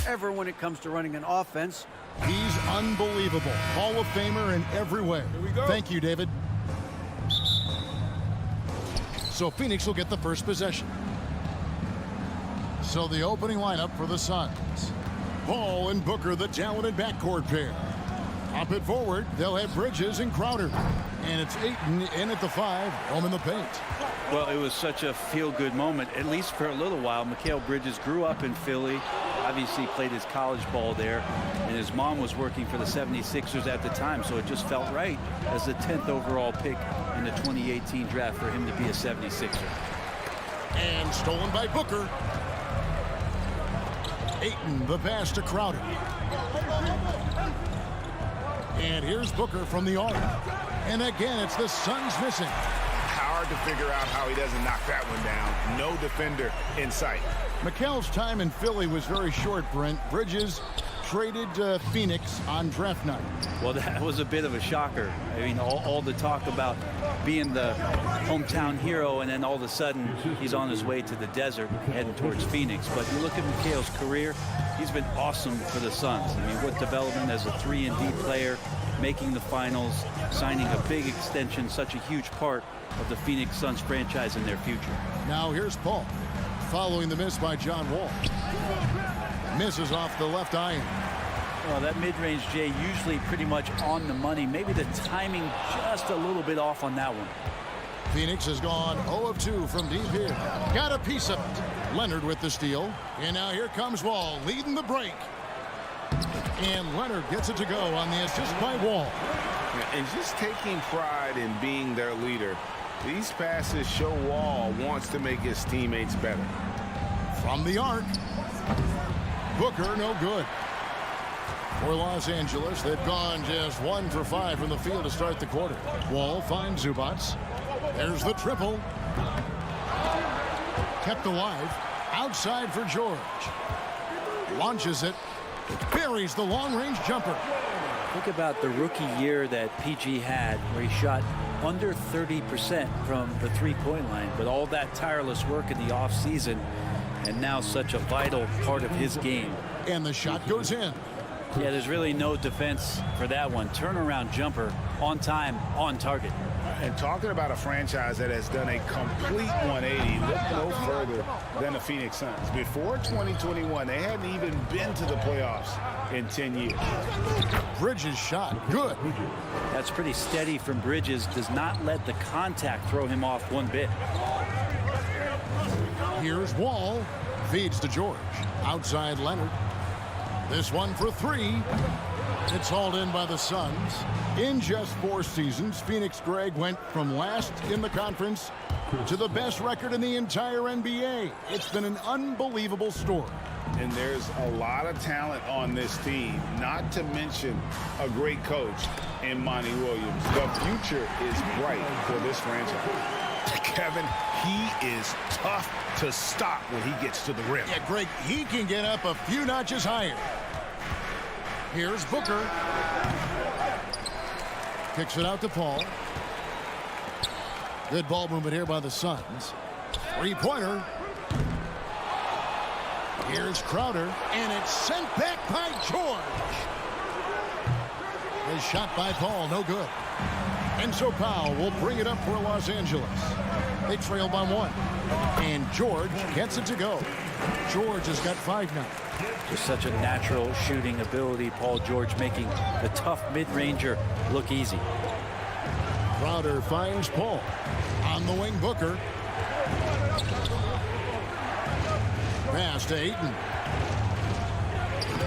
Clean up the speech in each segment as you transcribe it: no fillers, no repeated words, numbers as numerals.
ever when it comes to running an offense. He's unbelievable. Hall of Famer in every way. Here we go. Thank you, David. So Phoenix will get the first possession. So the opening lineup for the Suns. Paul and Booker, the talented backcourt pair. Up it forward, they'll have Bridges and Crowder. And it's Ayton in at the 5, home in the paint. Well, it was such a feel-good moment, at least for a little while. Mikal Bridges grew up in Philly, obviously played his college ball there, and his mom was working for the 76ers at the time, so it just felt right as the 10th overall pick in the 2018 draft for him to be a 76er. And stolen by Booker. Ayton, the pass to Crowder. And here's Booker from the arc. And again, it's the Suns missing. Hard to figure out how he doesn't knock that one down. No defender in sight. Mikal's time in Philly was very short, Brent. Bridges traded Phoenix on draft night. Well, that was a bit of a shocker. I mean, all the talk about being the hometown hero, and then all of a sudden he's on his way to the desert heading towards Phoenix. But you look at Mikal's career, he's been awesome for the Suns. I mean, what development as a 3-and-D player, making the finals, signing a big extension, such a huge part of the Phoenix Suns franchise in their future. Now here's Paul, following the miss by John Wall. Misses off the left iron. Well, that mid-range, Jay, usually pretty much on the money. Maybe the timing just a little bit off on that one. Phoenix has gone 0 of 2 from deep here. Got a piece of it. Leonard with the steal. And now here comes Wall leading the break. And Leonard gets it to go on the assist by Wall. And just taking pride in being their leader, these passes show Wall wants to make his teammates better. From the arc. Booker, no good. For Los Angeles, they've gone just 1 for 5 from the field to start the quarter. Wall finds Zubats. There's the triple. Kept alive. Outside for George. Launches it. Buries the long-range jumper. Think about the rookie year that PG had, where he shot under 30% from the three-point line, but all that tireless work in the offseason, and now such a vital part of his game. And the shot goes in. Yeah, there's really no defense for that one. Turnaround jumper, on time, on target. And talking about a franchise that has done a complete 180, look no further than the Phoenix Suns. Before 2021, they hadn't even been to the playoffs in 10 years. Bridges shot, good. That's pretty steady from Bridges. Does not let the contact throw him off one bit. Here's Wall. Feeds to George. Outside Leonard. This one for 3. It's hauled in by the Suns. In just 4 seasons, Phoenix, Greg, went from last in the conference to the best record in the entire NBA. It's been an unbelievable story. And there's a lot of talent on this team, not to mention a great coach in Monty Williams. The future is bright for this franchise. Kevin, he is tough to stop when he gets to the rim. Yeah, Greg, he can get up a few notches higher. Here's Booker. Kicks it out to Paul. Good ball movement here by the Suns. Three-pointer. Here's Crowder, and it's sent back by George. A shot by Paul, no good. And so Powell will bring it up for Los Angeles. They trail by 1. And George gets it to go. George has got 5 now. Just such a natural shooting ability. Paul George making the tough mid-ranger look easy. Crowder finds Paul. On the wing, Booker. Pass to Ayton.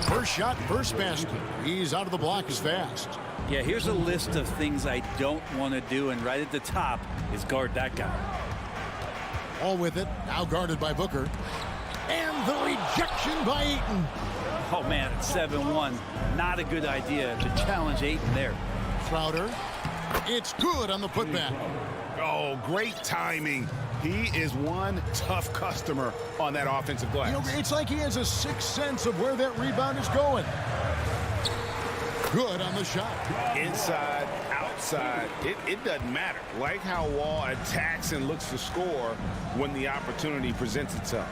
First shot, first basket. He's out of the block as fast. Yeah, here's a list of things I don't want to do, and right at the top is guard that guy. All with it, now guarded by Booker. And the rejection by Ayton. Oh, man, it's 7-1. Not a good idea to challenge Ayton there. Crowder. It's good on the putback. Oh, great timing. He is one tough customer on that offensive glass. You know, it's like he has a sixth sense of where that rebound is going. Good on the shot. Inside, outside, it doesn't matter. Like how Wall attacks and looks to score when the opportunity presents itself.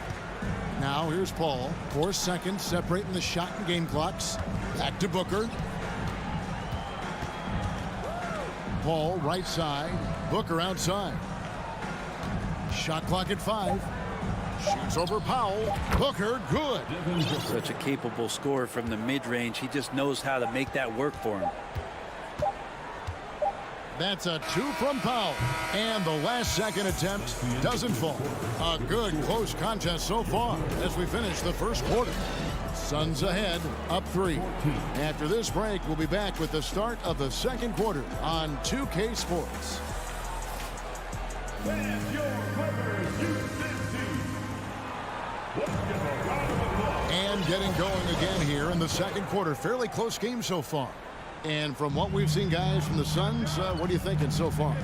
Now here's Paul. 4 seconds separating the shot and game clocks. Back to Booker. Paul right side. Booker outside. Shot clock at 5. Shoots over Powell. Booker, good. Such a capable scorer from the mid-range. He just knows how to make that work for him. That's a 2 from Powell. And the last second attempt doesn't fall. A good close contest so far as we finish the first quarter. Suns ahead, up 3. After this break, we'll be back with the start of the second quarter on 2K Sports. And getting going again here in the second quarter. Fairly close game so far. And from what we've seen, guys, from the Suns, what are you thinking so far?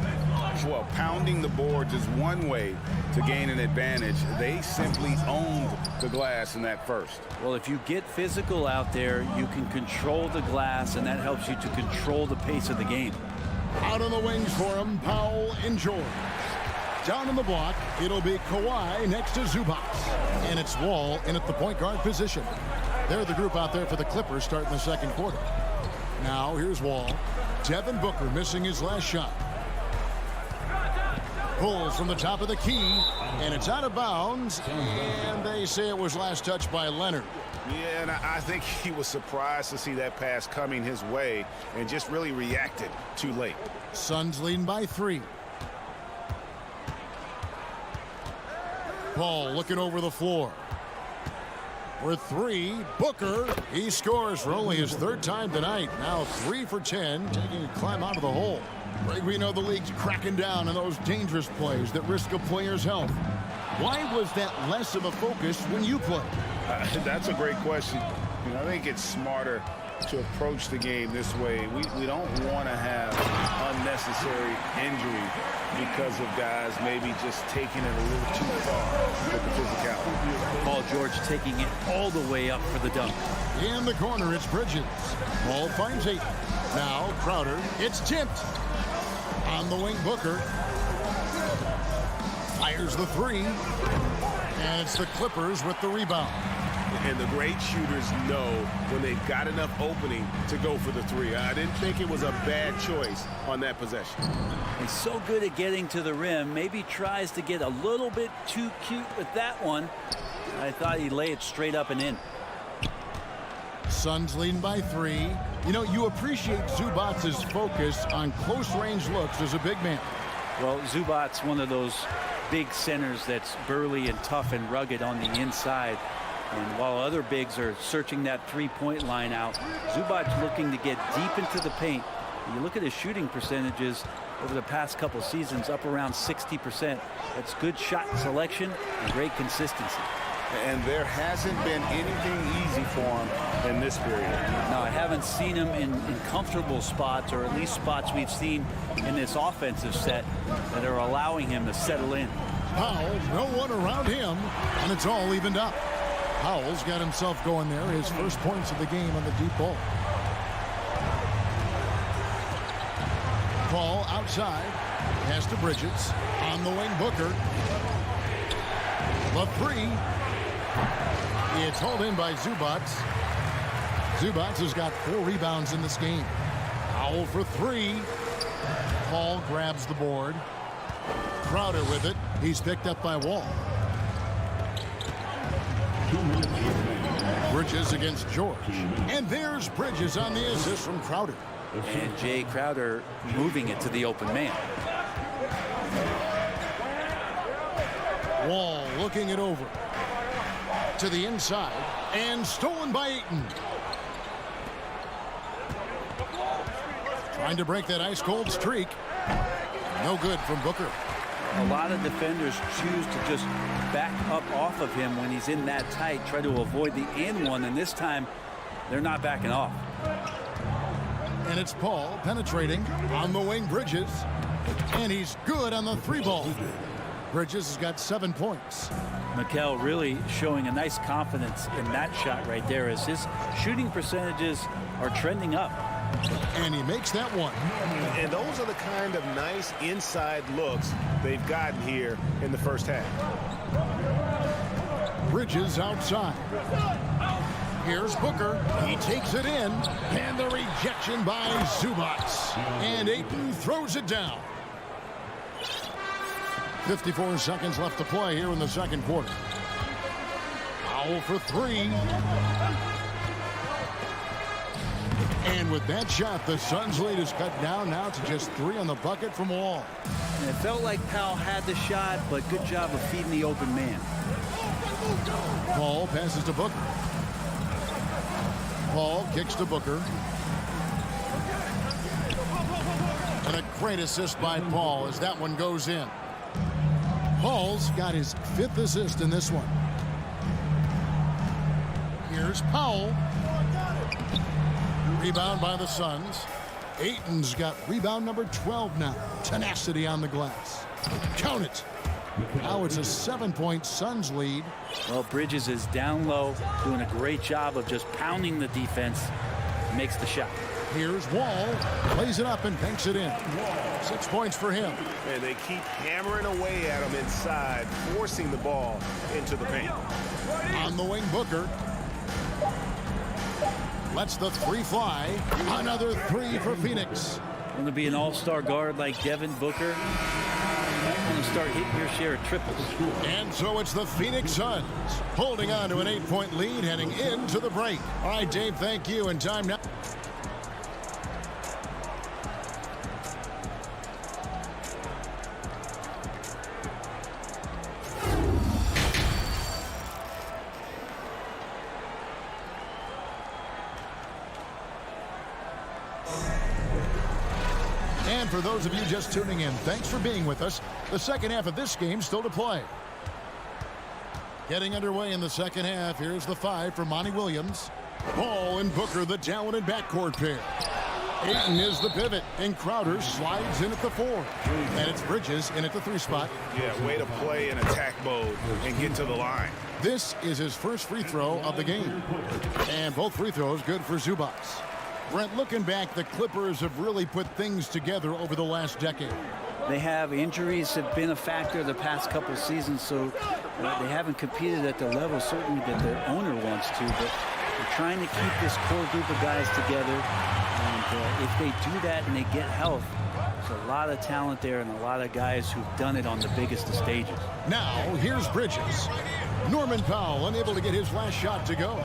Well, pounding the boards is one way to gain an advantage. They simply owned the glass in that first. Well, if you get physical out there, you can control the glass, and that helps you to control the pace of the game. Out on the wings for him, Powell and George. Down in the block, it'll be Kawhi next to Zubac. And it's Wall in at the point guard position. They're the group out there for the Clippers starting the second quarter. Now here's Wall. Devin Booker missing his last shot. Pulls from the top of the key, and it's out of bounds. And they say it was last touched by Leonard. Yeah, and I think he was surprised to see that pass coming his way and just really reacted too late. Suns leading by 3. Paul looking over the floor. For 3, Booker. He scores for only his 3rd time tonight. Now 3 for 10, taking a climb out of the hole. Greg, we know the league's cracking down on those dangerous plays that risk a player's health. Why was that less of a focus when you play? That's a great question. I think it's smarter to approach the game this way. We don't want to have unnecessary injury because of guys maybe just taking it a little too far with the physicality. Paul George taking it all the way up for the dunk. In the corner, it's Bridges. Ball finds 8. Now Crowder. It's tipped. On the wing, Booker. Fires the 3. And it's the Clippers with the rebound. And the great shooters know when they've got enough opening to go for the 3. I didn't think it was a bad choice on that possession. He's so good at getting to the rim. Maybe tries to get a little bit too cute with that one. I thought he'd lay it straight up and in. Suns leading by 3. You know, you appreciate Zubac's focus on close-range looks as a big man. Well, Zubac's one of those big centers that's burly and tough and rugged on the inside. And while other bigs are searching that three-point line out, Zubac's looking to get deep into the paint. And you look at his shooting percentages over the past couple seasons, up around 60%. That's good shot selection and great consistency. And there hasn't been anything easy for him in this period. No, I haven't seen him in comfortable spots, or at least spots we've seen in this offensive set that are allowing him to settle in. Powell, no one around him, and it's all evened up. Powell's got himself going there, his first points of the game on the deep ball. Paul outside, pass to Bridges. On the wing, Booker. The 3. It's hauled in by Zubac. Zubac has got 4 rebounds in this game. Powell for 3. Paul grabs the board. Crowder with it. He's picked up by Wall. Bridges against George. And there's Bridges on the assist from Crowder. And Jay Crowder moving it to the open man. Wall looking it over. To the inside. And stolen by Ayton. Trying to break that ice-cold streak. No good from Booker. A lot of defenders choose to just back up off of him when he's in that tight, try to avoid the and one, and this time they're not backing off. And it's Paul penetrating on the wing, Bridges. And he's good on the 3 ball. Bridges has got 7 points. Mikel really showing a nice confidence in that shot right there as his shooting percentages are trending up. And he makes that one. And those are the kind of nice inside looks they've gotten here in the first half. Bridges outside. Here's Booker. He takes it in. And the rejection by Zubac. And Ayton throws it down. 54 seconds left to play here in the second quarter. Powell for three. And with that shot, the Suns' lead is cut down now to just 3 on the bucket from Wall. And it felt like Powell had the shot, but good job of feeding the open man. Paul passes to Booker. Paul kicks to Booker. And a great assist by Paul as that one goes in. Paul's got his 5th assist in this one. Here's Powell. Rebound by the Suns. Ayton's got rebound number 12 now. Tenacity on the glass. Count it. Now it's a 7-point Suns lead. Well, Bridges is down low, doing a great job of just pounding the defense. Makes the shot. Here's Wall. Plays it up and banks it in. 6 points for him. And they keep hammering away at him inside, forcing the ball into the paint. On the wing, Booker. Lets the three fly. Another 3 for Phoenix. Going to be an all-star guard like Devin Booker. Going to start hitting your share of triples. And so it's the Phoenix Suns holding on to an 8-point lead heading into the break. All right, Dave, thank you. And time now. And for those of you just tuning in, thanks for being with us. The second half of this game still to play. Getting underway in the second half. Here's the 5 for Monty Williams. Paul and Booker, the talented backcourt pair. Ayton is the pivot, and Crowder slides in at the 4. And it's Bridges in at the 3 spot. Yeah, way to play in attack mode and get to the line. This is his first free throw of the game. And both free throws good for Zubac. Brent, looking back, the Clippers have really put things together over the last decade. They have injuries have been a factor the past couple seasons, so they haven't competed at the level certainly that their owner wants to, but they're trying to keep this core group of guys together. And if they do that and they get health, there's a lot of talent there and a lot of guys who've done it on the biggest of stages. Now, here's Bridges. Norman Powell unable to get his last shot to go.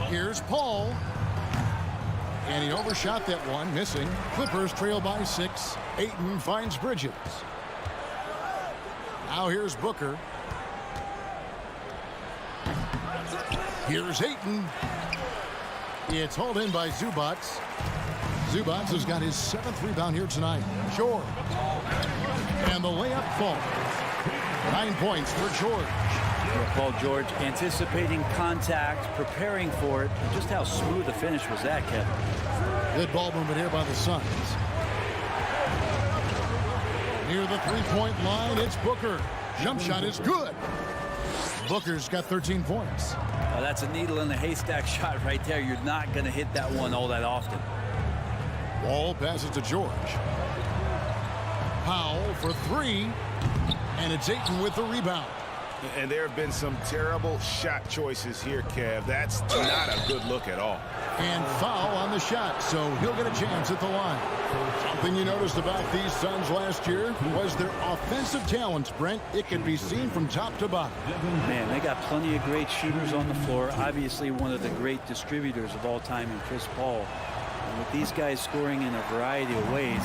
Here's Paul. And he overshot that one, missing. Clippers trail by 6. Ayton finds Bridges. Now here's Booker. Here's Ayton. It's hauled in by Zubac. Zubac has got his 7th rebound here tonight. George. And the layup falls. 9 points for George. Paul George anticipating contact, preparing for it. And just how smooth the finish was that, Kevin. Good ball movement here by the Suns. Near the 3-point line, it's Booker. Jump shot is good. Booker's got 13 points. That's a needle in a haystack shot right there. You're not going to hit that one all that often. Wall passes to George. Powell for 3. And it's Ayton with the rebound. And there have been some terrible shot choices here, Kev. That's not a good look at all. And foul on the shot, so he'll get a chance at the line. Something you noticed about these Suns last year was their offensive talents, Brent. It can be seen from top to bottom. Man, they got plenty of great shooters on the floor. Obviously, one of the great distributors of all time in Chris Paul. And with these guys scoring in a variety of ways,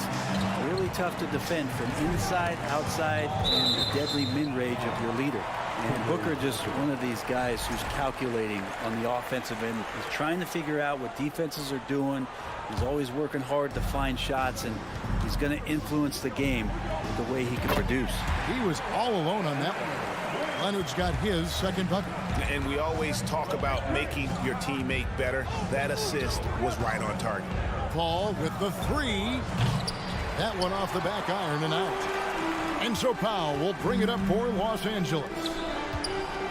really tough to defend from inside, outside, and the deadly mid-range of your leader. And Booker just one of these guys who's calculating on the offensive end. He's trying to figure out what defenses are doing. He's always working hard to find shots, and he's going to influence the game with the way he can produce. He was all alone on that one. Leonard's got his 2nd bucket. And we always talk about making your teammate better. That assist was right on target. Paul with the 3. That one off the back iron and out. And so Powell will bring it up for Los Angeles.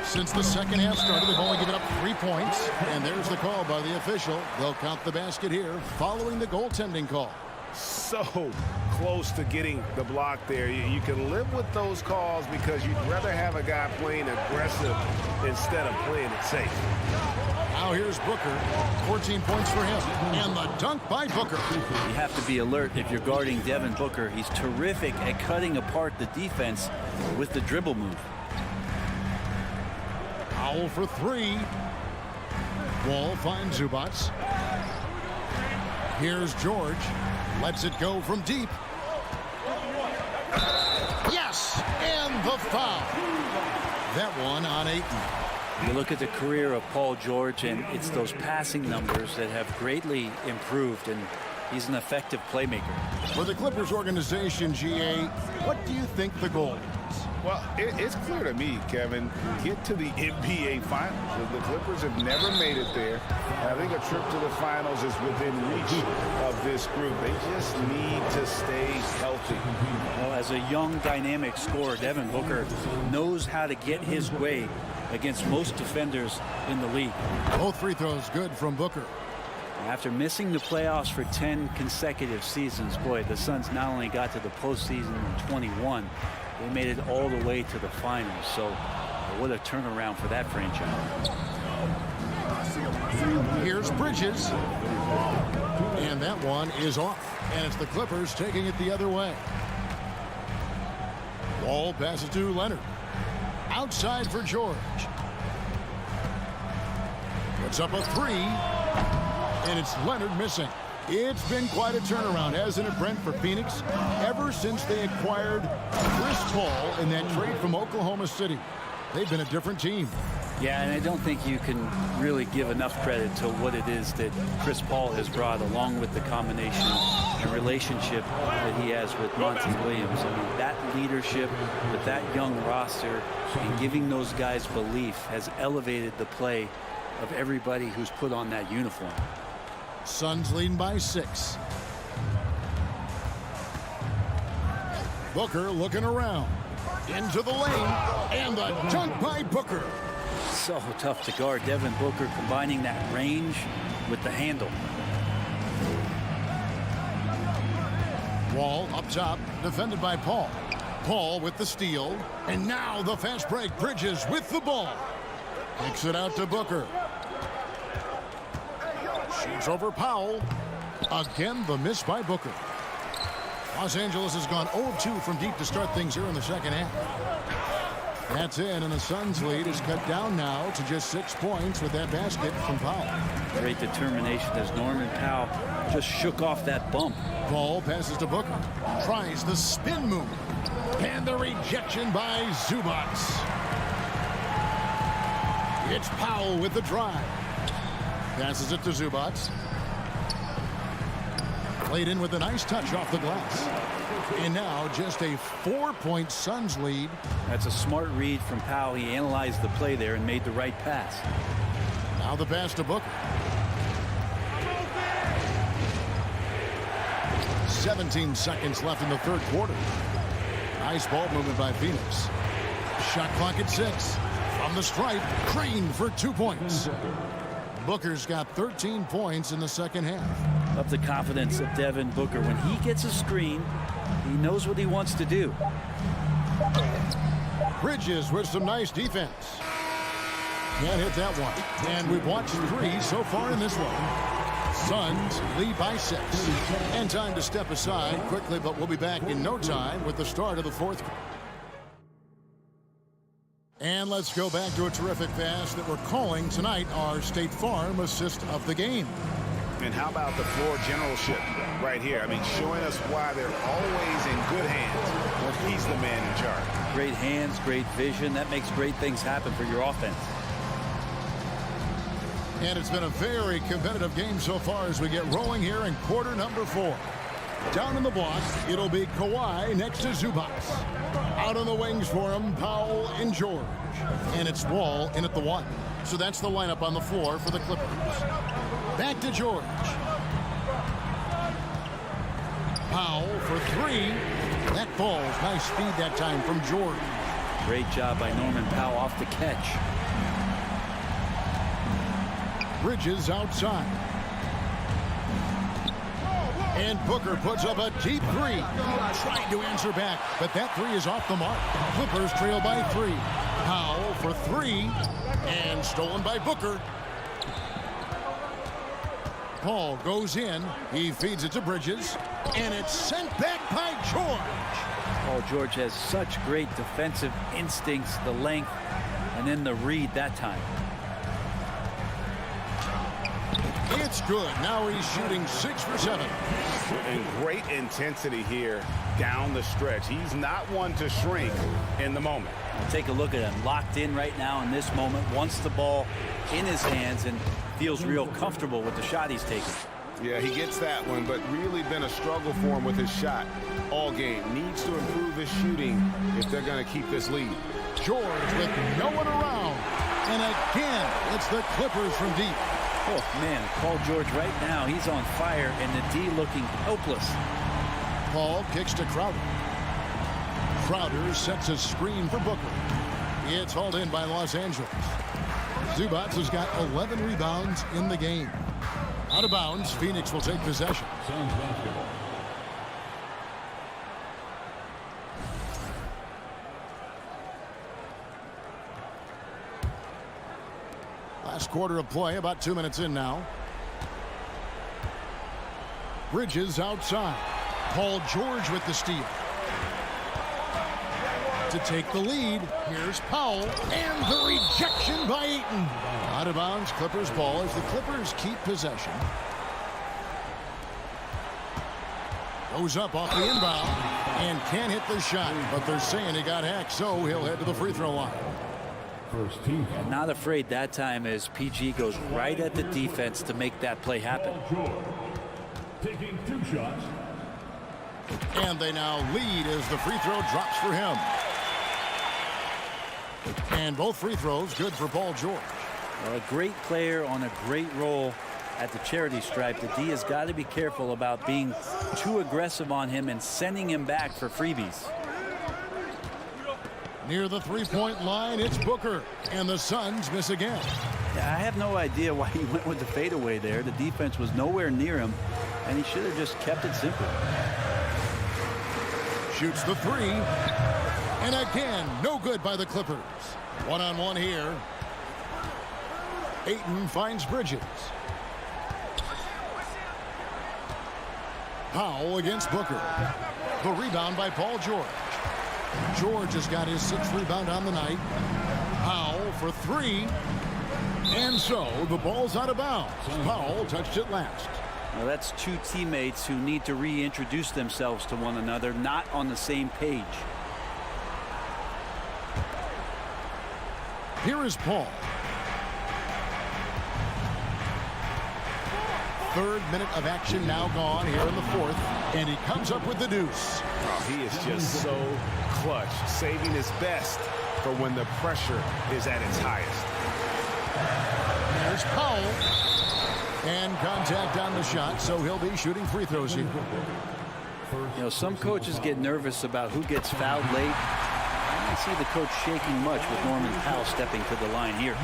Since the second half started, they've only given up 3 points. And there's the call by the official. They'll count the basket here following the goaltending call. So close to getting the block there. You can live with those calls because you'd rather have a guy playing aggressive instead of playing it safe. Now here's Booker. 14 points for him. And the dunk by Booker. You have to be alert if you're guarding Devin Booker. He's terrific at cutting apart the defense with the dribble move. Powell for three. Wall finds Zubats. Here's George. Lets it go from deep. Yes! And the foul. That one on Ayton. You look at the career of Paul George, and it's those passing numbers that have greatly improved, and he's an effective playmaker. For the Clippers organization, GA, what do you think the goal is? Well, it's clear to me, Kevin, get to the NBA Finals. The Clippers have never made it there. I think a trip to the Finals is within reach of this group. They just need to stay healthy. Well, as a young, dynamic scorer, Devin Booker knows how to get his way against most defenders in the league. Both free throws good from Booker. After missing the playoffs for 10 consecutive seasons, boy, the Suns not only got to the postseason in 21, they made it all the way to the finals. So what a turnaround for that franchise. Here's Bridges. And that one is off. And it's the Clippers taking it the other way. Wall passes to Leonard. Outside for George. Puts up a three. And it's Leonard missing. It's been quite a turnaround, hasn't it, Brent, for Phoenix? Ever since they acquired Chris Paul in that trade from Oklahoma City, they've been a different team. Yeah, and I don't think you can really give enough credit to what it is that Chris Paul has brought, along with the combination and relationship that he has with Monty Williams. I mean, that leadership with that young roster and giving those guys belief has elevated the play of everybody who's put on that uniform. Suns leading by 6. Booker looking around. Into the lane. And the dunk by Booker. So tough to guard. Devin Booker combining that range with the handle. Wall up top. Defended by Paul. Paul with the steal. And now the fast break. Bridges with the ball. Kicks it out to Booker. Shoots over Powell. Again, the miss by Booker. Los Angeles has gone 0-2 from deep to start things here in the second half. That's in, and the Suns' lead is cut down now to just 6 points with that basket from Powell. Great determination as Norman Powell just shook off that bump. Ball passes to Booker. Tries the spin move. And the rejection by Zubats. It's Powell with the drive. Passes it to Zubats. Played in with a nice touch off the glass. And now just a 4-point Suns lead. That's a smart read from Powell. He analyzed the play there and made the right pass. Now the pass to Booker. 17 seconds left in the third quarter. Nice ball movement by Phoenix. Shot clock at 6. From the stripe, Crane for 2 points. Booker's got 13 points in the second half. Love the confidence of Devin Booker. When he gets a screen, he knows what he wants to do. Bridges with some nice defense. Can't hit that one. And we've watched 3 so far in this one. Suns lead by 6. And time to step aside quickly, but we'll be back in no time with the start of the fourth. And let's go back to a terrific pass that we're calling tonight our State Farm assist of the game. And how about the floor generalship right here? I mean, showing us why they're always in good hands when he's the man in charge. Great hands, great vision. That makes great things happen for your offense. And it's been a very competitive game so far as we get rolling here in quarter number 4. Down in the block, it'll be Kawhi next to Zubats. Out on the wings for him, Powell and George. And it's Wall in at the 1. So that's the lineup on the floor for the Clippers. Back to George. Powell for 3. That falls. Nice speed that time from George. Great job by Norman Powell off the catch. Bridges outside. And Booker puts up a deep three. Tried to answer back, but that three is off the mark. Clippers trail by 3. Powell for 3. And stolen by Booker. Paul goes in. He feeds it to Bridges. And it's sent back by George. Paul George has such great defensive instincts, the length, and then the read that time. It's good. Now he's shooting 6 for 7. And great intensity here down the stretch. He's not one to shrink in the moment. Take a look at him, locked in right now in this moment, wants the ball in his hands and feels real comfortable with the shot he's taking. Yeah, he gets that one, but really been a struggle for him with his shot all game. Needs to improve his shooting if they're going to keep this lead. George with no one around. And again, it's the Clippers from deep. Oh, man, Paul George right now, he's on fire, and the D looking helpless. Paul kicks to Crowder. Crowder sets a screen for Booker. It's hauled in by Los Angeles. Zubac has got 11 rebounds in the game. Out of bounds, Phoenix will take possession. Last quarter of play, about 2 minutes in now. Bridges outside. Paul George with the steal. To take the lead, here's Powell, and the rejection by Ayton. Out of bounds, Clippers ball as the Clippers keep possession. Goes up off the inbound and can't hit the shot, but they're saying he got hacked, so he'll head to the free throw line. First team. Not afraid that time as PG goes right at the defense to make that play happen. George taking 2 shots. And they now lead as the free throw drops for him. And both free throws good for Paul George. Well, a great player on a great role at the charity stripe. The D has got to be careful about being too aggressive on him and sending him back for freebies. Near the three-point line, it's Booker, and the Suns miss again. Yeah, I have no idea why he went with the fadeaway there. The defense was nowhere near him, and he should have just kept it simple. Shoots the 3, and again, no good by the Clippers. One-on-one here. Ayton finds Bridges. Powell against Booker. The rebound by Paul George. George has got his 6th rebound on the night. Powell for 3. And so the ball's out of bounds. Powell touched it last. Well, that's 2 teammates who need to reintroduce themselves to one another, not on the same page. Here is Paul. 3rd minute of action now gone here in the 4th. And he comes up with the deuce. Oh, he is just so clutch, saving his best for when the pressure is at its highest. There's Powell. And contact on the shot, so he'll be shooting free throws here. You know, some coaches get nervous about who gets fouled late. I don't see the coach shaking much with Norman Powell stepping to the line here.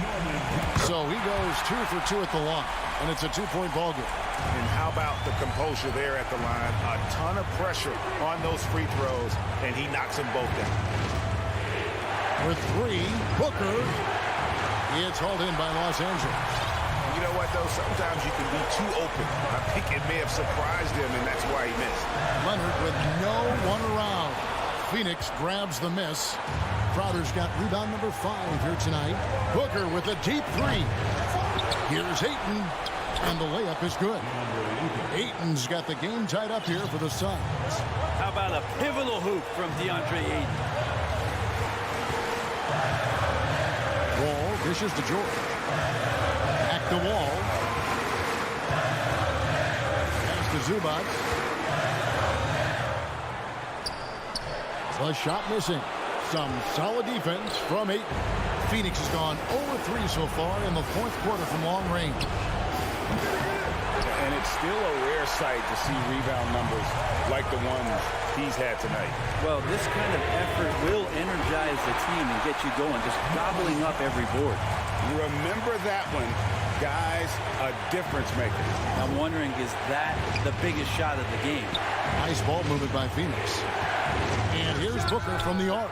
So he goes 2 for 2 at the line, and it's a 2-point ball game. And how about the composure there at the line? A ton of pressure on those free throws, and he knocks them both down. With 3, Booker. It's hauled in by Los Angeles. You know what, though? Sometimes you can be too open. I think it may have surprised him, and that's why he missed. Leonard with no one around. Phoenix grabs the miss. Crowder's got rebound number 5 here tonight. Booker with a deep 3. Here's Ayton, and the layup is good. Ayton's got the game tied up here for the Suns. How about a pivotal hoop from DeAndre Ayton? Wall dishes to George. Back to Wall. Pass to Zubac. The shot missing. Some solid defense from Ayton. Phoenix has gone 0-3 so far in the 4th quarter from long range. And it's still a rare sight to see rebound numbers like the ones he's had tonight. Well, this kind of effort will energize the team and get you going, just gobbling up every board. Remember that one Guys, a difference maker. I'm wondering, is that the biggest shot of the game? Nice ball movement by Phoenix. And here's Booker from the arc.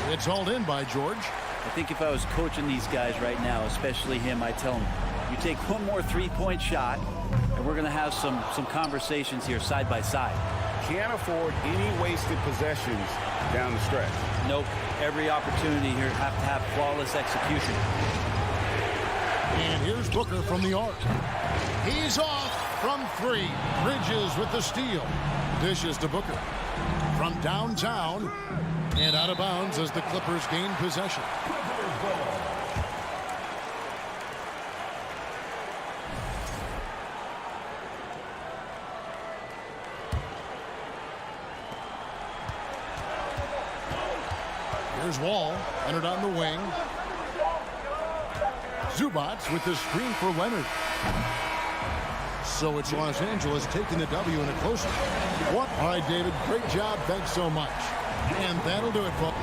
It's hauled in by George. I think if I was coaching these guys right now, especially him, I'd tell him, you take one more three-point shot, and we're going to have some conversations here side by side. Can't afford any wasted possessions down the stretch. Nope. Every opportunity here have to have flawless execution. And here's Booker from the arc. He's off from three. Bridges with the steal. Dishes to Booker. From downtown and out of bounds as the Clippers gain possession. Here's Wall, entered on the wing. Zubats with the screen for Leonard. So it's Los Angeles taking the W in a close one. What? All right, David, great job. Thanks so much. And that'll do it, folks.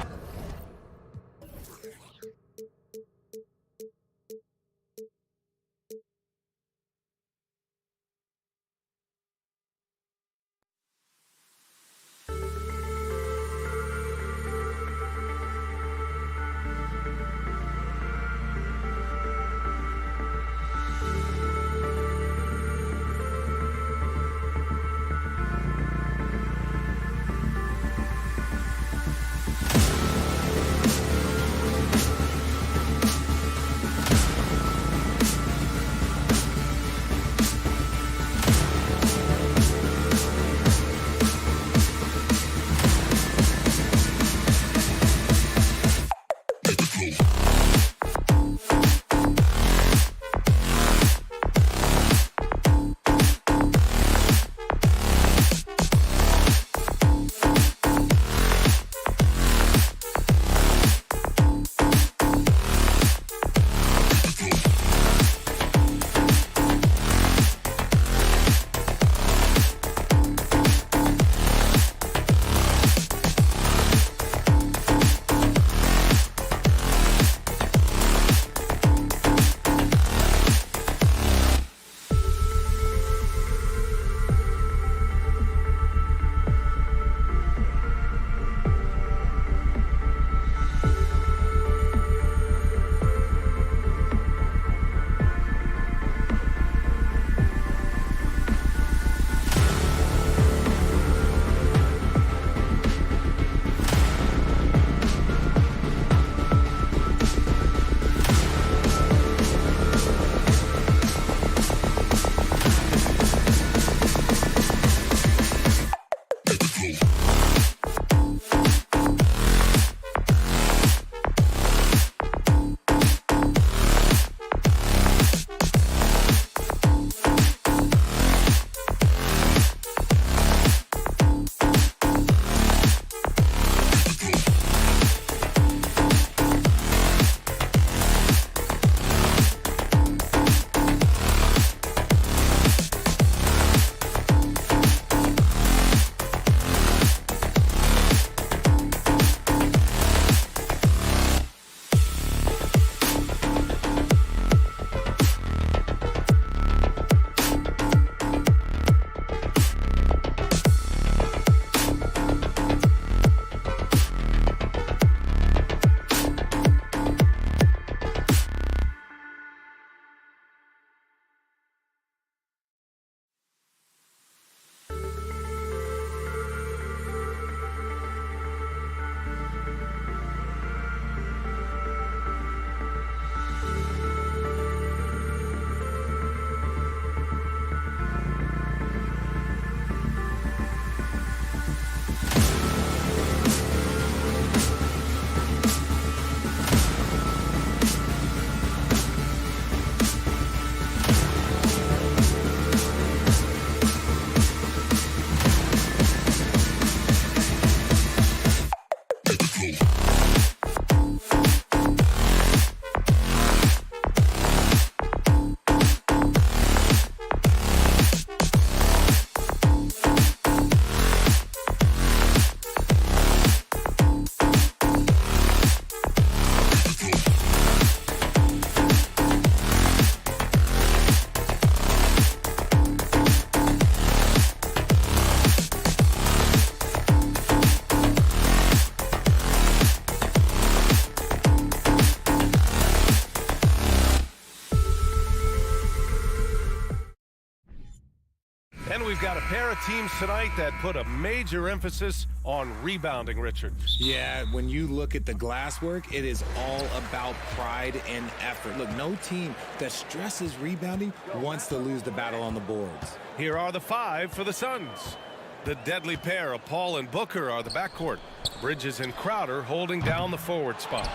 we've got a pair of teams tonight that put a major emphasis on rebounding, Richard. Yeah, when you look at the glass work, it is all about pride and effort. Look, no team that stresses rebounding wants to lose the battle on the boards. Here are the 5 for the Suns. The deadly pair of Paul and Booker are the backcourt. Bridges and Crowder holding down the forward spots.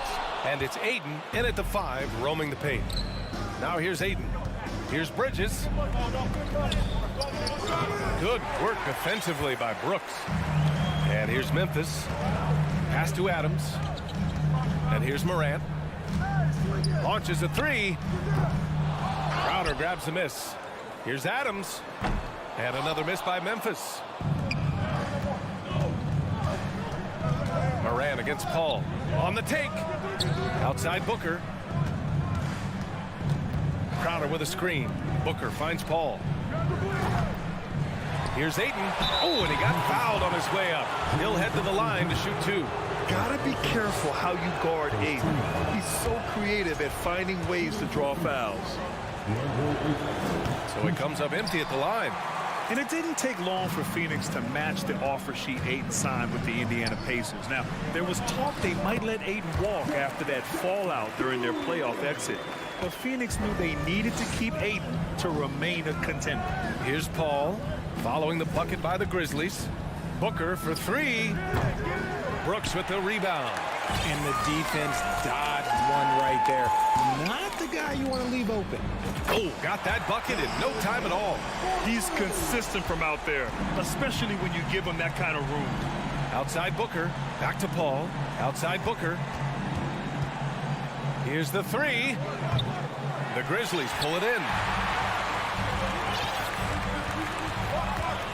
And it's Ayton in at the 5, roaming the paint. Now here's Ayton. Here's Bridges. Good work defensively by Brooks. And here's Memphis. Pass to Adams. And here's Morant. Launches a 3. Crowder grabs a miss. Here's Adams. And another miss by Memphis. Morant against Paul. On the take. Outside Booker. Crowder with a screen. Booker finds Paul. Here's Ayton. Oh, and he got fouled on his way up. He'll head to the line to shoot 2. Gotta be careful how you guard Ayton. He's so creative at finding ways to draw fouls. So he comes up empty at the line. And it didn't take long for Phoenix to match the offer sheet Ayton signed with the Indiana Pacers. Now, there was talk they might let Ayton walk after that fallout during their playoff exit. But Phoenix knew they needed to keep Ayton to remain a contender. Here's Paul following the bucket by the Grizzlies. Booker for 3. Brooks with the rebound. And the defense dodged one right there. Not the guy you want to leave open. Oh, got that bucket in no time at all. He's consistent from out there, especially when you give him that kind of room. Outside Booker. Back to Paul. Outside Booker. Here's the 3. The Grizzlies pull it in.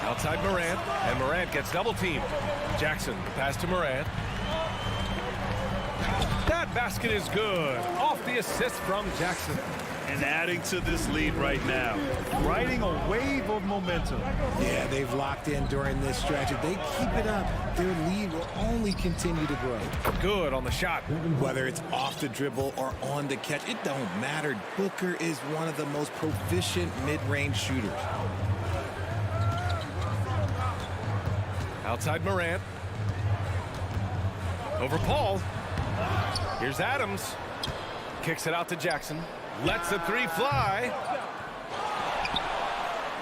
Outside Morant, and Morant gets double teamed. Jackson, pass to Morant. That basket is good. Off the assist from Jackson. And adding to this lead right now, riding a wave of momentum. Yeah, they've locked in during this stretch. If they keep it up, their lead will only continue to grow. Good on the shot. Whether it's off the dribble or on the catch, it don't matter. Booker is one of the most proficient mid-range shooters. Outside Morant. Over Paul. Here's Adams. Kicks it out to Jackson. Lets the 3 fly.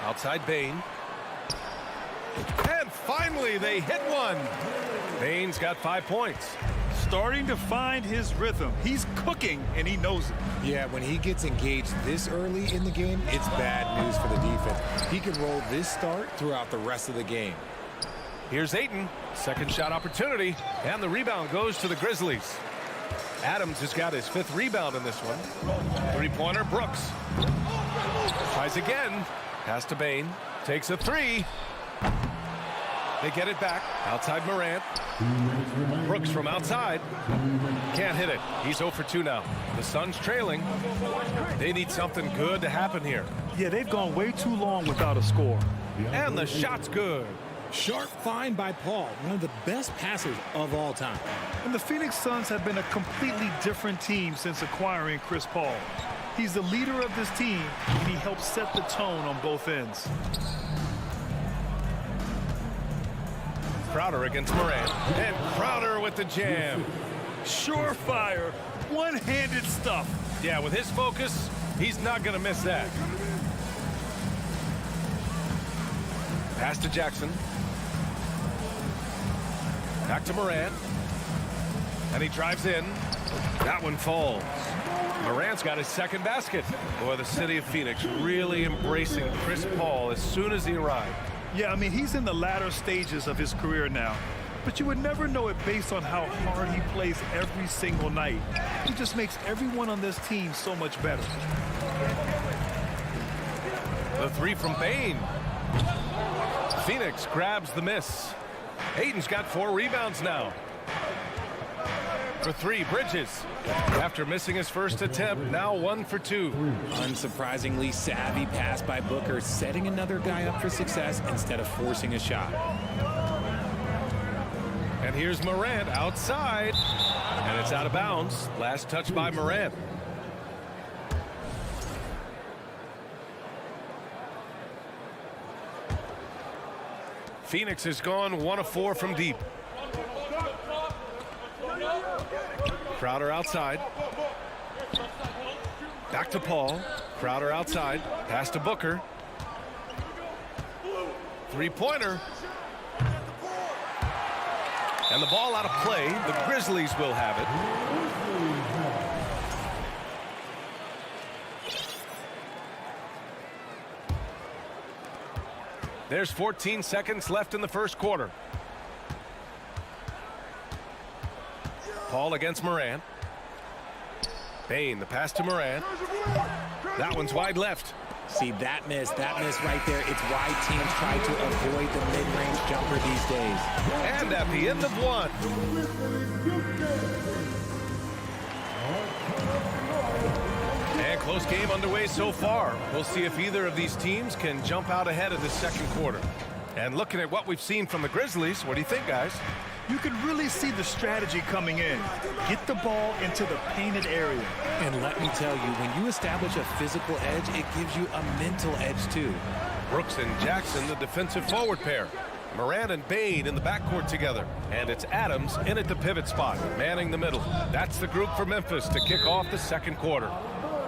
Outside Bane. And finally they hit one. Bane's got 5 points. Starting to find his rhythm. He's cooking, and he knows it. Yeah, when he gets engaged this early in the game, it's bad news for the defense. He can roll this start throughout the rest of the game. Here's Ayton. Second shot opportunity. And the rebound goes to the Grizzlies. Adams has got his 5th rebound in this one. 3-pointer, Brooks. Tries again. Pass to Bane. Takes a 3. They get it back. Outside Morant. Brooks from outside. Can't hit it. He's 0 for 2 now. The Suns trailing. They need something good to happen here. Yeah, they've gone way too long without a score. And the shot's good. Sharp find by Paul, one of the best passers of all time. And the Phoenix Suns have been a completely different team since acquiring Chris Paul. He's the leader of this team, and he helps set the tone on both ends. Crowder against Morant. And Crowder with the jam. Surefire, one-handed stuff. Yeah, with his focus, he's not going to miss that. Pass to Jackson. Back to Morant. And he drives in. That one falls. Morant's got his 2nd basket. Boy, the city of Phoenix really embracing Chris Paul as soon as he arrived. Yeah, I mean, he's in the latter stages of his career now. But you would never know it based on how hard he plays every single night. He just makes everyone on this team so much better. The 3 from Bane. Phoenix grabs the miss. Ayton's got 4 rebounds now. For 3, Bridges. After missing his first attempt, now 1 for 2. Unsurprisingly savvy pass by Booker, setting another guy up for success instead of forcing a shot. And here's Morant outside. And it's out of bounds. Last touch by Morant. Phoenix has gone 1 of 4 from deep. Crowder outside. Back to Paul. Crowder outside. Pass to Booker. Three-pointer. And the ball out of play. The Grizzlies will have it. There's 14 seconds left in the first quarter. Paul against Morant. Bane, the pass to Morant. That one's wide left. See, that miss right there. It's why teams try to avoid the mid-range jumper these days. And at the end of one. And close game underway so far. We'll see if either of these teams can jump out ahead of the second quarter. And looking at what we've seen from the Grizzlies, what do you think, guys? You can really see the strategy coming in. Get the ball into the painted area. And let me tell you, when you establish a physical edge, it gives you a mental edge too. Brooks and Jackson, the defensive forward pair. Morant and Bane in the backcourt together. And it's Adams in at the pivot spot, manning the middle. That's the group for Memphis to kick off the second quarter.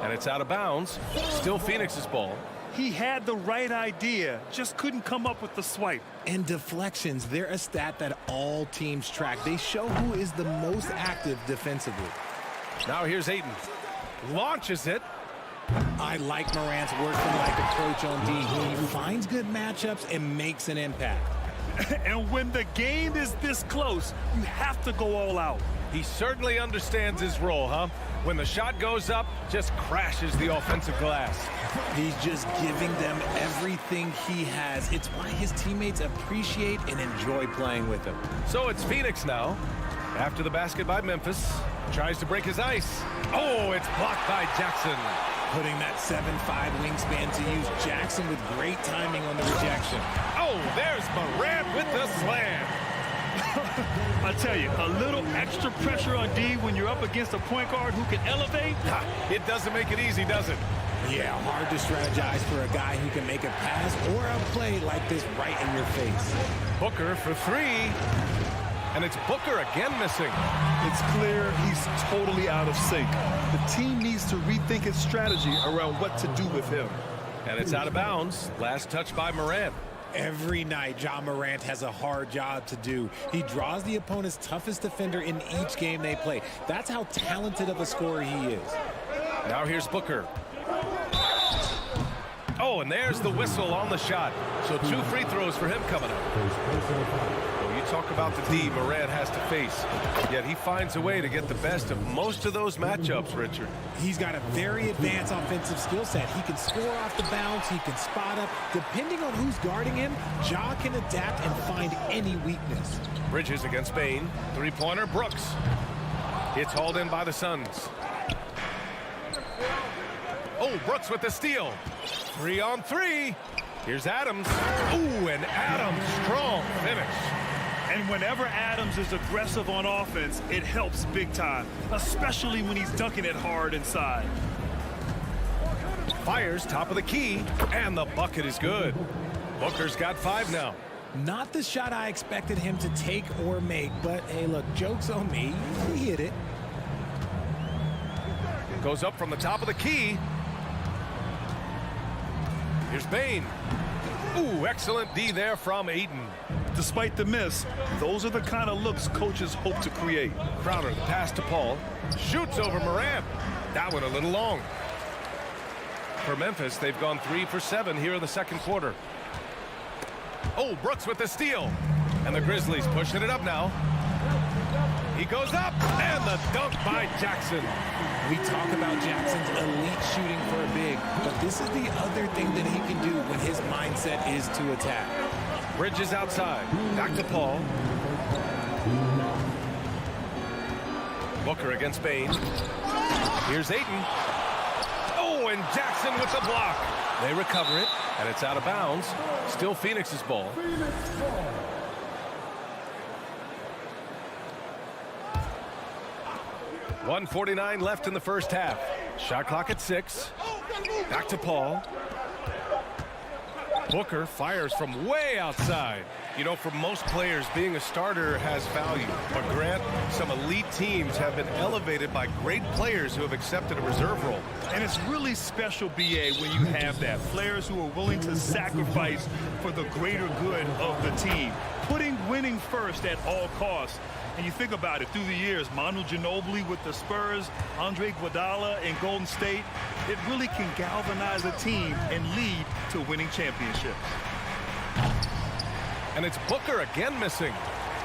And it's out of bounds. Still Phoenix's ball. He had the right idea, just couldn't come up with the swipe. And deflections, they're a stat that all teams track. They show who is the most active defensively. Now here's Ayton. Launches it. I like Morant's workman-like approach on D. He finds good matchups and makes an impact. And when the game is this close, you have to go all out. He certainly understands his role, huh? When the shot goes up, just crashes the offensive glass. He's just giving them everything he has. It's why his teammates appreciate and enjoy playing with him. So it's Phoenix now. After the basket by Memphis. Tries to break his ice. Oh, it's blocked by Jackson. Putting that 7'5" wingspan to use. Jackson with great timing on the rejection. Oh, there's Morant with the slam. I tell you, a little extra pressure on D when you're up against a point guard who can elevate. It doesn't make it easy, does it? Yeah, hard to strategize for a guy who can make a pass or a play like this right in your face. Booker for three. And it's Booker again missing. It's clear he's totally out of sync. The team needs to rethink its strategy around what to do with him. And it's out of bounds. Last touch by Morant. Every night, John Morant has a hard job to do. He draws the opponent's toughest defender in each game they play. That's how talented of a scorer he is. Now here's Booker. Oh, and there's the whistle on the shot. So 2 free throws for him coming up. Well, you talk about the D Morant has to face. Yet he finds a way to get the best of most of those matchups, Richard. He's got a very advanced offensive skill set. He can score off the bounce. He can spot up. Depending on who's guarding him, Ja can adapt and find any weakness. Bridges against Bane. Three-pointer, Brooks. It's hauled in by the Suns. Oh, Brooks with the steal. 3-on-3. Here's Adams. Ooh, and Adams, strong finish. And whenever Adams is aggressive on offense, it helps big time, especially when he's dunking it hard inside. Fires top of the key, and the bucket is good. Booker's got 5 now. Not the shot I expected him to take or make, but hey, look, joke's on me. He hit it. Goes up from the top of the key. Here's Bane. Ooh, excellent D there from Ayton. Despite the miss, those are the kind of looks coaches hope to create. Crowder, the pass to Paul. Shoots over Morant. That one a little long. For Memphis, they've gone 3 for 7 here in the second quarter. Oh, Brooks with the steal. And the Grizzlies pushing it up now. He goes up, and the dunk by Jackson. We talk about Jackson's elite shooting for a big, but this is the other thing that he can do when his mindset is to attack. Bridges outside. Back to Paul. Booker against Bane. Here's Ayton. Oh, and Jackson with the block. They recover it, and it's out of bounds. Still Phoenix's ball. 1:49 left in the first half. Shot clock at 6. Back to Paul. Booker fires from way outside. You know, for most players, being a starter has value. But Grant, some elite teams have been elevated by great players who have accepted a reserve role. And it's really special, BA, when you have that. Players who are willing to sacrifice for the greater good of the team. Putting winning first at all costs. And you think about it, through the years, Manu Ginobili with the Spurs, Andre Iguodala in Golden State, it really can galvanize a team and lead to winning championships. And it's Booker again missing.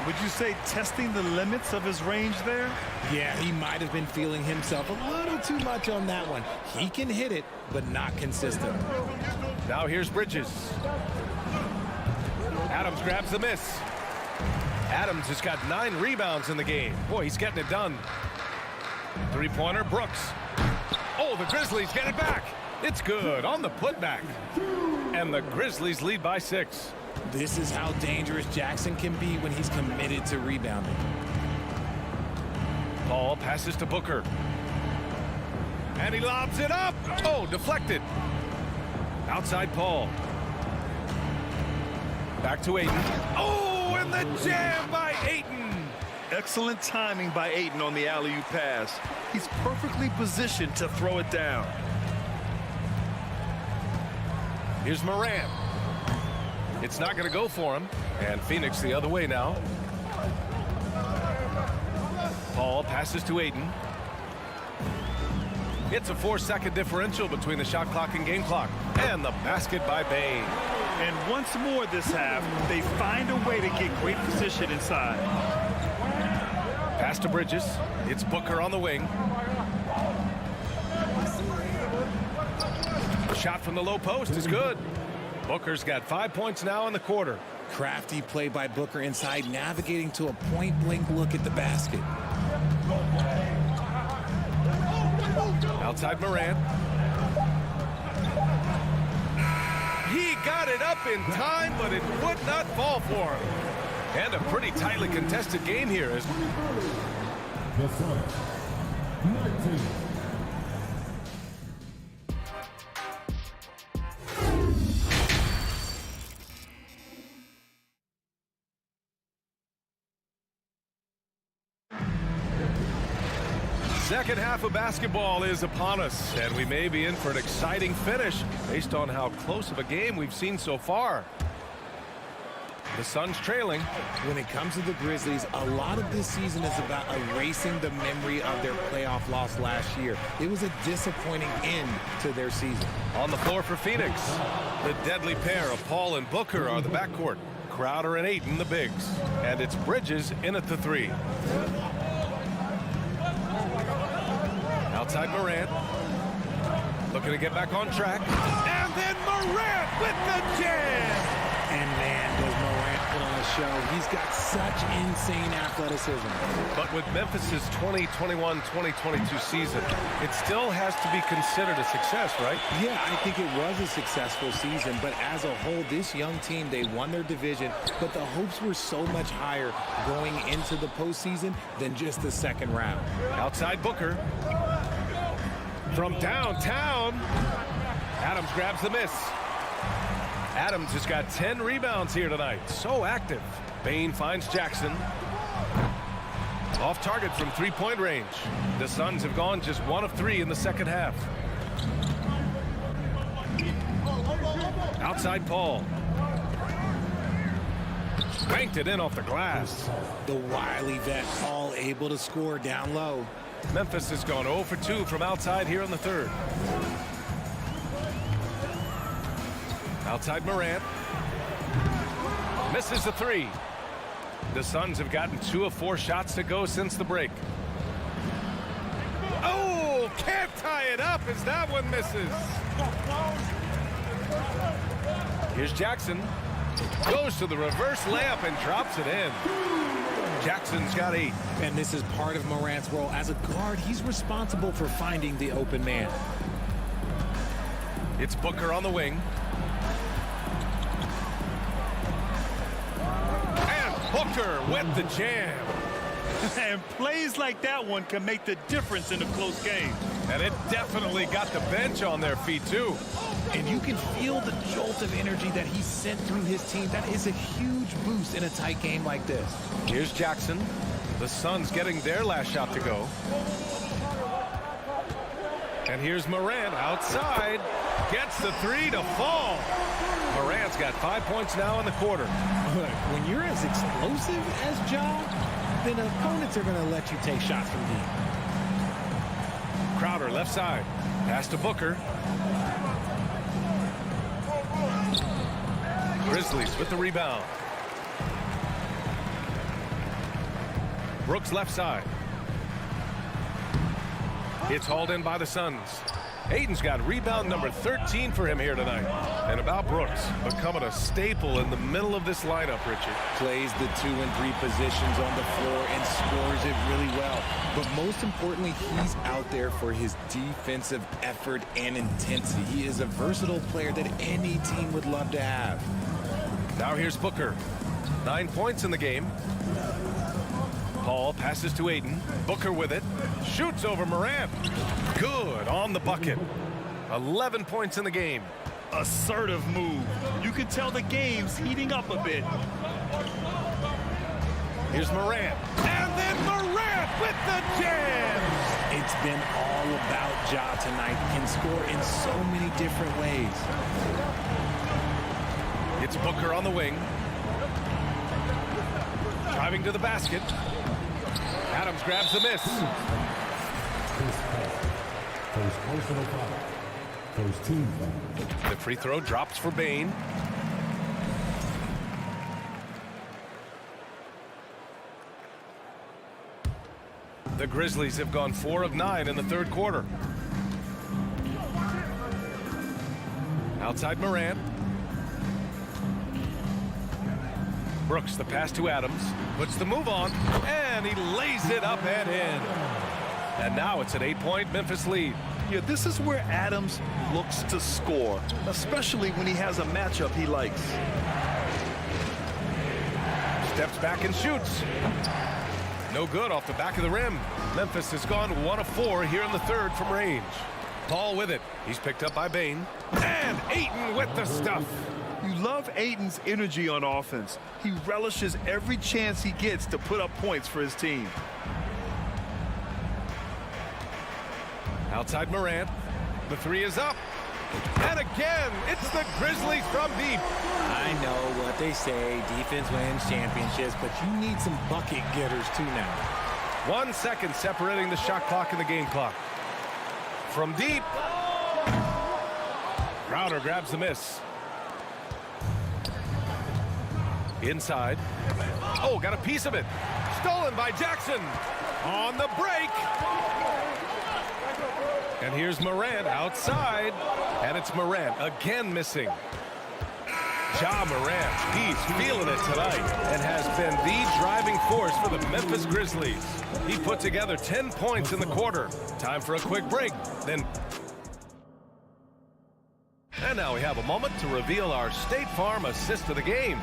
Would you say testing the limits of his range there? Yeah, he might have been feeling himself a little too much on that one. He can hit it, but not consistent. Now here's Bridges. Adams grabs the miss. Adams has got 9 rebounds in the game. Boy, he's getting it done. Three-pointer, Brooks. Oh, the Grizzlies get it back. It's good on the putback. And the Grizzlies lead by 6. This is how dangerous Jackson can be when he's committed to rebounding. Paul passes to Booker. And he lobs it up. Oh, deflected. Outside Paul. Back to Ayton. Oh, and the jam by Ayton. Excellent timing by Ayton on the alley-oop pass. He's perfectly positioned to throw it down. Here's Morant. It's not going to go for him. And Phoenix the other way now. Paul passes to Ayton. It's a 4-second differential between the shot clock and game clock. And the basket by Bane. And once more this half, they find a way to get great position inside. Pass to Bridges. It's Booker on the wing. A shot from the low post is good. Booker's got 5 points now in the quarter. Crafty play by Booker inside, navigating to a point-blank look at the basket. Outside Morant. He got it up in time, but it would not fall for him. And a pretty tightly contested game here. The Suns, 19. Second half of basketball is upon us, and we may be in for an exciting finish based on how close of a game we've seen so far. The Suns trailing. When it comes to the Grizzlies, a lot of this season is about erasing the memory of their playoff loss last year. It was a disappointing end to their season. On the floor for Phoenix, the deadly pair of Paul and Booker are the backcourt. Crowder and Ayton the bigs. And it's Bridges in at the 3. Outside Morant. Looking to get back on track. And then Morant with the jam. And man, does Morant put on a show. He's got such insane athleticism. But with Memphis's 2021-2022 season, it still has to be considered a success, right? Yeah, I think it was a successful season, but as a whole, this young team, they won their division, but the hopes were so much higher going into the postseason than just the second round. Outside Booker. From downtown, Adams grabs the miss. Adams has got 10 rebounds here tonight. So active. Bane finds Jackson. Off target from three-point range. The Suns have gone just 1 of 3 in the second half. Outside Paul. Banked it in off the glass. The wily vet Paul able to score down low. Memphis has gone 0 for 2 from outside here in the third. Outside Morant. Misses the 3. The Suns have gotten 2 of 4 shots to go since the break. Oh, can't tie it up as that one misses. Here's Jackson. Goes to the reverse layup and drops it in. Jackson's got 8. And this is part of Morant's role. As a guard, he's responsible for finding the open man. It's Booker on the wing. And Booker with the jam. And plays like that one can make the difference in a close game. And it definitely got the bench on their feet, too. And you can feel the jolt of energy that he sent through his team. That is a huge boost in a tight game like this. Here's Jackson. The Suns getting their last shot to go. And here's Morant outside. Gets the three to fall. Morant's got 5 points now in the quarter. Look, when you're as explosive as Ja, then opponents are going to let you take shots from deep. Crowder left side. Pass to Booker. Grizzlies with the rebound. Brooks left side. It's hauled in by the Suns. Ayton's got rebound number 13 for him here tonight. And about Brooks, becoming a staple in the middle of this lineup, Richard. Plays the 2 and 3 positions on the floor and scores it really well. But most importantly, he's out there for his defensive effort and intensity. He is a versatile player that any team would love to have. Now here's Booker. 9 points in the game. Paul passes to Ayton. Booker with it. Shoots over Morant. Good on the bucket. 11 points in the game. Assertive move. You can tell the game's heating up a bit. Here's Morant. And then Morant with the jam. It's been all about Ja tonight. Can score in so many different ways. It's Booker on the wing. Driving to the basket. Adams grabs the miss. First personal foul. First team foul. The free throw drops for Bane. The Grizzlies have gone 4 of 9 in the third quarter. Outside Morant. Brooks, the pass to Adams, puts the move on, and he lays it up and in. And now it's an 8-point Memphis lead. Yeah, this is where Adams looks to score, especially when he has a matchup he likes. Steps back and shoots. No good off the back of the rim. Memphis has gone 1 of 4 here in the third from range. Paul with it. He's picked up by Bane. And Ayton with the stuff. You love Ayton's energy on offense. He relishes every chance he gets to put up points for his team. Outside Morant. The three is up. And again, it's the Grizzlies from deep. I know what they say, defense wins championships, but you need some bucket getters too now. 1 second separating the shot clock and the game clock. From deep. Crowder grabs the miss. Inside. Oh, got a piece of it. Stolen by Jackson. On the break. And here's Morant outside. And it's Morant again missing. Ja Morant, he's feeling it tonight and has been the driving force for the Memphis Grizzlies. He put together 10 points in the quarter. Time for a quick break. And now we have a moment to reveal our State Farm assist of the game.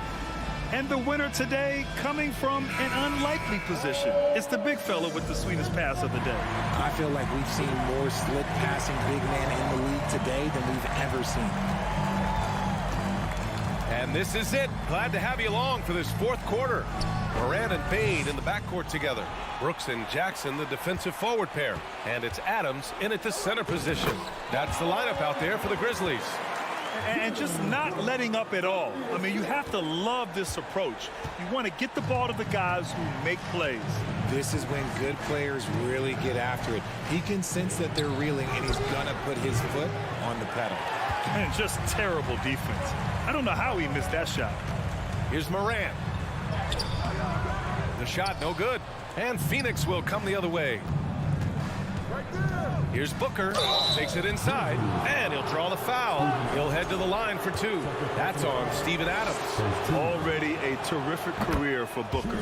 And the winner today coming from an unlikely position. It's the big fella with the sweetest pass of the day. I feel like we've seen more slick passing big man in the league today than we've ever seen. And this is it. Glad to have you along for this fourth quarter. Morant and Bane in the backcourt together. Brooks and Jackson, the defensive forward pair. And it's Adams in at the center position. That's the lineup out there for the Grizzlies. And just not letting up at all. I mean, you have to love this approach. You want to get the ball to the guys who make plays. This is when good players really get after it. He can sense that they're reeling, and he's going to put his foot on the pedal. And just terrible defense. I don't know how he missed that shot. Here's Morant. The shot no good. And Phoenix will come the other way. Here's Booker, takes it inside, and he'll draw the foul. He'll head to the line for 2. That's on Steven Adams. Already a terrific career for Booker.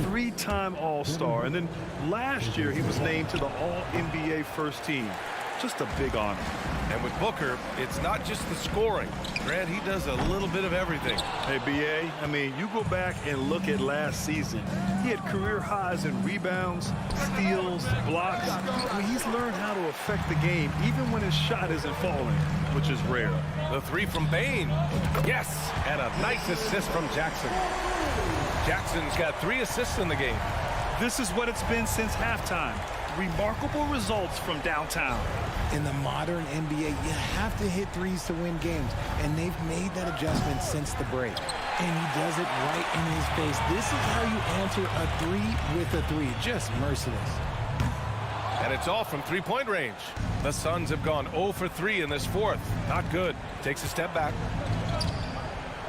3-time All-Star, and then last year he was named to the All-NBA first team. Just a big honor. And with Booker, it's not just the scoring. Grant, he does a little bit of everything. Hey, B.A., I mean, you go back and look at last season. He had career highs in rebounds, steals, blocks. I mean, he's learned how to affect the game even when his shot isn't falling, which is rare. The three from Bane. Yes, and a nice assist from Jackson. Jackson's got 3 assists in the game. This is what it's been since halftime. Remarkable results from downtown. In the modern NBA, you have to hit threes to win games, and they've made that adjustment since the break. And he does it right in his face. This is how you answer a three with a three. Just merciless. And it's all from three-point range. The Suns have gone 0 for 3 in this fourth. Not good. Takes a step back.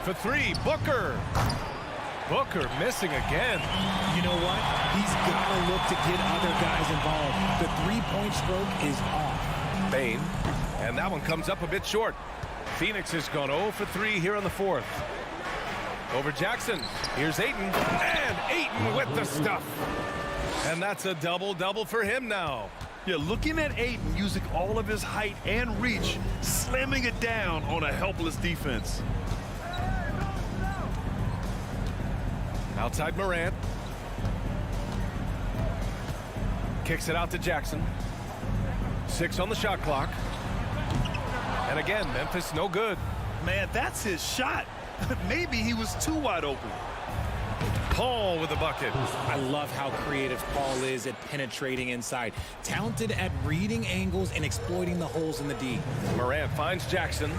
For 3, Booker. Booker missing again. You know what? He's got to look to get other guys involved. The three-point stroke is off. Bane. And that one comes up a bit short. Phoenix has gone 0 for 3 here in the fourth. Over Jackson. Here's Ayton. And Ayton with the stuff. And that's a double-double for him now. Yeah, looking at Ayton using all of his height and reach, slamming it down on a helpless defense. Outside Morant. Kicks it out to Jackson. 6 on the shot clock. And again, Memphis no good. Man, that's his shot. Maybe he was too wide open. Paul with the bucket. I love how creative Paul is at penetrating inside. Talented at reading angles and exploiting the holes in the D. Morant finds Jackson.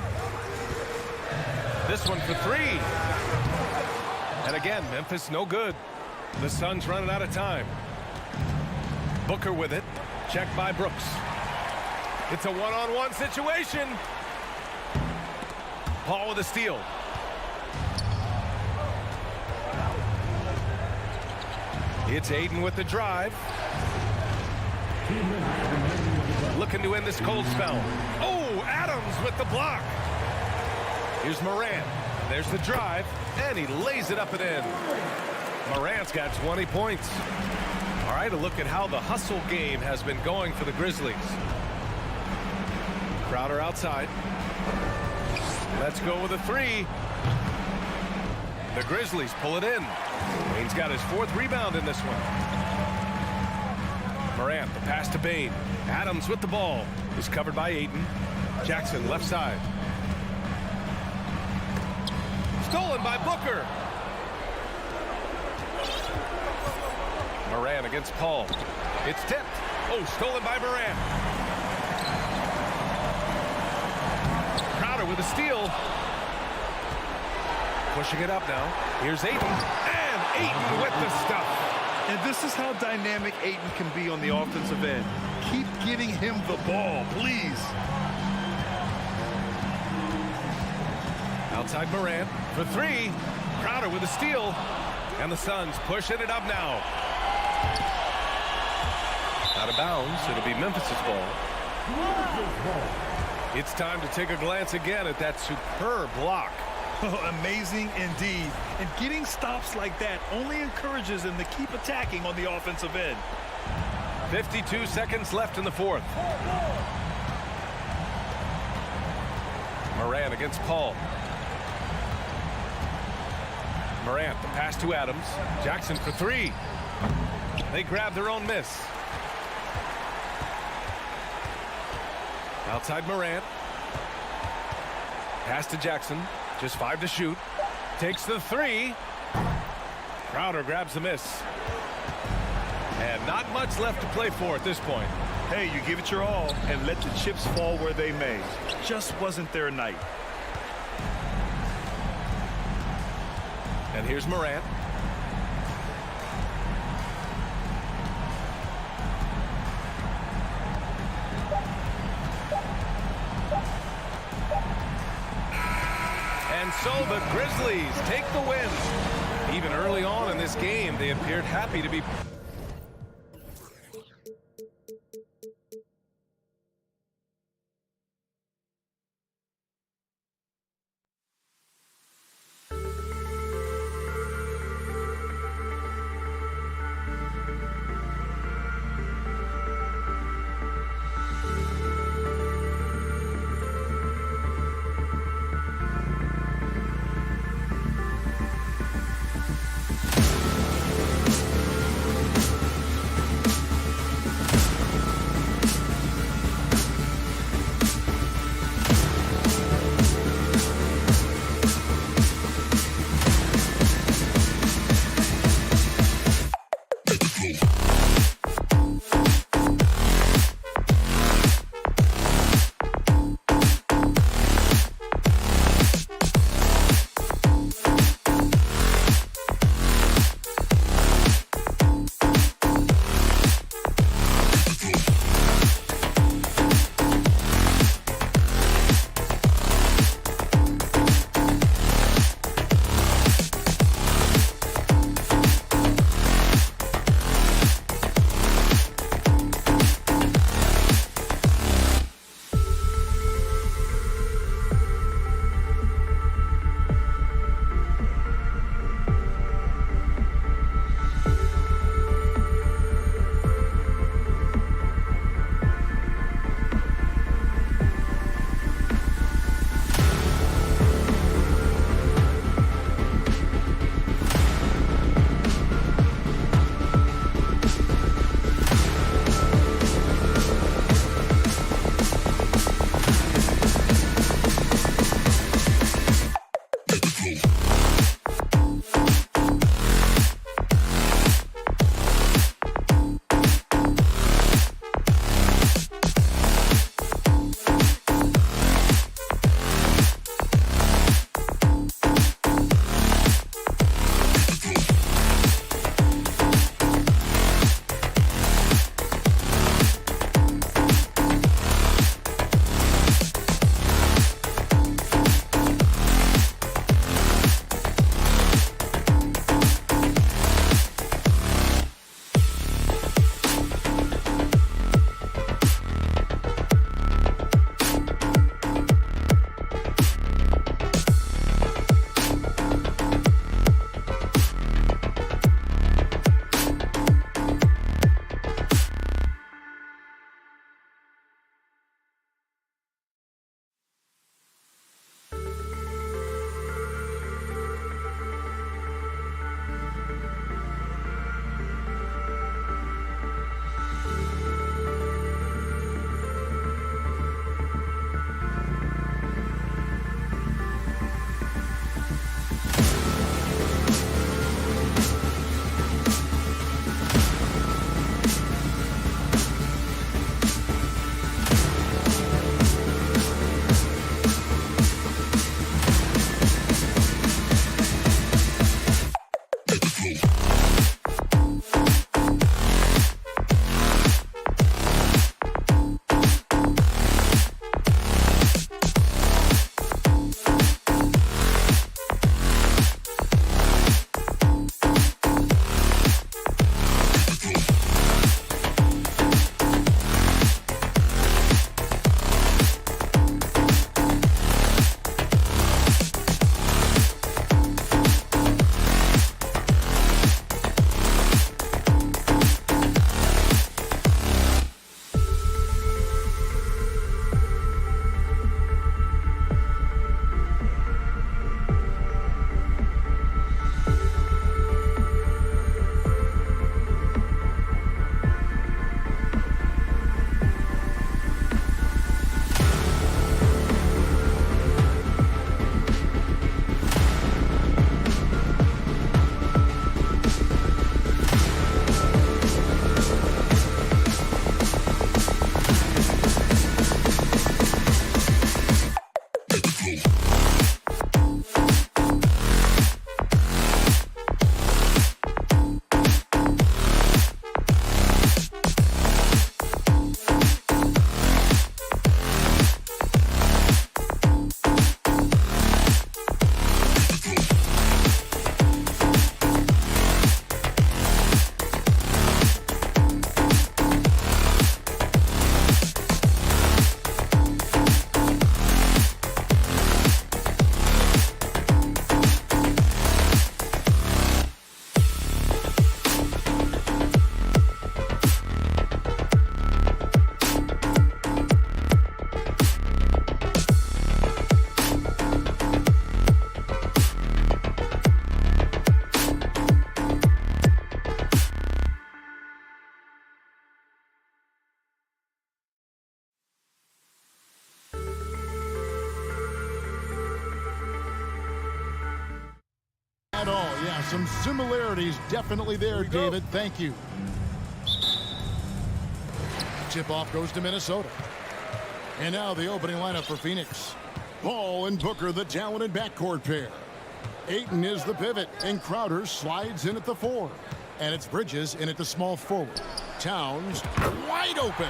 This one for 3. And again, Memphis no good. The Suns running out of time. Booker with it. Checked by Brooks. It's a one-on-one situation. Paul with a steal. It's Ayton with the drive. Looking to end this cold spell. Oh, Adams with the block. Here's Morant. There's the drive, and he lays it up and in. Morant's got 20 points. All right, a look at how the hustle game has been going for the Grizzlies. Crowder outside. Let's go with a 3. The Grizzlies pull it in. Bane's got his 4th rebound in this one. Morant, the pass to Bane. Adams with the ball. Is covered by Ayton. Jackson left side. Stolen by Booker. Morant against Paul. It's tipped. Oh, stolen by Morant. Crowder with a steal. Pushing it up now. Here's Ayton. And Ayton with the stuff. And this is how dynamic Ayton can be on the offensive end. Keep getting him the ball, please. Outside Morant for 3. Crowder with a steal. And the Suns pushing it up now. Out of bounds. It'll be Memphis' ball. It's time to take a glance again at that superb block. Oh, amazing indeed. And getting stops like that only encourages them to keep attacking on the offensive end. 52 seconds left in the fourth. Morant against Paul. Morant, the pass to Adams. Jackson for 3. They grab their own miss. Outside Morant. Pass to Jackson. Just 5 to shoot. Takes the 3. Crowder grabs the miss. And not much left to play for at this point. Hey, you give it your all and let the chips fall where they may. Just wasn't their night. And here's Morant. And so the Grizzlies take the win. Even early on in this game, they appeared happy to be some similarities definitely there, David. Thank you. Tip-off goes to Minnesota. And now the opening lineup for Phoenix. Paul and Booker, the talented backcourt pair. Ayton is the pivot, and Crowder slides in at the 4. And it's Bridges in at the small forward. Towns wide open.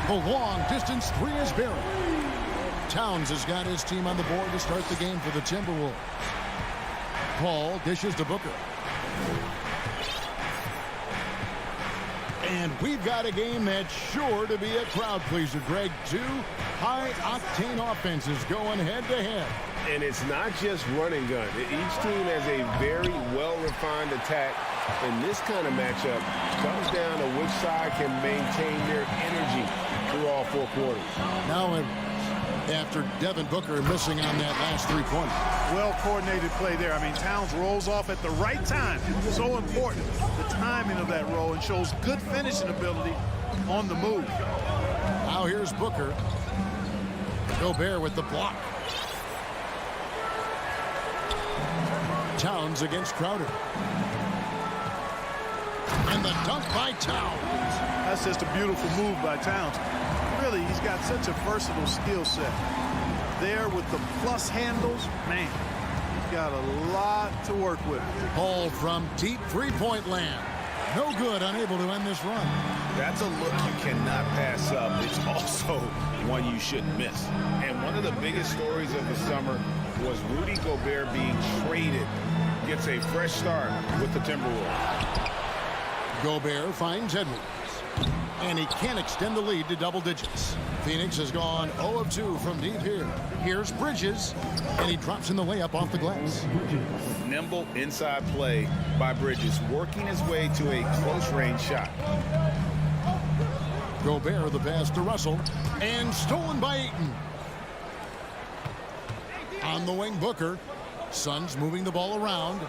The long-distance 3 is buried. Towns has got his team on the board to start the game for the Timberwolves. Paul dishes to Booker. And we've got a game that's sure to be a crowd pleaser, Greg. 2 high-octane offenses going head-to-head. And it's not just run and gun. Each team has a very well-refined attack. And this kind of matchup comes down to which side can maintain their energy through all 4 quarters. Now, after Devin Booker missing on that last 3-pointer. Well-coordinated play there. I mean, Towns rolls off at the right time. So important, the timing of that roll, and shows good finishing ability on the move. Now here's Booker. Gobert with the block. Towns against Crowder. And the dunk by Towns. That's just a beautiful move by Towns. Really, he's got such a versatile skill set. There with the plus handles, man, he's got a lot to work with. Paul from deep 3-point land. No good, unable to end this run. That's a look you cannot pass up. It's also one you shouldn't miss. And one of the biggest stories of the summer was Rudy Gobert being traded. Gets a fresh start with the Timberwolves. Gobert finds Edwards. And he can't extend the lead to double digits. Phoenix has gone 0 of 2 from deep here. Here's Bridges, and he drops in the layup off the glass. Nimble inside play by Bridges, working his way to a close-range shot. Gobert the pass to Russell, and stolen by Ayton. On the wing, Booker. Suns moving the ball around.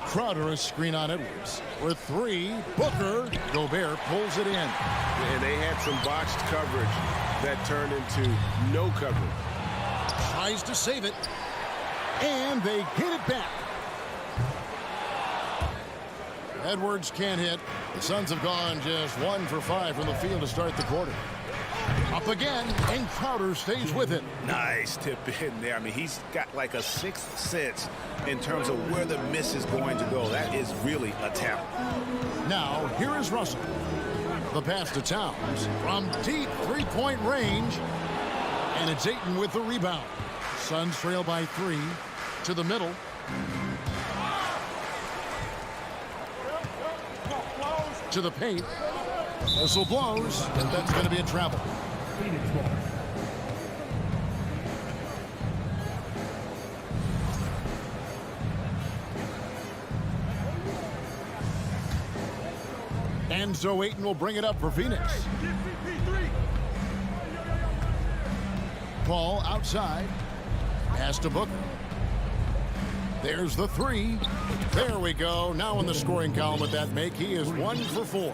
Crowder a screen on Edwards. For 3, Booker. Gobert pulls it in. And they had some botched coverage that turned into no coverage. Tries to save it. And they get it back. Edwards can't hit. The Suns have gone just 1 for 5 from the field to start the quarter. Up again, and Crowder stays with it. Nice tip in there. I mean, he's got like a 6th sense in terms of where the miss is going to go. That is really a talent. Now, here is Russell. The pass to Towns from deep 3-point range. And it's Ayton with the rebound. Suns trail by 3 to the middle. To the paint. Whistle blows, and that's going to be a travel. And so Ayton will bring it up for Phoenix. Paul outside. Pass to Booker. There's the 3. There we go. Now in the scoring column with that make, he is 1 for 4.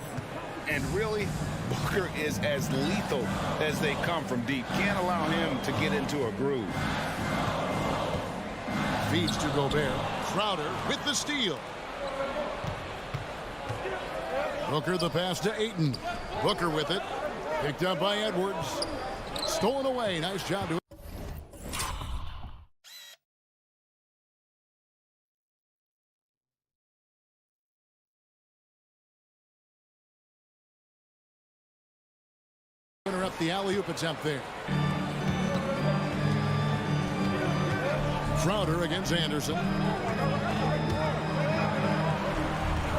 And really, Booker is as lethal as they come from deep. Can't allow him to get into a groove. Feeds to Gobert. Crowder with the steal. Booker the pass to Ayton. Booker with it. Picked up by Edwards. Stolen away. Nice job to it. Interrupt the alley-oop attempt there. Crowder against Anderson.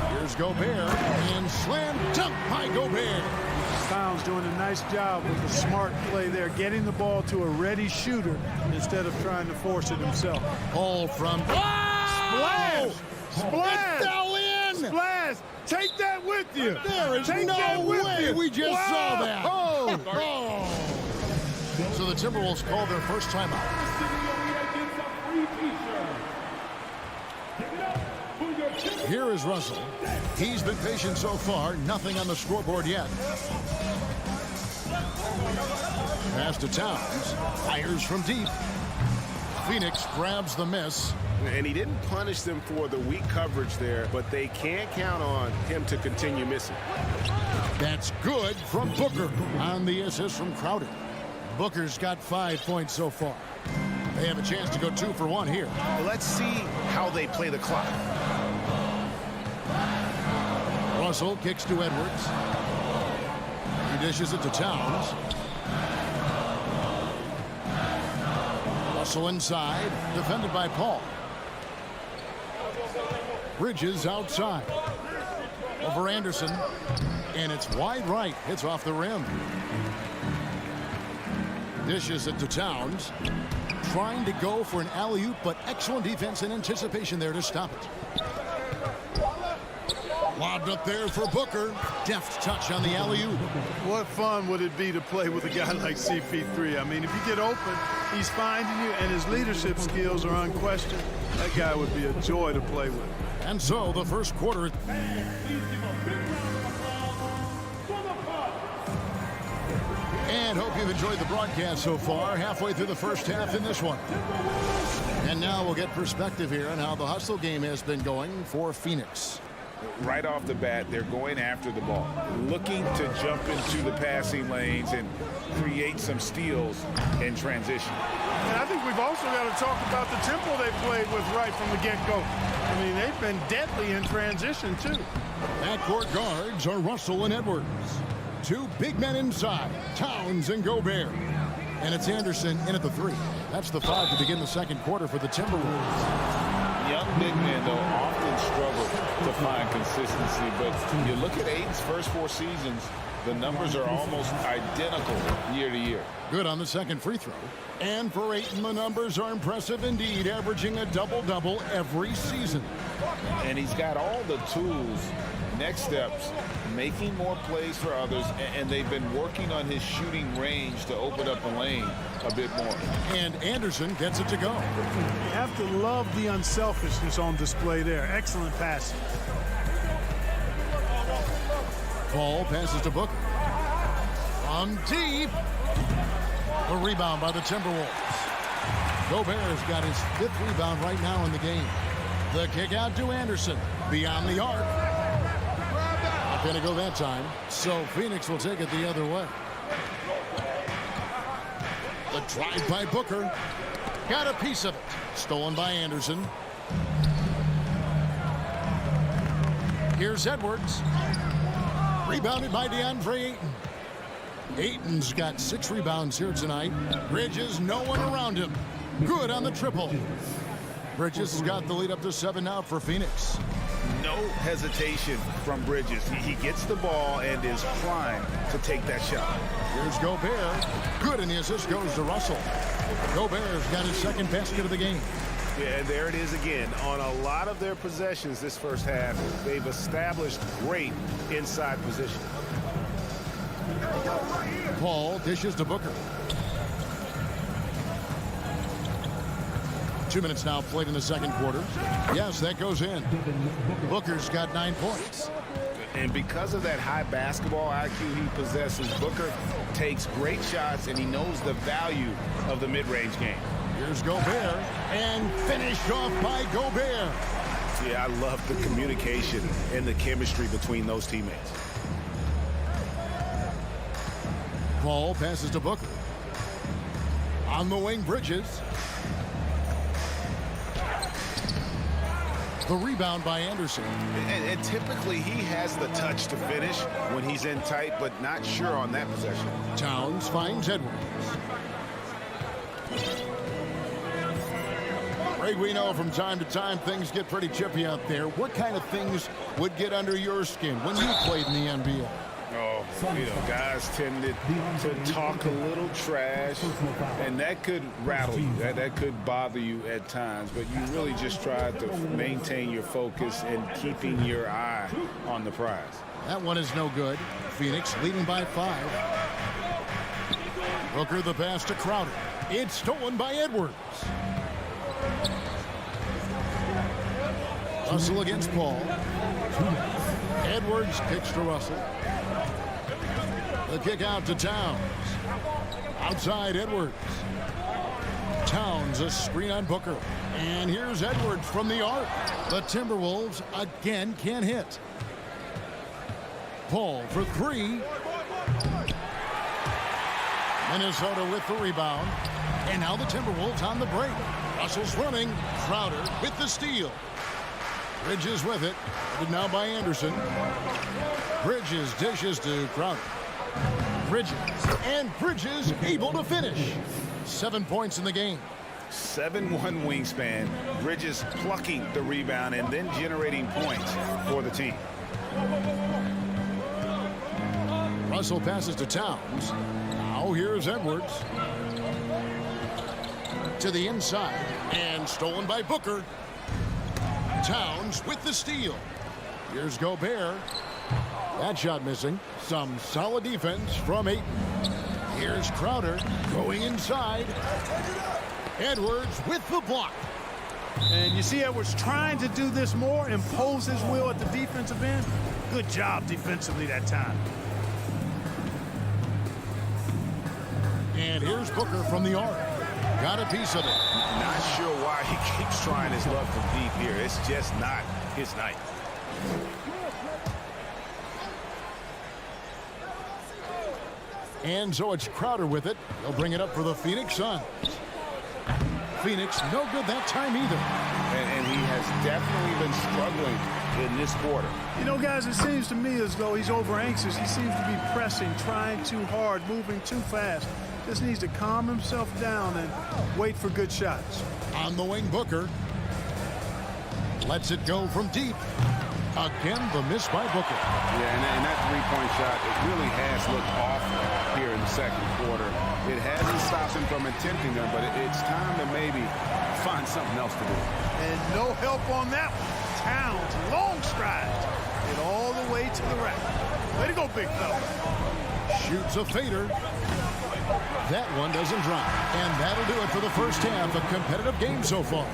Here's Gobert, and slam dunk by Gobert. Towns doing a nice job with the smart play there, getting the ball to a ready shooter instead of trying to force it himself. Ball from... Splash! Splash! It fell in! Splash! Take that with you! There is Take no with way you. we just saw that. Oh! Oh! So the Timberwolves call their first timeout. Here is Russell. He's been patient so far. Nothing on the scoreboard yet. Pass to Towns. Fires from deep. Phoenix grabs the miss. And he didn't punish them for the weak coverage there, but they can't count on him to continue missing. That's good from Booker on the assist from Crowder. Booker's got 5 points so far. They have a chance to go 2 for 1 here. Let's see how they play the clock. Russell kicks to Edwards. He dishes it to Towns. Russell inside, defended by Paul. Bridges outside. Over Anderson. And it's wide right. Hits off the rim. Dishes it to Towns. Trying to go for an alley-oop, but excellent defense and anticipation there to stop it. Lobbed up there for Booker. Deft touch on the alley-oop. What fun would it be to play with a guy like CP3? I mean, if you get open, he's finding you, and his leadership skills are unquestioned. That guy would be a joy to play with. And so the first quarter. And hope you've enjoyed the broadcast so far. Halfway through the first half in this one. And now we'll get perspective here on how the hustle game has been going for Phoenix. Right off the bat, they're going after the ball, looking to jump into the passing lanes and create some steals in transition. And I think we've also got to talk about the tempo they played with right from the get-go. I mean, they've been deadly in transition, too. Backcourt guards are Russell and Edwards. 2 big men inside, Towns and Gobert. And it's Anderson in at the 3. That's the 5 to begin the second quarter for the Timberwolves. Young big men, though, often struggle to find consistency. But you look at Aiden's first 4 seasons, the numbers are almost identical year to year. Good on the second free throw. And for Ayton, the numbers are impressive indeed, averaging a double-double every season. And he's got all the tools. Next steps, making more plays for others, and they've been working on his shooting range to open up the lane a bit more. And Anderson gets it to go. You have to love the unselfishness on display there. Excellent pass. Paul passes to Booker. From deep. A rebound by the Timberwolves. Gobert's got his 5th rebound right now in the game. The kick out to Anderson. Beyond the arc. Not going to go that time. So Phoenix will take it the other way. The drive by Booker. Got a piece of it. Stolen by Anderson. Here's Edwards. Rebounded by DeAndre Ayton. Ayton's got 6 rebounds here tonight. Bridges, no one around him. Good on the triple. Bridges has got the lead up to 7 now for Phoenix. No hesitation from Bridges. He gets the ball and is primed to take that shot. Here's Gobert. Good, and the assist goes to Russell. Gobert's got his 2nd basket of the game. Yeah, and there it is again. On a lot of their possessions this first half, they've established great inside position. Paul dishes to Booker. 2 minutes now played in the second quarter. Yes, that goes in. Booker's got 9 points. And because of that high basketball IQ he possesses, Booker takes great shots, and he knows the value of the mid-range game. Here's Gobert, and finished off by Gobert. Yeah, I love the communication and the chemistry between those teammates. Paul passes to Booker. On the wing, Bridges. The rebound by Anderson. And typically he has the touch to finish when he's in tight, but not sure on that possession. Towns finds Edwards. Greg, we know from time to time things get pretty chippy out there. What kind of things would get under your skin when you played in the NBA? Oh, guys tended to talk a little trash, and that could rattle you. That could bother you at times, but you really just try to maintain your focus and keeping your eye on the prize. That one is no good. Phoenix leading by 5. Booker the pass to Crowder. It's stolen by Edwards. Russell against Paul. Edwards kicks to Russell. The kick out to Towns. Outside Edwards. Towns a screen on Booker. And here's Edwards from the arc. The Timberwolves again can't hit. Paul for three. Minnesota with the rebound. And now the Timberwolves on the break. Russell's running. Crowder with the steal. Bridges with it. Headed now by Anderson. Bridges dishes to Crowder. Bridges. And Bridges able to finish. 7 points in the game. 7'1" wingspan. Bridges plucking the rebound and then generating points for the team. Russell passes to Towns. Now here's Edwards. To the inside. And stolen by Booker. Towns with the steal. Here's Gobert. That shot missing. Some solid defense from Ayton. Here's Crowder going inside. Edwards with the block. And you see Edwards trying to do this more, impose his will at the defensive end. Good job defensively that time. And here's Booker from the arc. Got a piece of it. Not sure why he keeps trying his luck from deep here. It's just not his night. And so it's Crowder with it. He'll bring it up for the Phoenix Suns. Phoenix no good that time either. And he has definitely been struggling in this quarter. You know, guys, it seems to me as though he's over anxious. He seems to be pressing, trying too hard, moving too fast. Just needs to calm himself down and wait for good shots. On the wing, Booker. Lets it go from deep. Again, the miss by Booker. Yeah, and that three-point shot, it really has looked off here in the second quarter. It hasn't stopped him from attempting them, but it's time to maybe find something else to do. And no help on that one. Towns, long strides. Get all the way to the rack. Way to go, big fella. Shoots a fader. That one doesn't drop. And that'll do it for the first half. A competitive game so far.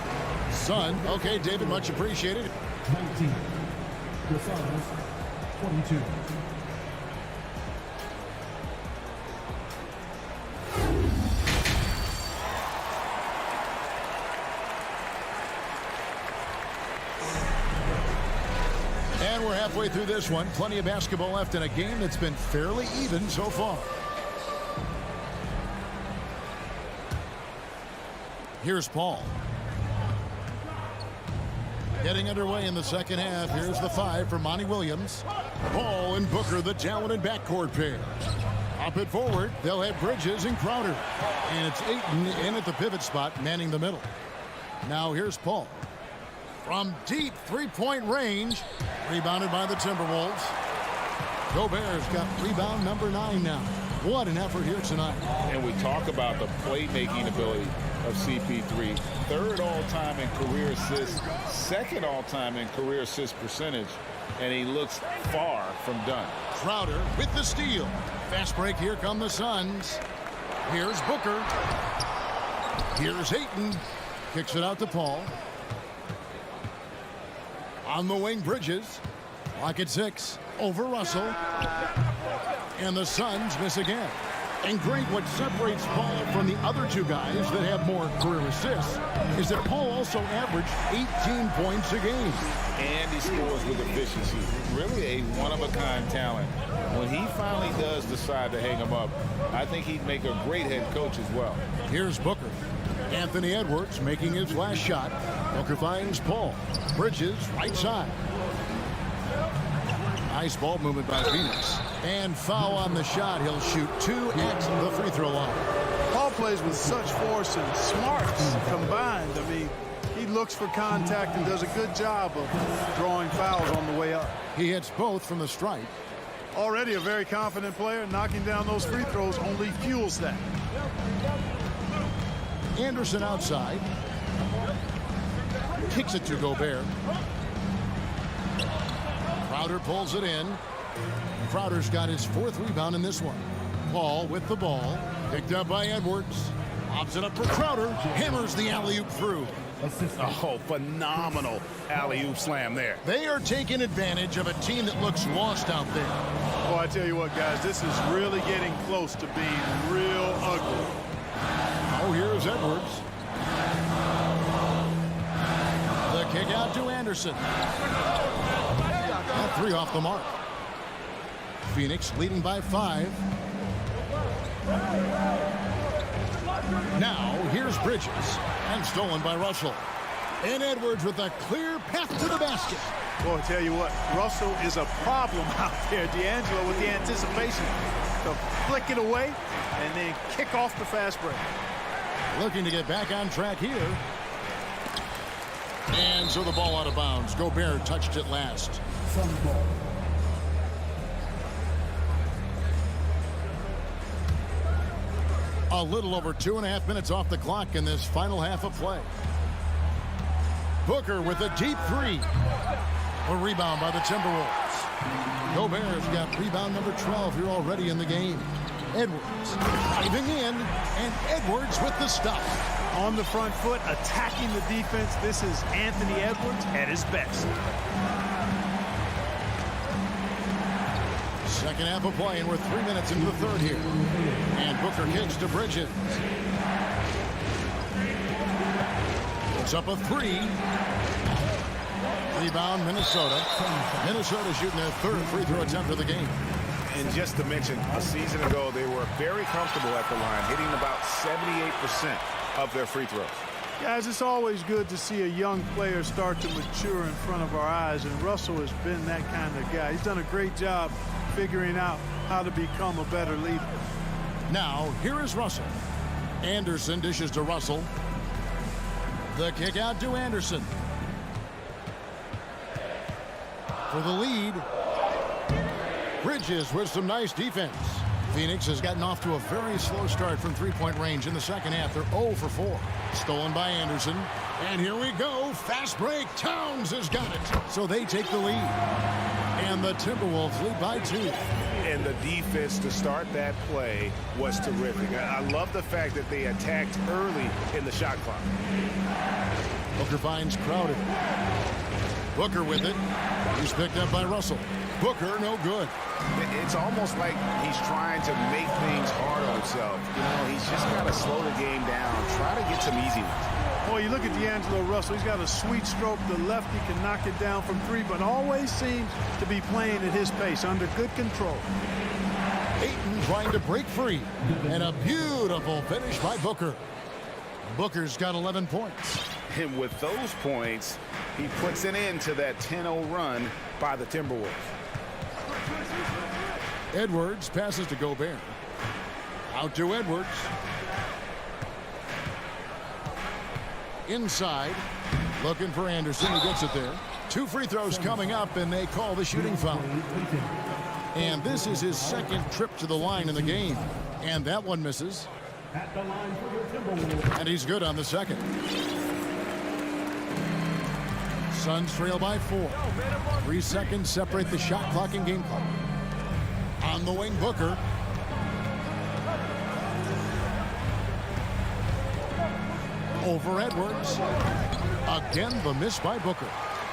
Sun, okay, David, much appreciated. 19. The Suns, 22. And we're halfway through this one. Plenty of basketball left in a game that's been fairly even so far. Here's Paul. Getting underway in the second half. Here's the 5 for Monty Williams. Paul and Booker, the talented backcourt pair. Up it forward. They'll have Bridges and Crowder. And it's Ayton in at the pivot spot, manning the middle. Now here's Paul. From deep three-point range. Rebounded by the Timberwolves. Gobert's got rebound number 9 now. What an effort here tonight. And we talk about the playmaking ability of CP3. Third all-time in career assists, second all-time in career assist percentage, and he looks far from done. Crowder with the steal. Fast break, here come the Suns. Here's Booker. Here's Ayton. Kicks it out to Paul. On the wing, Bridges. Lock at 6. Over Russell. And the Suns miss again. And great, what separates Paul from the other two guys that have more career assists is that Paul also averaged 18 points a game. And he scores with efficiency. Really a one-of-a-kind talent. When he finally does decide to hang him up, I think he'd make a great head coach as well. Here's Booker. Anthony Edwards making his last shot. Booker finds Paul. Bridges, right side. Nice ball movement by Phoenix. And foul on the shot. He'll shoot 2 at the free throw line. Paul plays with such force and smarts combined. I mean, he looks for contact and does a good job of drawing fouls on the way up. He hits both from the stripe. Already a very confident player. Knocking down those free throws only fuels that. Anderson outside. Kicks it to Gobert. Crowder pulls it in. Crowder's got his 4th rebound in this one. Paul with the ball. Picked up by Edwards. Lobs it up for Crowder. Hammers the alley-oop through. Oh, phenomenal alley-oop slam there. They are taking advantage of a team that looks lost out there. Oh, I tell you what, guys, this is really getting close to being real ugly. Oh, here's Edwards. kick out to Anderson. That 3 off the mark. Phoenix leading by 5. Now here's Bridges, and stolen by Russell. And Edwards with a clear path to the basket. Boy, I tell you what, Russell is a problem out there. D'Angelo with the anticipation to flick it away and then kick off the fast break. Looking to get back on track here. And so the ball out of bounds. Gobert touched it last. A little over 2.5 minutes off the clock in this final half of play. Booker with a deep 3. A rebound by the Timberwolves. Gobert's got rebound number 12 here already in the game. Edwards driving in, and Edwards with the stop. On the front foot, attacking the defense. This is Anthony Edwards at his best. Second half of play, and we're 3 minutes into the third here. And Booker kicks to Bridges. Puts up a 3. Rebound, Minnesota. Minnesota shooting their 3rd free throw attempt of the game. And just to mention, a season ago, they were very comfortable at the line, hitting about 78% of their free throws. Guys, it's always good to see a young player start to mature in front of our eyes, and Russell has been that kind of guy. He's done a great job figuring out how to become a better leader. Now, here is Russell. Anderson dishes to Russell. The kick out to Anderson. For the lead, Bridges with some nice defense. Phoenix has gotten off to a very slow start from three-point range in the second half. They're 0 for 4. Stolen by Anderson. And here we go. Fast break. Towns has got it. So they take the lead. And the Timberwolves lead by 2. And the defense to start that play was terrific. I love the fact that they attacked early in the shot clock. Booker finds Crowder. Booker with it. He's picked up by Russell. Booker, no good. It's almost like he's trying to make things hard on himself. You know, he's just got to slow the game down, try to get some easy ones. Boy, you look at D'Angelo Russell, he's got a sweet stroke. The lefty can knock it down from 3, but always seems to be playing at his pace, under good control. Ayton trying to break free. And a beautiful finish by Booker. Booker's got 11 points. And with those points, he puts an end to that 10-0 run by the Timberwolves. Edwards passes to Gobert. Out to Edwards. Inside. Looking for Anderson. He gets it there. 2 free throws coming up, and they call the shooting foul. And this is his second trip to the line in the game. And that one misses. And he's good on the second. Suns trail by 4. 3 seconds separate the shot clock and game clock. On the wing, Booker. Over Edwards. Again, the miss by Booker.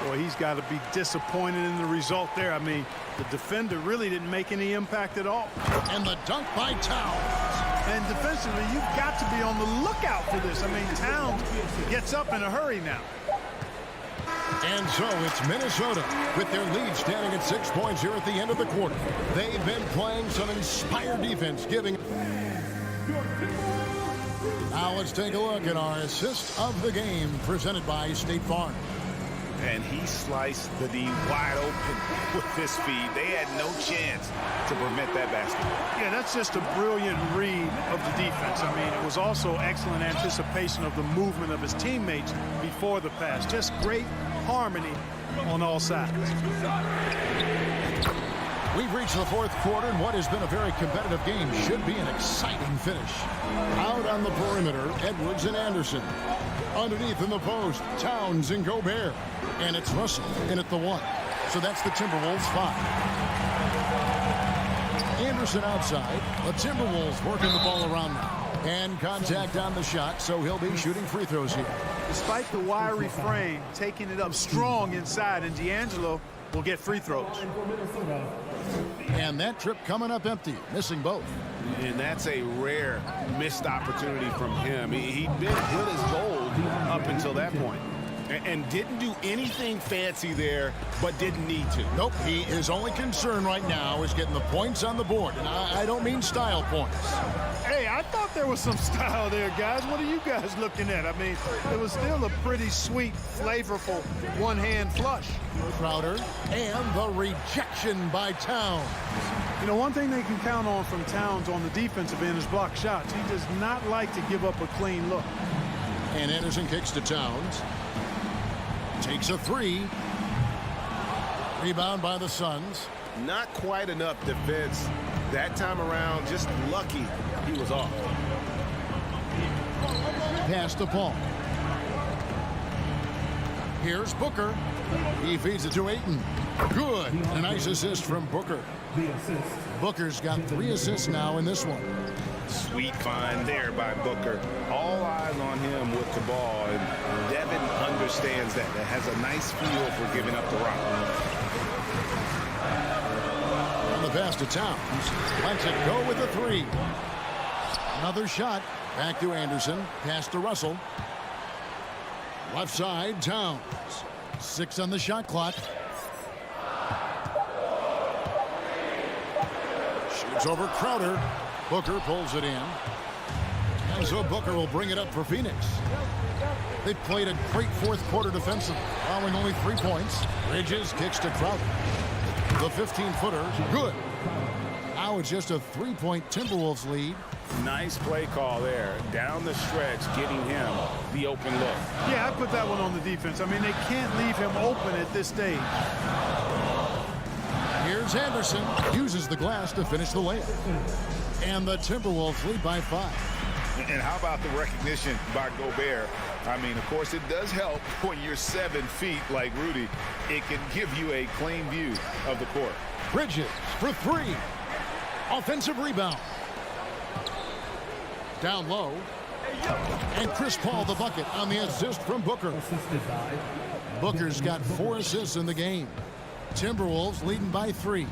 Boy, he's got to be disappointed in the result there. I mean, the defender really didn't make any impact at all. And the dunk by Towns. And defensively, you've got to be on the lookout for this. I mean, Towns gets up in a hurry now. And so it's Minnesota with their lead standing at 6 points here at the end of the quarter. They've been playing some inspired defense, giving. Now let's take a look at our assist of the game presented by State Farm. And he sliced the D wide open with his feed. They had no chance to prevent that basket. Yeah, that's just a brilliant read of the defense. I mean, it was also excellent anticipation of the movement of his teammates before the pass. Just great harmony on all sides. We've reached the fourth quarter, and what has been a very competitive game should be an exciting finish. Out on the perimeter, Edwards and Anderson. Underneath in the post, Towns and Gobert. And it's Russell in at the 1. So that's the Timberwolves 5. Anderson outside. The Timberwolves working the ball around now. And contact on the shot, so he'll be shooting free throws here. Despite the wiry frame, taking it up strong inside, and D'Angelo will get free throws. And that trip coming up empty, missing both. And that's a rare missed opportunity from him. He'd been good as gold up until that point. And didn't do anything fancy there, but didn't need to. Nope, his only concern right now is getting the points on the board. And I don't mean style points. Hey, I thought there was some style there, guys. What are you guys looking at? I mean, it was still a pretty sweet, flavorful one-hand flush. Crowder, and the rejection by Towns. You know, one thing they can count on from Towns on the defensive end is block shots. He does not like to give up a clean look. And Anderson kicks to Towns. Takes a three. Rebound by the Suns. Not quite enough defense that time around. Just lucky he was off. Pass to Paul. Here's Booker. He feeds it to Ayton. Good. A nice assist from Booker. Booker's got 3 assists now in this one. Sweet find there by Booker. All eyes on him with the ball, and Devin understands that. That has a nice feel for giving up the rock. On the pass to Towns. Lets it go with a 3. Another shot. Back to Anderson. Pass to Russell. Left side, Towns. 6 on the shot clock. Shoots over Crowder. Booker pulls it in. And so Booker will bring it up for Phoenix. They played a great fourth quarter defensive, allowing only 3 points. Bridges kicks to Crowder. The 15-footer, good. Now it's just a 3-point Timberwolves lead. Nice play call there. Down the stretch, getting him the open look. Yeah, I put that one on the defense. I mean, they can't leave him open at this stage. Here's Anderson. Uses the glass to finish the layup. And the Timberwolves lead by 5. And how about the recognition by Gobert? I mean, of course, it does help when you're 7 feet like Rudy. It can give you a clean view of the court. Bridges for 3. Offensive rebound. Down low. And Chris Paul the bucket on the assist from Booker. Booker's got 4 assists in the game. Timberwolves leading by 3.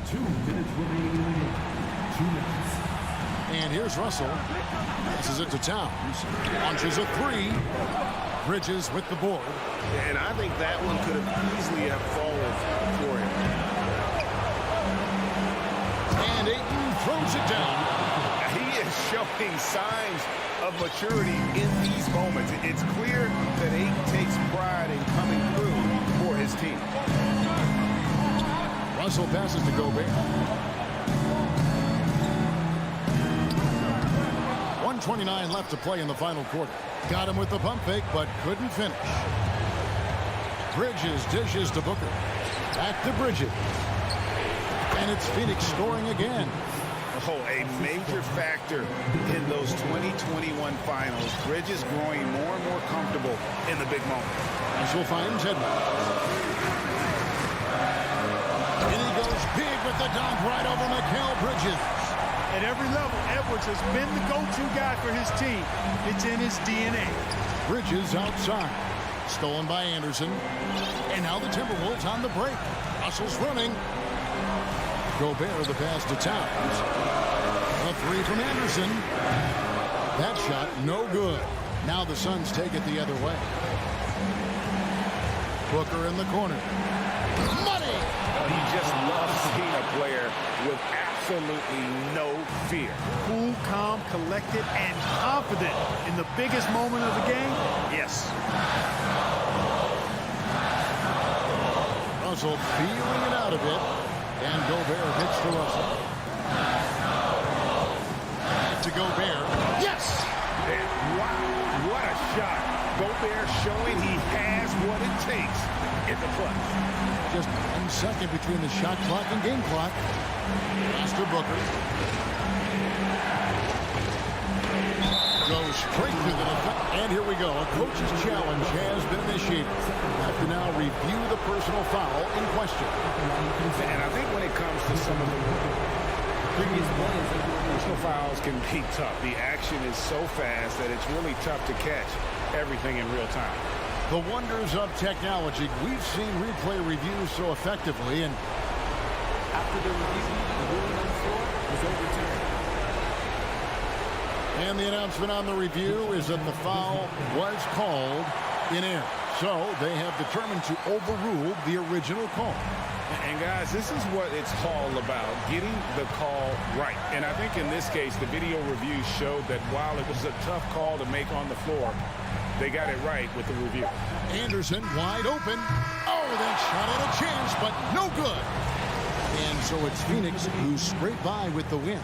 2 minutes remaining. 2 minutes. And here's Russell. Passes it to Towns. Launches a 3. Bridges with the board. And I think that one could have easily have fallen for him. And Ayton throws it down. He is showing signs of maturity in these moments. It's clear that Ayton takes pride in coming through for his team. Russell passes to Gobert. 1:29 left to play in the final quarter. Got him with the pump fake, but couldn't finish. Bridges dishes to Booker. Back to Bridges. And it's Phoenix scoring again. Oh, a major factor in those 2021 finals. Bridges growing more and more comfortable in the big moment. Russell finds Edwards. And he goes big with the dunk right over Mikal Bridges. At every level, Edwards has been the go-to guy for his team. It's in his DNA. Bridges outside. Stolen by Anderson. And now the Timberwolves on the break. Russell's running. Gobert the pass to Towns. A 3 from Anderson. That shot no good. Now the Suns take it the other way. Booker in the corner. Money! He just loves seeing a player with absolutely no fear. Cool, calm, collected, and confident in the biggest moment of the game. Yes. Russell feeling it out a bit. And Gobert hits to Russell. Back to Gobert. Yes! And wow, what a shot. Gobert showing he has what it takes in the clutch. Just 1 second between the shot clock and game clock. Pass to Booker. Goes straight to the defense. And here we go. A coach's challenge has been initiated. Have to now review the personal foul in question. And I think when it comes to some of the previous plays, personal fouls can be tough. The action is so fast that it's really tough to catch everything in real time. The wonders of technology. We've seen replay reviews so effectively, and After the review, the ruling on the floor was overturned. And the announcement on the review is that the foul was called in air. So they have determined to overrule the original call. And guys, this is what it's all about, getting the call right. And I think in this case, the video review showed that while it was a tough call to make on the floor, they got it right with the review. Anderson wide open. Oh, that shot had a chance, but no good. And so it's Phoenix who scraped by with the win.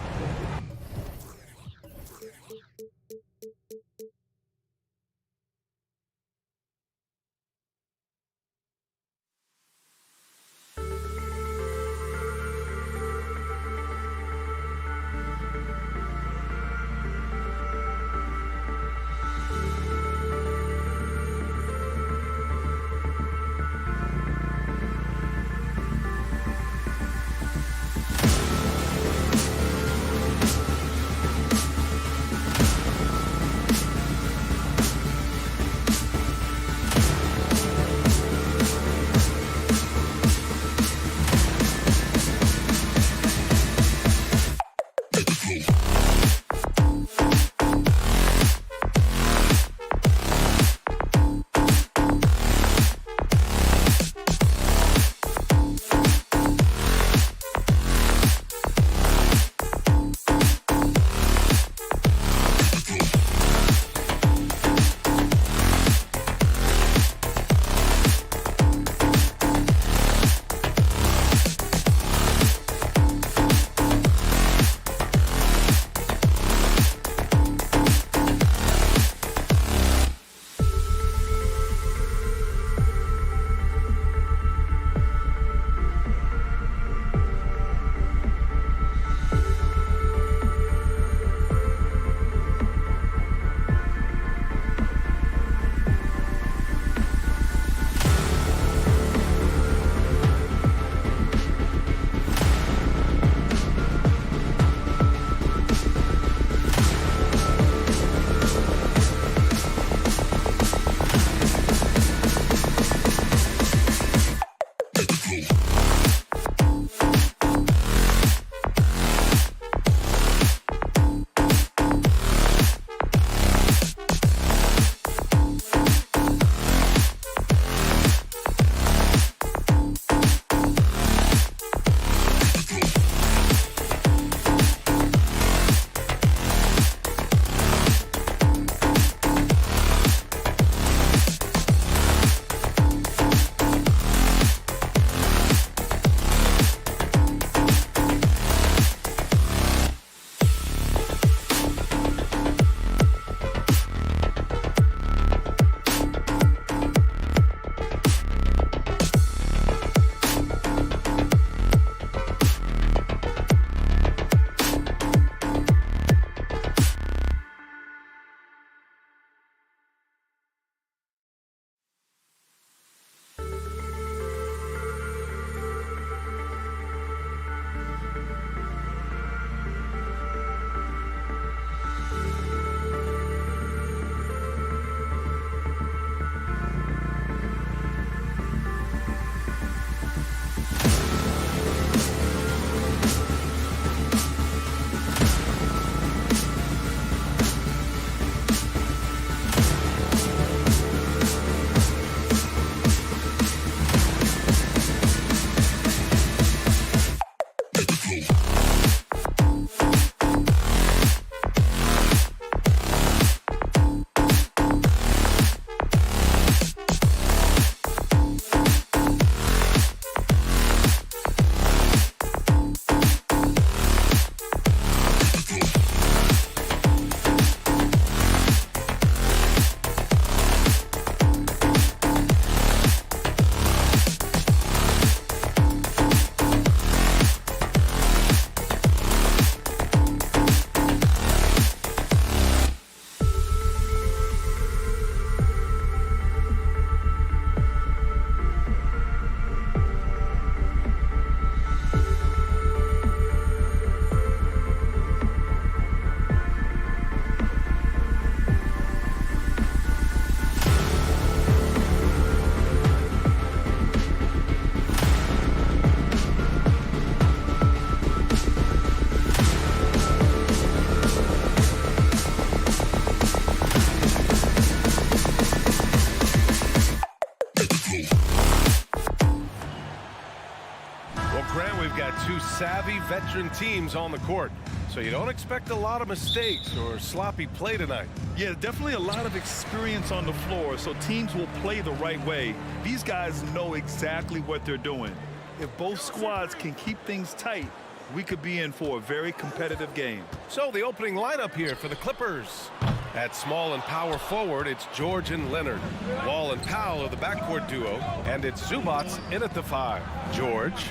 we've got two savvy veteran teams on the court. So you don't expect a lot of mistakes or sloppy play tonight. Yeah, definitely a lot of experience on the floor, so teams will play the right way. These guys know exactly what they're doing. If both squads can keep things tight, we could be in for a very competitive game. So the opening lineup here for the Clippers. At small and power forward, it's George and Leonard. Wall and Powell are the backcourt duo, and it's Zubats in at the 5. George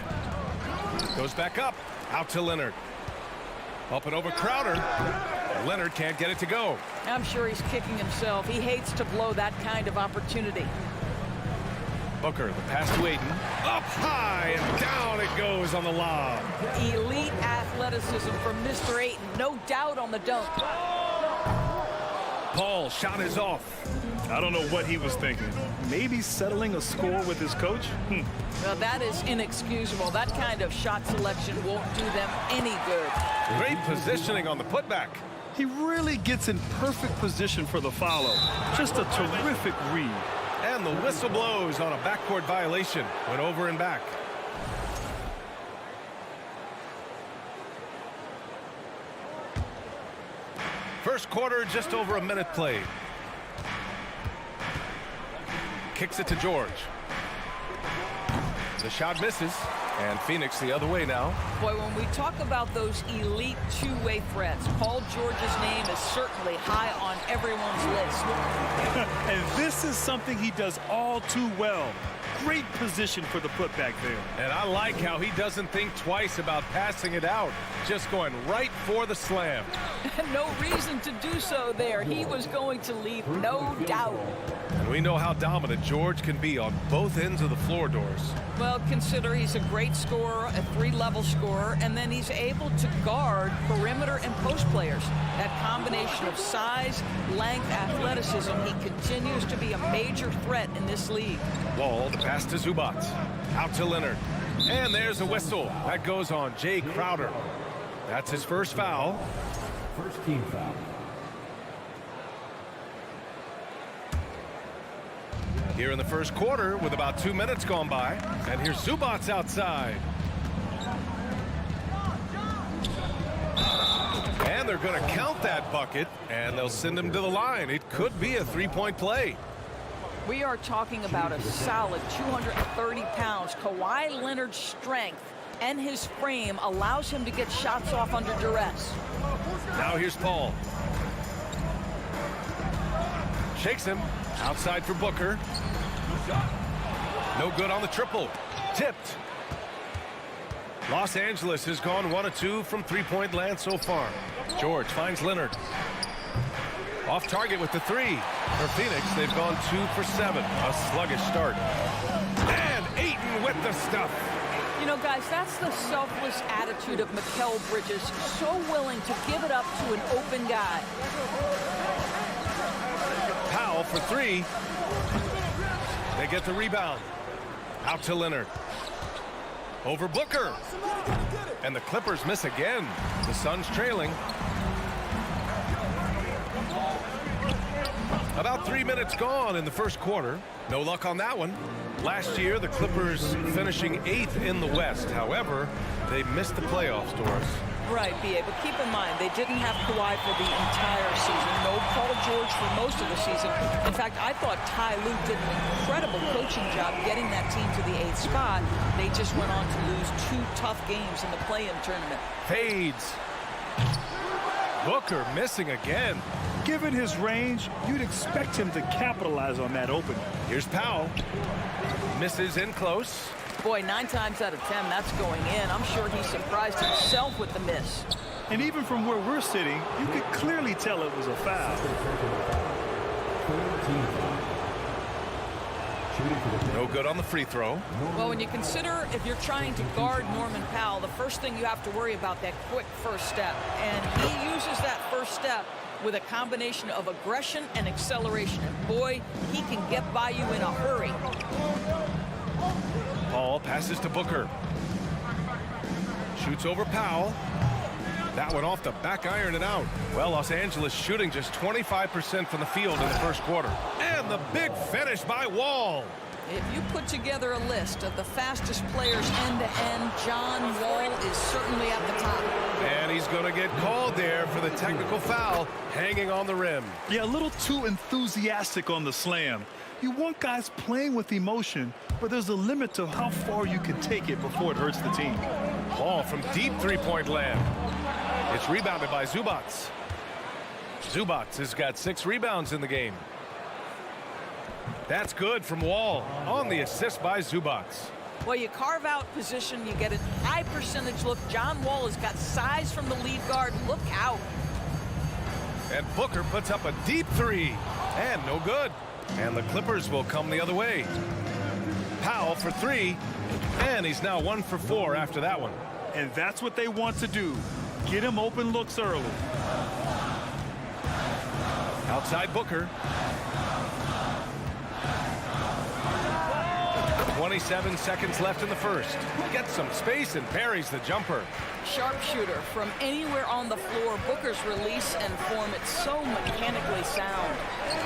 goes back up, out to Leonard. Up and over Crowder. Leonard can't get it to go. I'm sure he's kicking himself. He hates to blow that kind of opportunity. Booker, the pass to Ayton. Up high, and down it goes on the lob. Elite athleticism from Mr. Ayton. No doubt on the dunk. Paul, shot is off. I don't know what he was thinking. Maybe settling a score with his coach? Well, that is inexcusable. That kind of shot selection won't do them any good. Great positioning on the putback. He really gets in perfect position for the follow. Just a terrific read. And the whistle blows on a backcourt violation. Went over and back. First quarter, just over a minute played. Kicks it to George. The shot misses, and Phoenix the other way now. Boy, when we talk about those elite two-way threats, Paul George's name is certainly high on everyone's list. And this is something he does all too well. Great position for the putback there. And I like how he doesn't think twice about passing it out, just going right for the slam. No reason to do so there. He was going to leave, no doubt. And we know how dominant George can be on both ends of the floor doors. Well, consider he's a great scorer, a three-level scorer, and then he's able to guard perimeter and post players. That combination of size, length, athleticism, he continues to be a major threat in this league. Wall, the pass to Zubats. Out to Leonard. And there's a whistle. That goes on Jay Crowder. That's his first foul. First team foul. Here in the first quarter with about 2 minutes gone by. And here's Zubats outside. And they're going to count that bucket, and they'll send him to the line. It could be a three-point play. We are talking about a solid 230 pounds. Kawhi Leonard's strength and his frame allows him to get shots off under duress. Now here's Paul. Shakes him. Outside for Booker. No good on the triple. Tipped. Los Angeles has gone 1 of 2 from three-point land so far. George finds Leonard. Off target with the 3. For Phoenix, they've gone 2 for 7. A sluggish start. And Ayton with the stuff. You know, guys, that's the selfless attitude of Mikal Bridges. So willing to give it up to an open guy. Powell for 3. They get the rebound. Out to Leonard. Over Booker. And the Clippers miss again. The Suns trailing. About 3 minutes gone in the first quarter. No luck on that one. Last year, the Clippers finishing 8th in the West. However, they missed the playoffs, Doris. Right, B.A., but keep in mind, they didn't have Kawhi for the entire season. No Paul George for most of the season. In fact, I thought Ty Lue did an incredible coaching job getting that team to the 8th spot. They just went on to lose 2 tough games in the play-in tournament. Fades. Booker missing again. Given his range, you'd expect him to capitalize on that opening. Here's Powell. Misses in close. Boy, 9 times out of 10, that's going in. I'm sure he surprised himself with the miss. And even from where we're sitting, you could clearly tell it was a foul. No good on the free throw. Well, when you consider if you're trying to guard Norman Powell, the first thing you have to worry about that quick first step. And he uses that first step with a combination of aggression and acceleration. And boy, he can get by you in a hurry. Paul passes to Booker. Shoots over Powell. That one off the back iron and out. Well, Los Angeles shooting just 25% from the field in the first quarter. And the big finish by Wall. If you put together a list of the fastest players end-to-end, John Wall is certainly at the top. And he's going to get called there for the technical foul, hanging on the rim. Yeah, a little too enthusiastic on the slam. You want guys playing with emotion, but there's a limit to how far you can take it before it hurts the team. Ball from deep three-point land. It's rebounded by Zubats. Zubats has got 6 rebounds in the game. That's good from Wall on the assist by Zubats. Well, you carve out position, you get a high percentage look. John Wall has got size from the lead guard. Look out. And Booker puts up a deep 3. And no good. And the Clippers will come the other way. Powell for 3. And he's now 1 for 4 after that one. And that's what they want to do. Get him open looks early. Outside Booker. 27 seconds left in the first. Gets some space and parries the jumper. Sharpshooter from anywhere on the floor. Booker's release and form, it's so mechanically sound.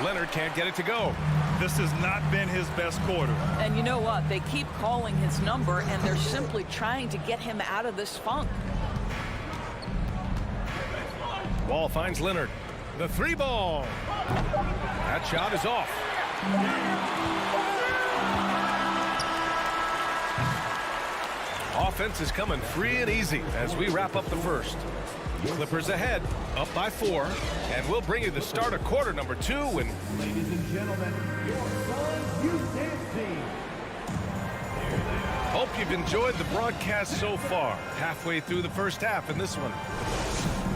Leonard can't get it to go. This has not been his best quarter. And you know what? They keep calling his number, and they're simply trying to get him out of this funk. Ball finds Leonard. The 3 ball. That shot is off. Offense is coming free and easy as we wrap up the first. Clippers ahead, up by 4, and we'll bring you the start of quarter number 2. And Ladies and gentlemen, your Suns Youth Dance Team. hope you've enjoyed the broadcast so far. Halfway through the first half in this one.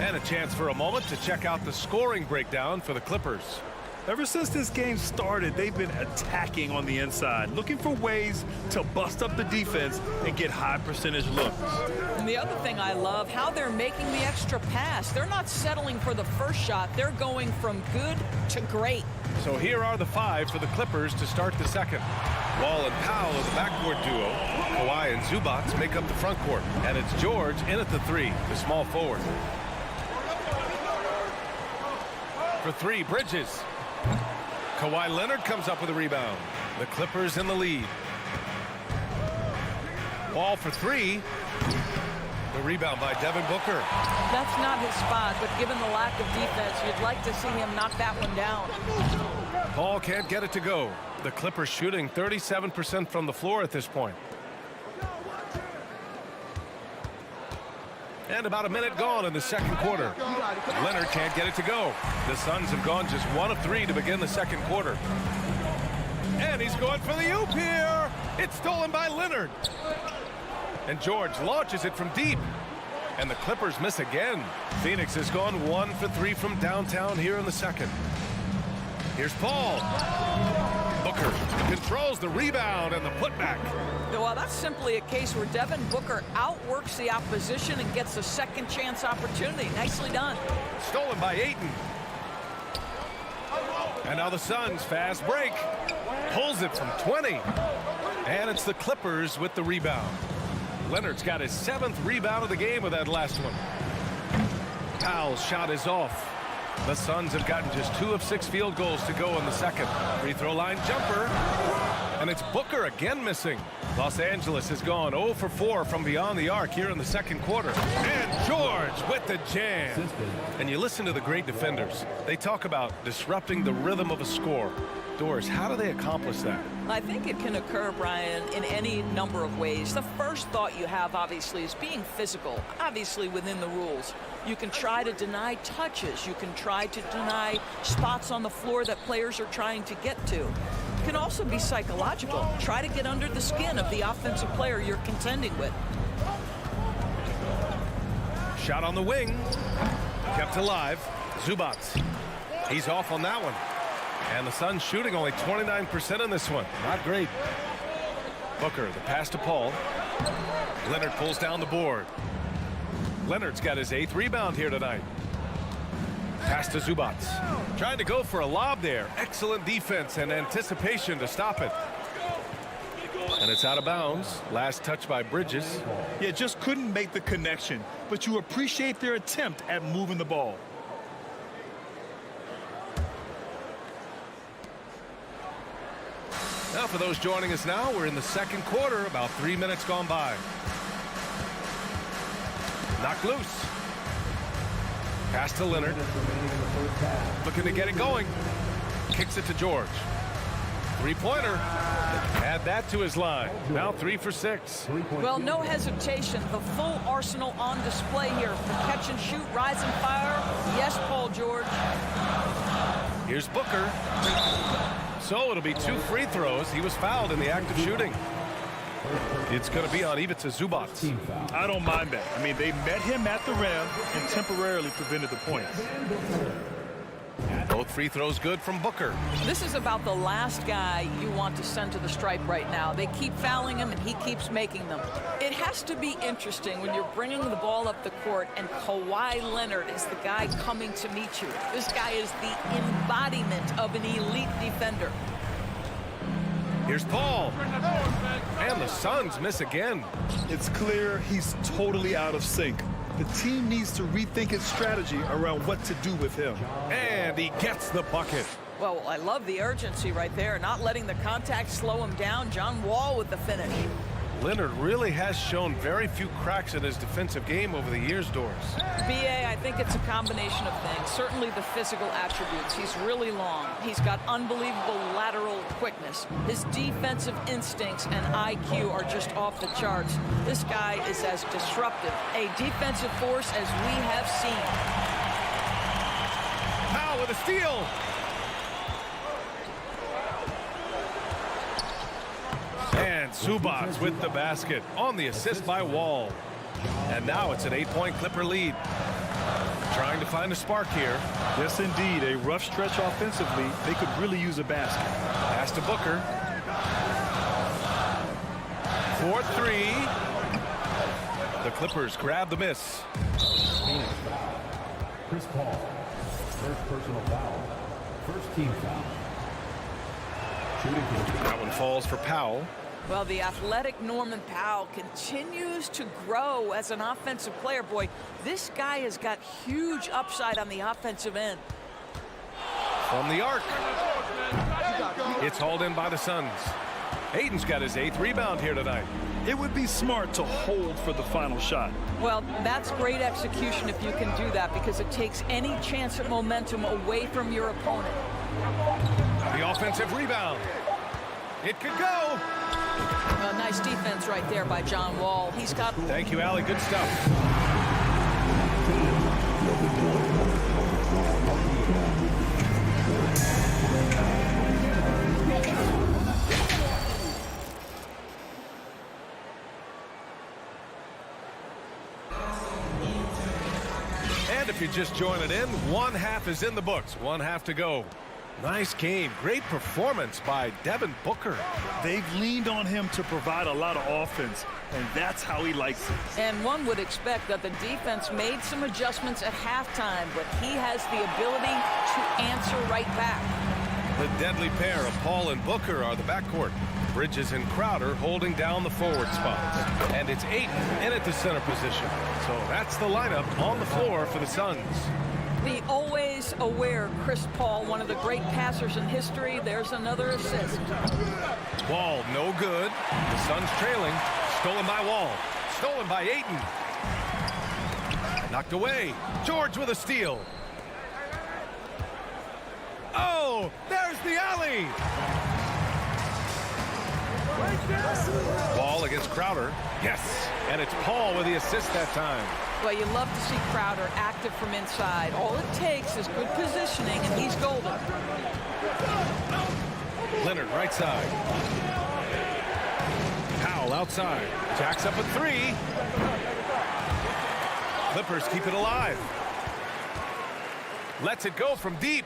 And a chance for a moment to check out the scoring breakdown for the Clippers. Ever since this game started, they've been attacking on the inside, looking for ways to bust up the defense and get high percentage looks. And the other thing I love, how they're making the extra pass. They're not settling for the first shot. They're going from good to great. So here are the 5 for the Clippers to start the second. Wall and Powell are the backcourt duo. Kawhi and Zubats make up the front court. And it's George in at the 3, the small forward. For 3, Bridges. Kawhi Leonard comes up with a rebound. The Clippers in the lead. Wall for 3. The rebound by Devin Booker. That's not his spot, but given the lack of defense, you'd like to see him knock that one down. Paul can't get it to go. The Clippers shooting 37% from the floor at this point. And about a minute gone in the second quarter. Leonard can't get it to go. The Suns have gone just 1 of 3 to begin the second quarter. And he's going for the oop here. It's stolen by Leonard. And George launches it from deep. And the Clippers miss again. Phoenix has gone 1 for 3 from downtown here in the second. Here's Paul. Booker controls the rebound and the putback. Well, that's simply a case where Devin Booker outworks the opposition and gets a second chance opportunity. Nicely done. Stolen by Ayton. And now the Suns fast break. Pulls it from 20. And it's the Clippers with the rebound. Leonard's got his 7th rebound of the game with that last one. Powell's shot is off. The Suns have gotten just 2 of 6 field goals to go in the second. Free throw line jumper. And it's Booker again missing. Los Angeles has gone 0 for 4 from beyond the arc here in the second quarter. And George with the jam. And you listen to the great defenders. They talk about disrupting the rhythm of a score. Doris, how do they accomplish that? I think it can occur, Brian, in any number of ways. The first thought you have, obviously, is being physical, obviously within the rules. You can try to deny touches. You can try to deny spots on the floor that players are trying to get to. It can also be psychological. Try to get under the skin of the offensive player you're contending with. Shot on the wing. Kept alive. Zubats. He's off on that one. And the Suns shooting only 29% in this one. Not great. Booker, the pass to Paul. Leonard pulls down the board. Leonard's got his 8th rebound here tonight. Pass to Zubats. Trying to go for a lob there. Excellent defense and anticipation to stop it. And it's out of bounds. Last touch by Bridges. Yeah, just couldn't make the connection, but you appreciate their attempt at moving the ball. Now, for those joining us now, we're in the second quarter, about 3 minutes gone by. Knocked loose. Pass to Leonard. Looking to get it going. Kicks it to George. Three-pointer. Add that to his line. Now 3 for 6. Well, no hesitation. The full arsenal on display here. For catch and shoot, rise and fire. Yes, Paul George. Here's Booker. So it'll be 2 free throws. He was fouled in the act of shooting. It's going to be on Ivica Zubac. I don't mind that. I mean, they met him at the rim and temporarily prevented the points. Both free throws good from Booker. This is about the last guy you want to send to the stripe right now. They keep fouling him, and he keeps making them. It has to be interesting when you're bringing the ball up the court, and Kawhi Leonard is the guy coming to meet you. This guy is the embodiment of an elite defender. Here's Paul. And the Suns miss again. It's clear he's totally out of sync. The team needs to rethink its strategy around what to do with him. And he gets the bucket. Well, I love the urgency right there, not letting the contact slow him down. John Wall with the finish. Leonard really has shown very few cracks in his defensive game over the years, Doris. B.A., I think it's a combination of things. Certainly the physical attributes. He's really long. He's got unbelievable lateral quickness. His defensive instincts and IQ are just off the charts. This guy is as disruptive, a defensive force as we have seen. Powell with a steal. And Zubac with the basket on the assist by Wall. And now it's an 8-point Clipper lead. Trying to find a spark here. Yes, indeed. A rough stretch offensively. They could really use a basket. Pass to Booker. 4-3. The Clippers grab the miss. Chris Paul, first personal foul, first team foul. That one falls for Powell. Well, the athletic Norman Powell continues to grow as an offensive player. Boy, this guy has got huge upside on the offensive end. From the arc. It's hauled in by the Suns. Ayton's got his 8th rebound here tonight. It would be smart to hold for the final shot. Well, that's great execution if you can do that, because it takes any chance at momentum away from your opponent. The offensive rebound. It could go. Well, nice defense right there by John Wall. He's got... Thank you, Allie. Good stuff. And if you're just joining in, 1 half is in the books. 1 half to go. Nice game. Great performance by Devin Booker. They've leaned on him to provide a lot of offense, and that's how he likes it. And one would expect that the defense made some adjustments at halftime, but he has the ability to answer right back. The deadly pair of Paul and Booker are the backcourt. Bridges and Crowder holding down the forward spots. And it's Ayton in at the center position. So that's the lineup on the floor for the Suns. The always aware Chris Paul, one of the great passers in history. There's another assist. Wall, no good. The Suns trailing. Stolen by Wall. Stolen by Ayton. Knocked away. George with a steal. Oh, there's the alley. Wall against Crowder. Yes. And it's Paul with the assist that time. Well, you love to see Crowder active from inside. All it takes is good positioning, and he's golden. Leonard right side. Powell outside. Jacks up a 3. Clippers keep it alive. Lets it go from deep.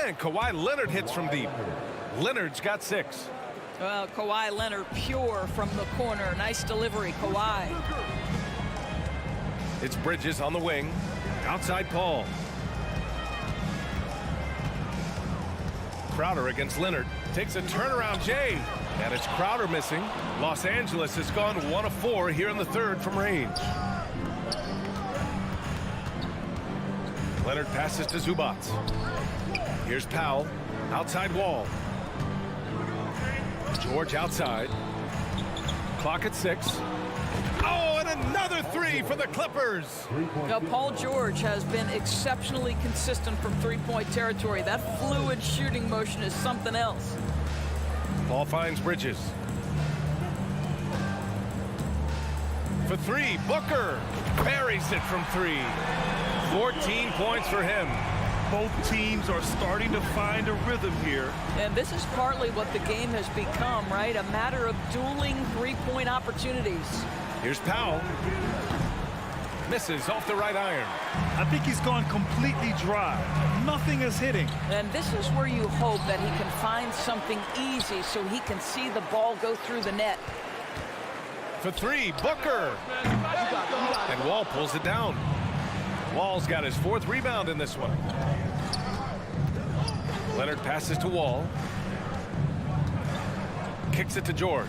And Kawhi Leonard hits from deep. Leonard's got 6. Well, Kawhi Leonard pure from the corner. Nice delivery, Kawhi. It's Bridges on the wing. Outside Paul. Crowder against Leonard. Takes a turnaround Jay. And it's Crowder missing. Los Angeles has gone 1 of 4 here in the third from range. Leonard passes to Zubac. Here's Powell. Outside Wall. George outside. Clock at 6. Oh, and another three for the Clippers. Now, Paul George has been exceptionally consistent from three-point territory. That fluid shooting motion is something else. Paul finds Bridges. For three, Booker buries it from 3. 14 points for him. Both teams are starting to find a rhythm here. And this is partly what the game has become, right? A matter of dueling three-point opportunities. Here's Powell. Misses off the right iron. I think he's gone completely dry. Nothing is hitting. And this is where you hope that he can find something easy so he can see the ball go through the net. For 3, Booker. And Wall pulls it down. Wall's got his 4th rebound in this one. Leonard passes to Wall. Kicks it to George.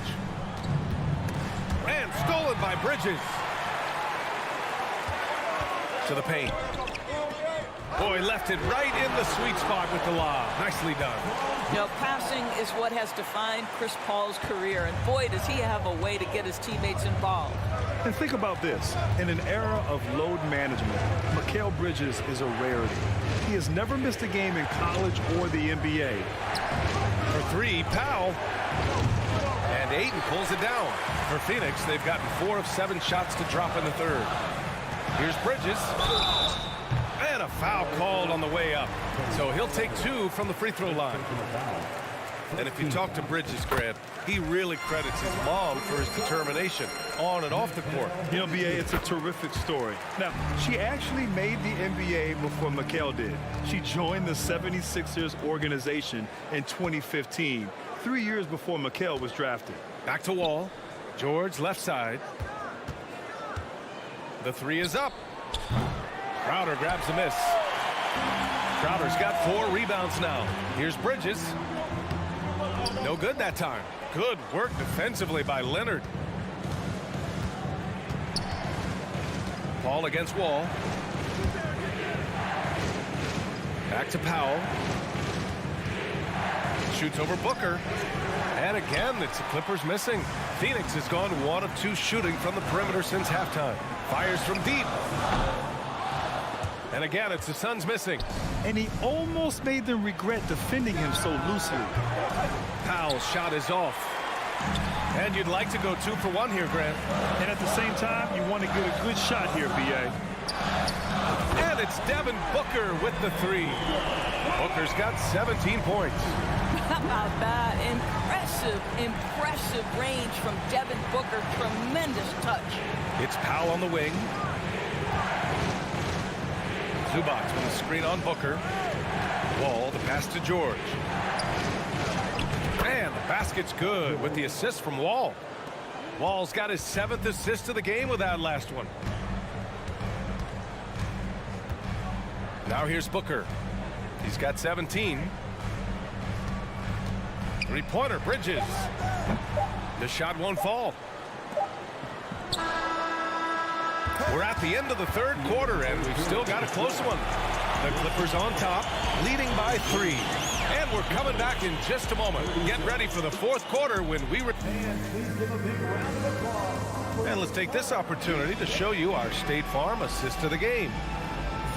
And stolen by Bridges. To the paint. Boy, left it right in the sweet spot with the lob. Nicely done. You know, passing is what has defined Chris Paul's career. And boy, does he have a way to get his teammates involved. And think about this. In an era of load management, Mikal Bridges is a rarity. He has never missed a game in college or the NBA. For 3, Powell. And Ayton pulls it down. For Phoenix, they've gotten 4 of 7 shots to drop in the 3rd. Here's Bridges. And a foul called on the way up. So he'll take 2 from the free throw line. And if you talk to Bridges, Grant, he really credits his mom for his determination on and off the court. You know, B.A., it's a terrific story. Now, she actually made the NBA before Mikal did. She joined the 76ers organization in 2015, 3 years before Mikal was drafted. Back to Wall. George left side. The 3 is up. Crowder grabs the miss. Crowder's got 4 rebounds now. Here's Bridges. No good that time. Good work defensively by Leonard. Paul against Wall. Back to Powell. Shoots over Booker. And again, it's the Clippers missing. Phoenix has gone 1 of 2 shooting from the perimeter since halftime. Fires from deep. And again, it's the Suns missing. And he almost made them regret defending him so loosely. Powell's shot is off. And you'd like to go 2 for 1 here, Grant. And at the same time, you want to get a good shot here, B.A. And it's Devin Booker with the 3. Booker's got 17 points. How about that? Impressive range from Devin Booker. Tremendous touch. It's Powell on the wing. Zubac with a screen on Booker. Wall, the pass to George. And the basket's good with the assist from Wall. Wall's got his 7th assist of the game with that last one. Now here's Booker. He's got 17. Three-pointer, Bridges. The shot won't fall. We're at the end of the 3rd quarter, and we've still got a close one. The Clippers on top, leading by 3. And we're coming back in just a moment. Get ready for the 4th quarter when we... And let's take this opportunity to show you our State Farm assist of the game.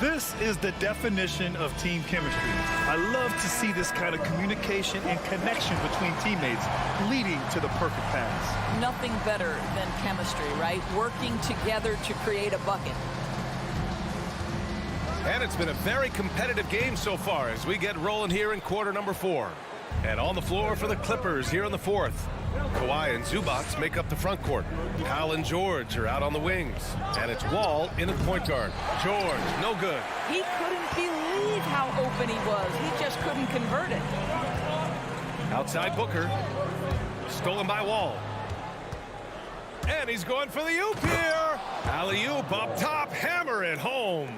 This is the definition of team chemistry. I love to see this kind of communication and connection between teammates leading to the perfect pass. Nothing better than chemistry, right? Working together to create a bucket. And it's been a very competitive game so far as we get rolling here in quarter number 4. And on the floor for the Clippers here in the 4th. Kawhi and Zubac make up the front court. Powell and George are out on the wings. And it's Wall in at point guard. George, no good. He couldn't believe how open he was. He just couldn't convert it. Outside Booker. Stolen by Wall. And he's going for the oop here. Alley-oop up top. Hammer it home.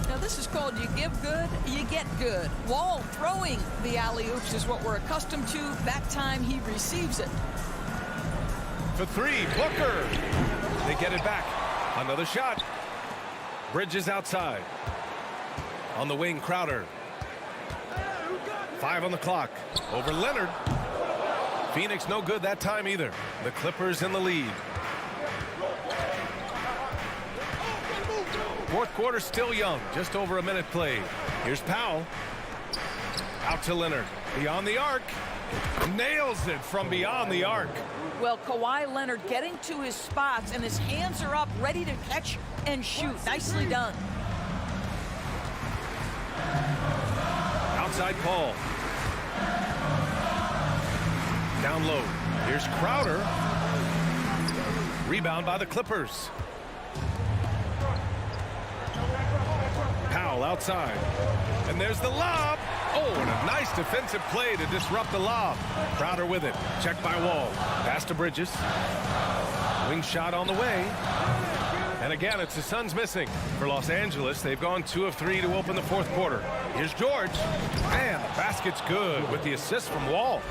Now this is called you give good, you get good. Wall throwing the alley-oops is what we're accustomed to. That time he receives it. For 3, Booker. They get it back. Another shot. Bridges outside. On the wing, Crowder. 5 on the clock. Over Leonard. Phoenix no good that time either. The Clippers in the lead. Fourth quarter still young, just over a minute played. Here's Powell. Out to Leonard. Beyond the arc. Nails it from beyond the arc. Well, Kawhi Leonard getting to his spots, and his hands are up, ready to catch and shoot. Nicely done. Outside Paul. Down low. Here's Crowder. Rebound by the Clippers. Powell outside. And there's the lob. Oh, and a nice defensive play to disrupt the lob. Crowder with it. Checked by Wall. Pass to Bridges. Wing shot on the way. And again, it's the Suns missing. For Los Angeles, they've gone 2 of 3 to open the fourth quarter. Here's George. And the basket's good with the assist from Wall.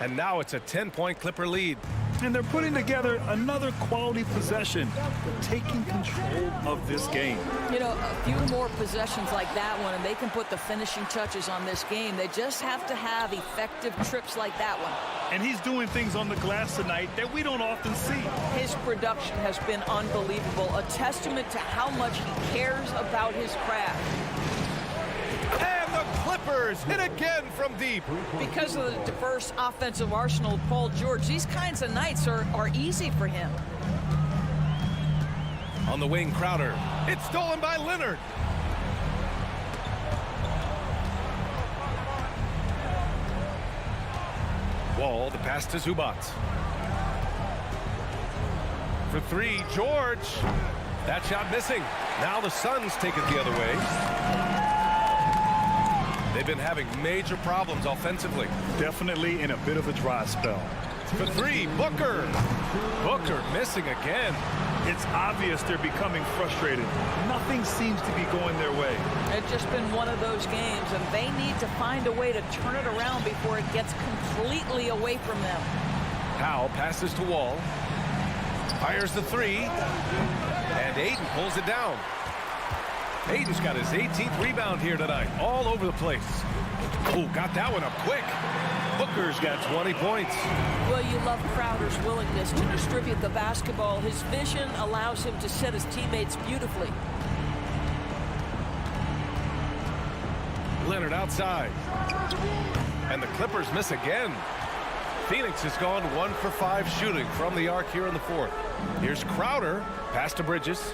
And now it's a 10-point Clipper lead. And they're putting together another quality possession. They're taking control of this game. You know, a few more possessions like that one, and they can put the finishing touches on this game. They just have to have effective trips like that one. And he's doing things on the glass tonight that we don't often see. His production has been unbelievable, a testament to how much he cares about his craft. And the Clippers hit again from deep. Because of the diverse offensive arsenal of Paul George, these kinds of nights are easy for him. On the wing, Crowder. It's stolen by Leonard. Wall, the pass to Zubac. For 3, George. That shot missing. Now the Suns take it the other way. They've been having major problems offensively. Definitely in a bit of a dry spell. For 3, Booker. Booker missing again. It's obvious they're becoming frustrated. Nothing seems to be going their way. It's just been one of those games, and they need to find a way to turn it around before it gets completely away from them. Powell passes to Wall. Fires the 3. And Ayton pulls it down. Ayton's got his 18th rebound here tonight. All over the place. Oh, got that one up quick. Booker's got 20 points. Well, you love Crowder's willingness to distribute the basketball. His vision allows him to set his teammates beautifully. Leonard outside. And the Clippers miss again. Phoenix has gone 1 for 5 shooting from the arc here in the fourth. Here's Crowder. Pass to Bridges.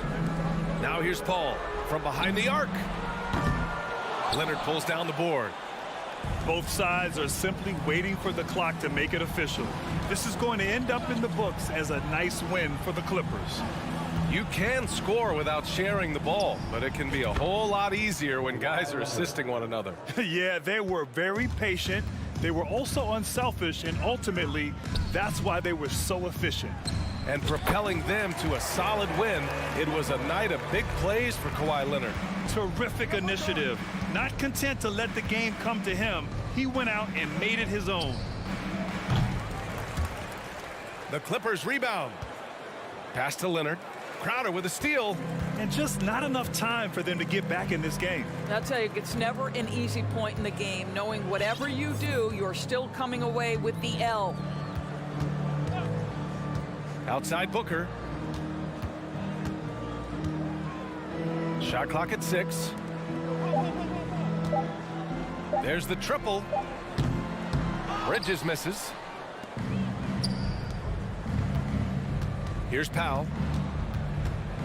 Now here's Paul from behind the arc. Leonard pulls down the board. Both sides are simply waiting for the clock to make it official. This is going to end up in the books as a nice win for the Clippers. You can score without sharing the ball, but it can be a whole lot easier when guys are assisting one another. Yeah, they were very patient. They were also unselfish, and ultimately, that's why they were so efficient. And propelling them to a solid win, it was a night of big plays for Kawhi Leonard. Terrific initiative. Not content to let the game come to him, he went out and made it his own. The Clippers rebound. Pass to Leonard. Crowder with a steal. And just not enough time for them to get back in this game. I'll tell you, it's never an easy point in the game, knowing whatever you do, you're still coming away with the L. Outside Booker. Shot clock at 6. There's the triple. Bridges misses. Here's Powell.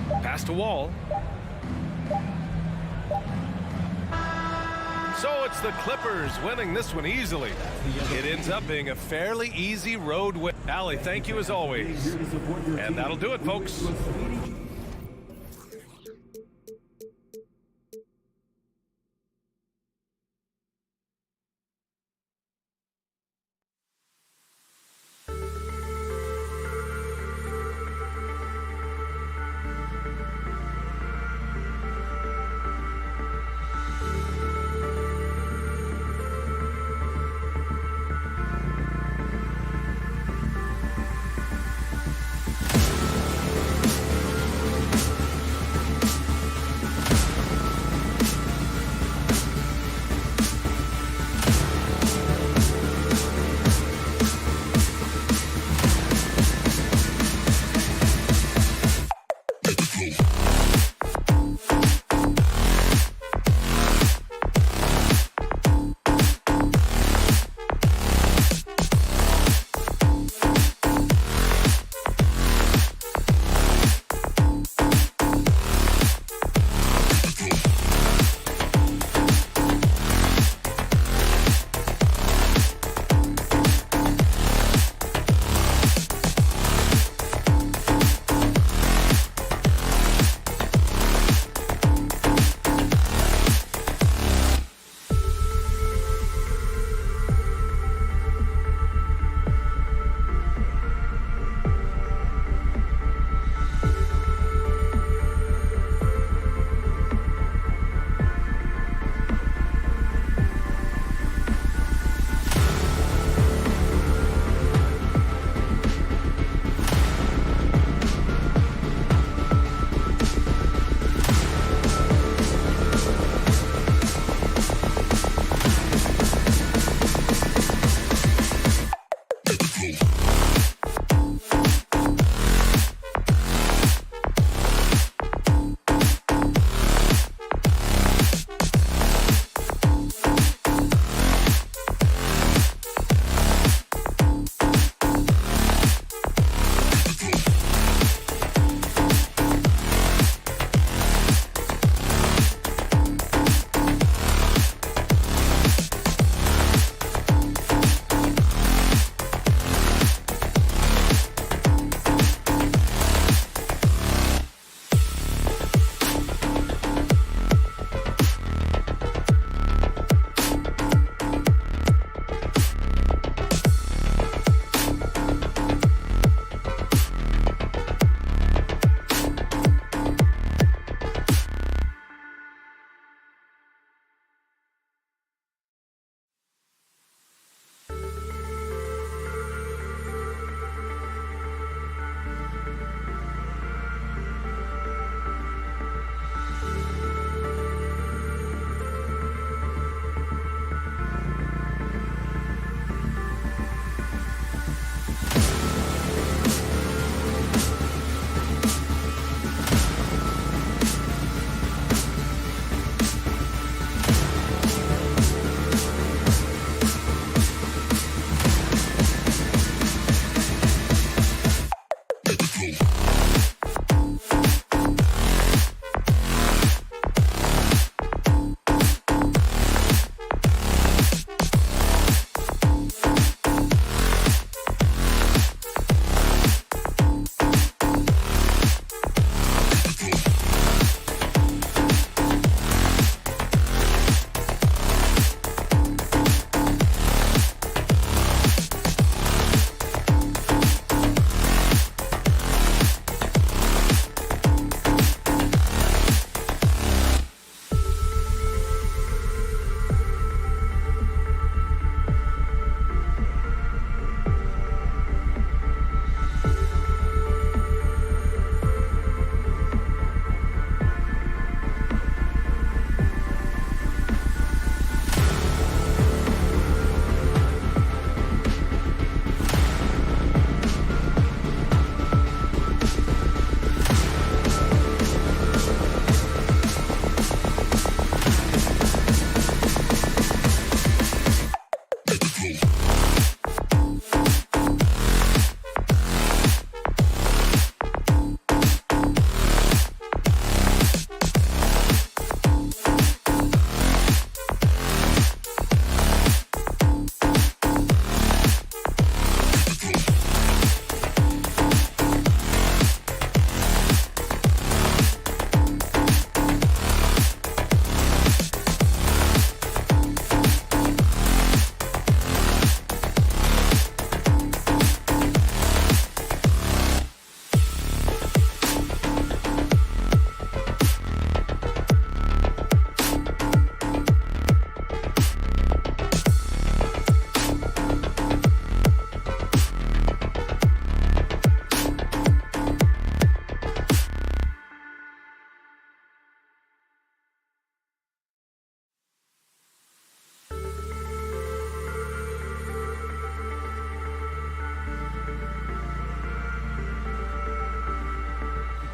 Pass to Wall. So it's the Clippers winning this one easily. It ends up being a fairly easy road win. Allie, thank you as always. And that'll do it, folks.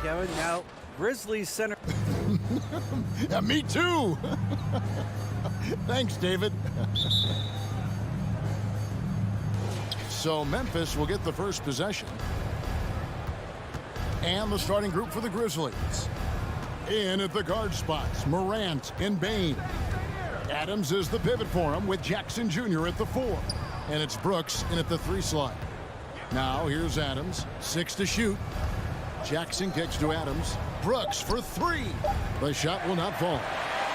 Kevin. Now, Grizzlies center. Yeah, me too. Thanks, David. So Memphis will get the first possession. And the starting group for the Grizzlies. In at the guard spots, Morant and Bain. Adams is the pivot for him with Jackson Jr. at the 4. And it's Brooks in at the 3 slot. Now here's Adams, 6 to shoot. Jackson kicks to Adams. Brooks for 3. The shot will not fall.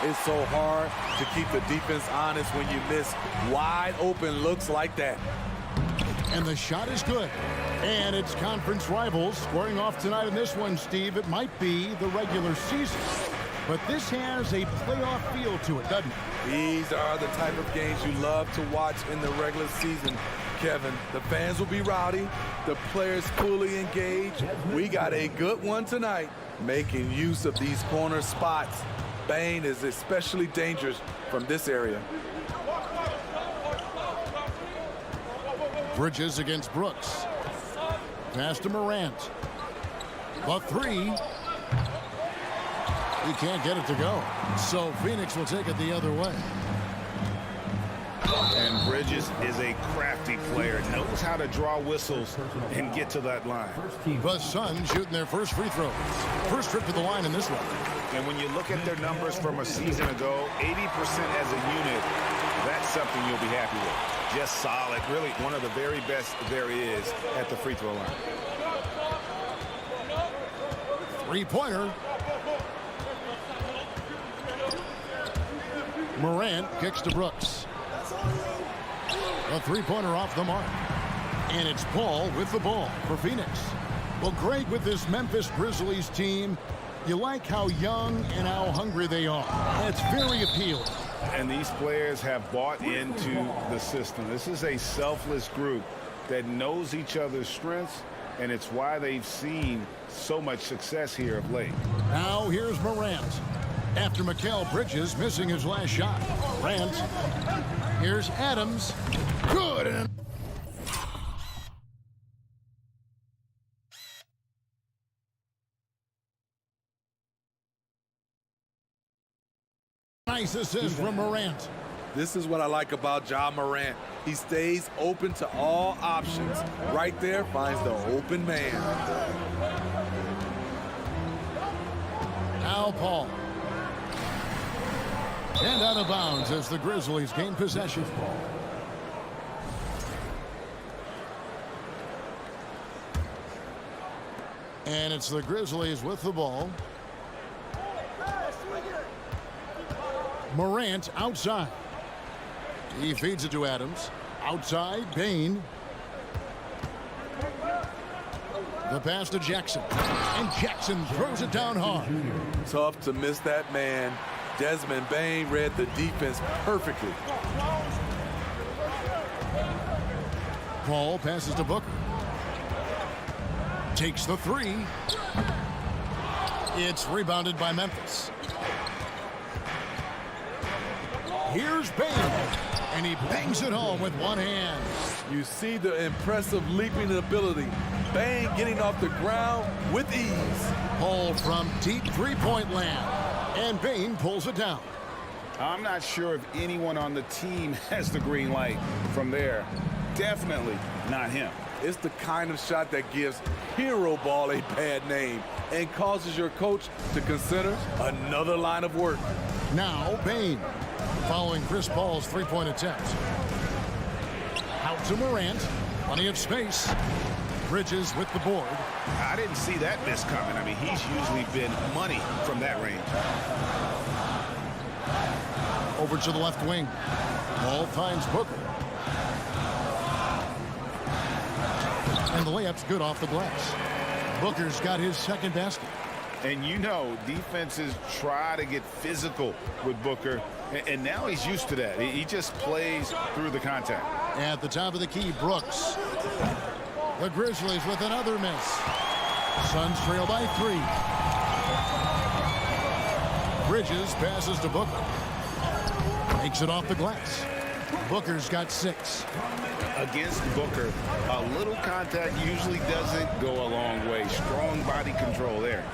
It's so hard to keep the defense honest when you miss wide open looks like that. And the shot is good. And it's conference rivals squaring off tonight in this one, Steve. It might be the regular season, but this has a playoff feel to it, doesn't it? These are the type of games you love to watch in the regular season, Kevin. The fans will be rowdy, the players fully engaged. We got a good one tonight, making use of these corner spots. Bain is especially dangerous from this area. Bridges against Brooks. Pass to Morant. The 3. He can't get it to go. So Phoenix will take it the other way. And Bridges is a crafty player, knows how to draw whistles and get to that line. The Suns shooting their first free throws. First trip to the line in this one. And when you look at their numbers from a season ago, 80% as a unit, that's something you'll be happy with. Just solid, really one of the very best there is at the free throw line. Three-pointer. Morant kicks to Brooks. A three-pointer off the mark. And it's Paul with the ball for Phoenix. Well, Greg, with this Memphis Grizzlies team, you like how young and how hungry they are. That's very appealing. And these players have bought into the system. This is a selfless group that knows each other's strengths, and it's why they've seen so much success here of late. Now here's Morant. After Mikal Bridges missing his last shot. Morant. Here's Adams. Good. Nice assist from Morant. This is what I like about Ja Morant. He stays open to all options. Right there finds the open man. Now Paul. And out of bounds as the Grizzlies gain possession. And it's the Grizzlies with the ball. Morant outside. He feeds it to Adams. Outside, Bain. The pass to Jackson. And Jackson throws it down hard. Tough to miss that man. Desmond Bain read the defense perfectly. Paul passes to Booker. Takes the 3. It's rebounded by Memphis. Here's Bain, and he bangs it home with one hand. You see the impressive leaping ability. Bain getting off the ground with ease. Paul from deep three-point land, and Bain pulls it down. I'm not sure if anyone on the team has the green light from there. Definitely not him. It's the kind of shot that gives hero ball a bad name and causes your coach to consider another line of work. Now Bain, following Chris Paul's three-point attempt. Out to Morant, plenty of space. Bridges with the board. I didn't see that miss coming. I mean, he's usually been money from that range. Over to the left wing. Paul finds Booker. And the layup's good off the glass. Booker's got his second basket. And you know, defenses try to get physical with Booker, and now he's used to that. He just plays through the contact. At the top of the key, Brooks. The Grizzlies with another miss. Suns trail by 3. Bridges passes to Booker. Takes it off the glass. Booker's got 6. Against Booker, a little contact usually doesn't go a long way. Strong body control there.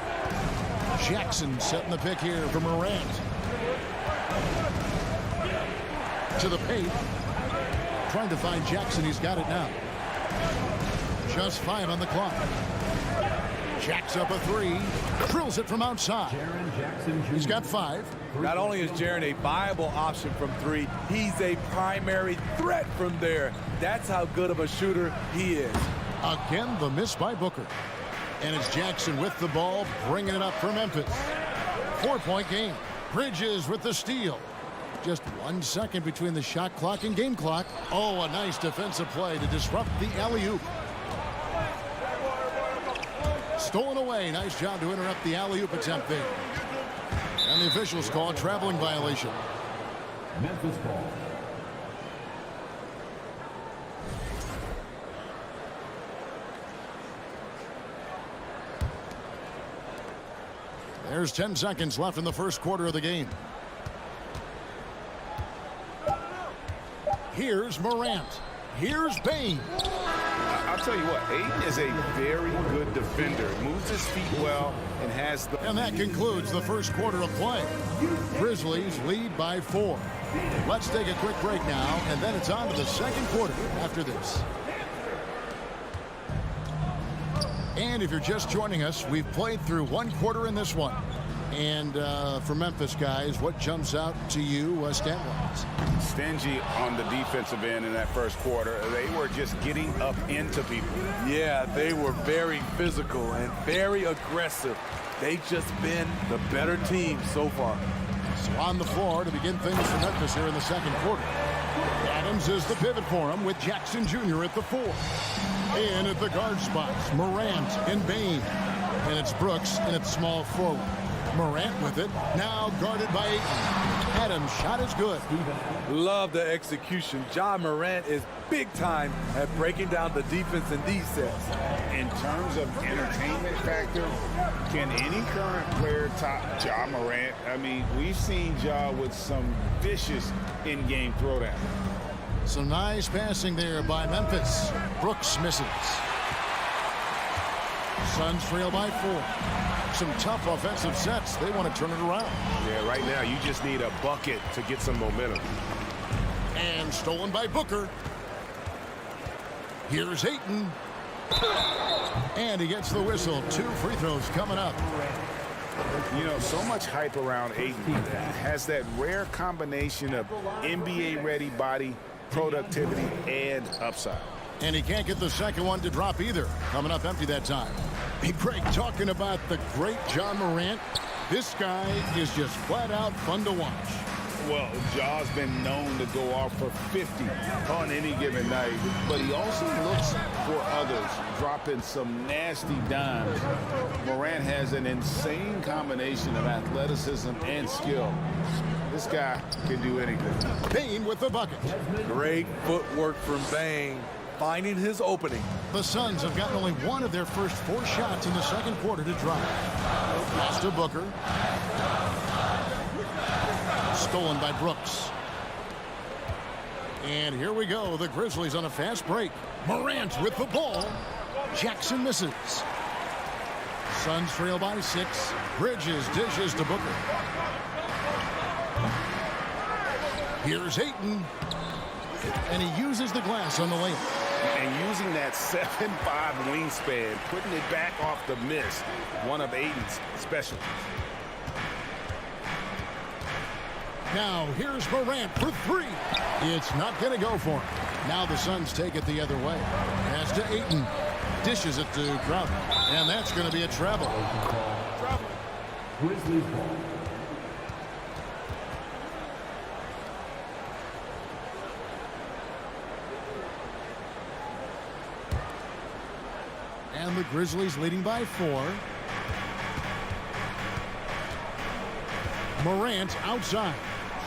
Jackson setting the pick here for Morant. To the paint. Trying to find Jackson. He's got it now. Just 5 on the clock. Jacks up a 3. Drills it from outside. He's got 5. Not only is Jaren a viable option from 3, he's a primary threat from there. That's how good of a shooter he is. Again, the miss by Booker. And it's Jackson with the ball, bringing it up for Memphis. 4-point game. Bridges with the steal. Just 1 second between the shot clock and game clock. Oh, a nice defensive play to disrupt the alley-oop. Stolen away. Nice job to interrupt the alley-oop attempt there. And the officials call a traveling violation. Memphis ball. There's 10 seconds left in the first quarter of the game. Here's Morant. Here's Bain. I'll tell you what, Ayton is a very good defender. Moves his feet well and has the... And that concludes the first quarter of play. Grizzlies lead by 4. Let's take a quick break now, and then it's on to the second quarter after this. And if you're just joining us, we've played through 1 quarter in this one. And for Memphis, guys, what jumps out to you stat-wise? Stingy on the defensive end in that first quarter. They were just getting up into people. Yeah, they were very physical and very aggressive. They've just been the better team so far. So on the floor to begin things for Memphis here in the second quarter. Adams is the pivot for him with Jackson Jr. at the 4. In at the guard spots, Morant and Bain. And it's Brooks and it's small forward. Morant with it, now guarded by Ayton. Adams' shot is good. Love the execution. Ja Morant is big time at breaking down the defense in these sets. In terms of entertainment factor, can any current player top Ja Morant? I mean, we've seen Ja with some vicious in-game throwdown. Some nice passing there by Memphis. Brooks misses. Suns trail by 4. Some tough offensive sets. They want to turn it around. Yeah, right now you just need a bucket to get some momentum. And stolen by Booker. Here's Ayton. And he gets the whistle. 2 free throws coming up. You know, so much hype around Ayton. Has that rare combination of NBA-ready body, productivity, and upside. And he can't get the second one to drop either. Coming up empty that time. Hey, Greg, talking about the great Ja Morant, this guy is just flat out fun to watch. Well, Ja's been known to go off for 50 on any given night, but he also looks for others, dropping some nasty dimes. Morant has an insane combination of athleticism and skill. This guy can do anything. Bain with the bucket. Great footwork from Bain, finding his opening. The Suns have gotten only 1 of their first 4 shots in the second quarter to drop. Pass to Booker. Stolen by Brooks. And here we go. The Grizzlies on a fast break. Morant with the ball. Jackson misses. Suns trail by 6. Bridges dishes to Booker. Here's Ayton. And he uses the glass on the layup. And using that 7'5" wingspan, putting it back off the miss, one of Ayton's specialties. Now here's Morant for 3. It's not going to go for him. Now the Suns take it the other way. Pass to Ayton. Dishes it to Crowder. And that's going to be a travel. Grizzlies ball. And the Grizzlies leading by 4. Morant outside.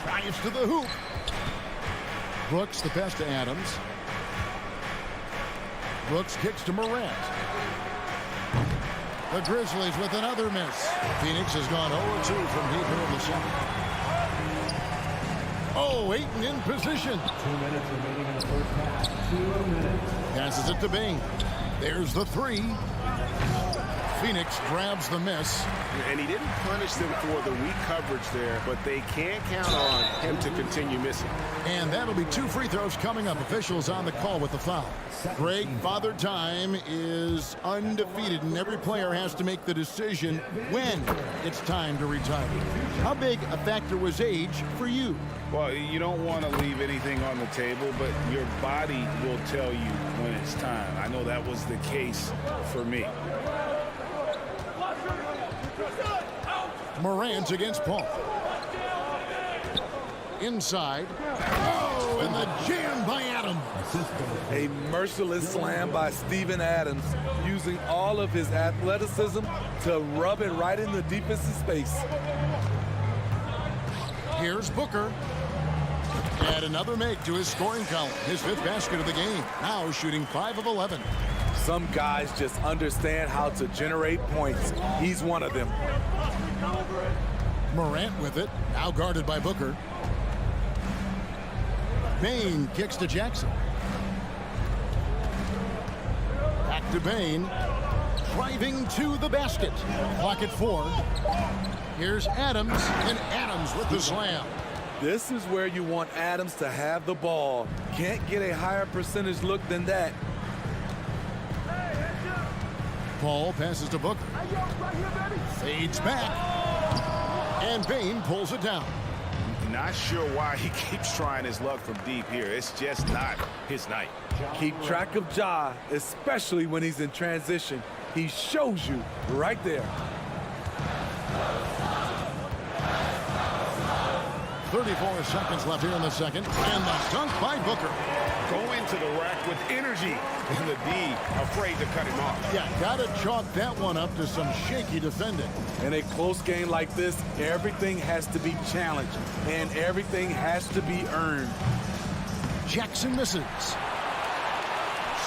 Drives to the hoop. Brooks the pass to Adams. Brooks kicks to Morant. The Grizzlies with another miss. Phoenix has gone 0-2 from deep here in the second. Oh, Ayton in position. 2 minutes remaining in the first half. 2 minutes. Passes it to Bain. There's the 3. Phoenix grabs the miss. And he didn't punish them for the weak coverage there, but they can't count on him to continue missing. And that'll be 2 free throws coming up. Officials on the call with the foul. Greg, Father Time is undefeated, and every player has to make the decision when it's time to retire. How big a factor was age for you? Well, you don't want to leave anything on the table, but your body will tell you when it's time. I know that was the case for me. Morant against Paul. Inside. Oh, and the jam by Adams. A merciless slam by Steven Adams, using all of his athleticism to rub it right in the defensive space. Here's Booker. Add another make to his scoring column. His 5th basket of the game. Now shooting 5 of 11. Some guys just understand how to generate points. He's one of them. Morant with it. Now guarded by Booker. Bain kicks to Jackson. Back to Bain. Driving to the basket. Clock at 4. Here's Adams, and Adams with the slam. This is where you want Adams to have the ball. Can't get a higher percentage look than that. Paul passes to Booker. Fades back. And Bain pulls it down. Not sure why he keeps trying his luck from deep here. It's just not his night. Keep track of Ja, especially when he's in transition. He shows you right there. 34 seconds left here in the second. And the dunk by Booker. Go into the rack with energy. And the D afraid to cut him off. Yeah, gotta chalk that one up to some shaky defending. In a close game like this, everything has to be challenged and everything has to be earned. Jackson misses.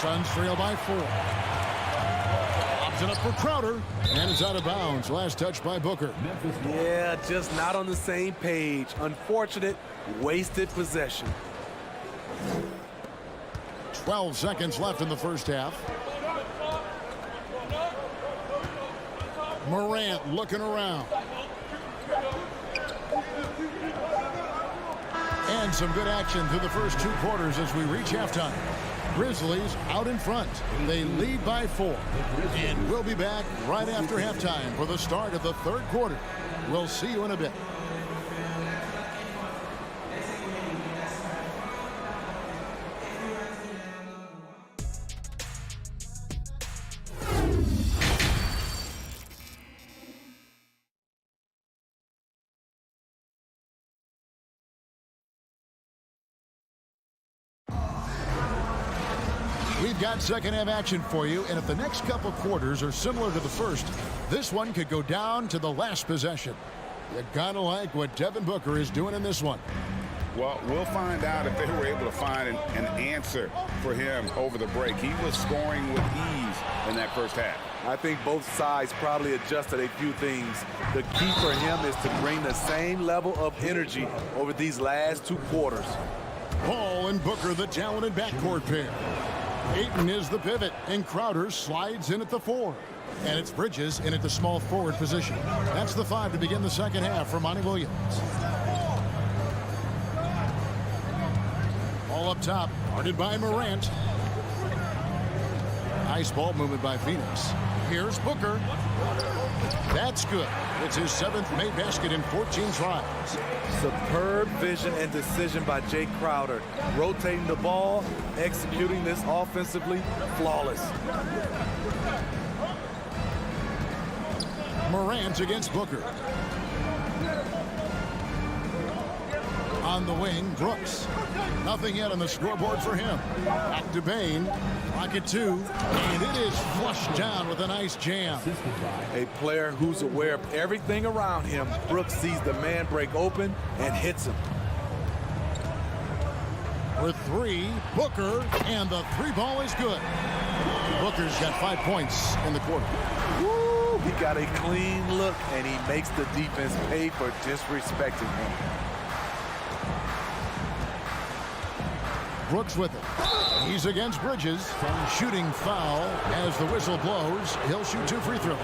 Suns trail by 4. Lobs it up for Crowder, and it's out of bounds. Last touch by Booker. Yeah, just not on the same page. Unfortunate, wasted possession. 12 seconds left in the first half. Morant looking around. And some good action through the first 2 quarters as we reach halftime. Grizzlies out in front. They lead by 4. And we'll be back right after halftime for the start of the 3rd quarter. We'll see you in a bit. We've got second half action for you, and if the next couple quarters are similar to the first, this one could go down to the last possession. You gotta like what Devin Booker is doing in this one. Well, we'll find out if they were able to find an answer for him over the break. He was scoring with ease in that first half. I think both sides probably adjusted a few things. The key for him is to bring the same level of energy over these last 2 quarters. Paul and Booker, the talented backcourt pair. Ayton is the pivot, and Crowder slides in at the 4. And it's Bridges in at the small forward position. That's the 5 to begin the second half for Monty Williams. All up top, guarded by Morant. Nice ball movement by Phoenix. Here's Booker. That's good. It's his 7th made basket in 14 tries. Superb vision and decision by Jay Crowder. Rotating the ball, executing this offensively, flawless. Morant against Booker. On the wing, Brooks. Nothing yet on the scoreboard for him. Back to Bain. Rocket 2. And it is flushed down with a nice jam. A player who's aware of everything around him. Brooks sees the man break open and hits him. For 3, Booker. And the 3 ball is good. Booker's got 5 points in the quarter. Woo! He got a clean look, and he makes the defense pay for disrespecting him. Brooks with it. He's against Bridges. Shooting foul as the whistle blows. He'll shoot 2 free throws.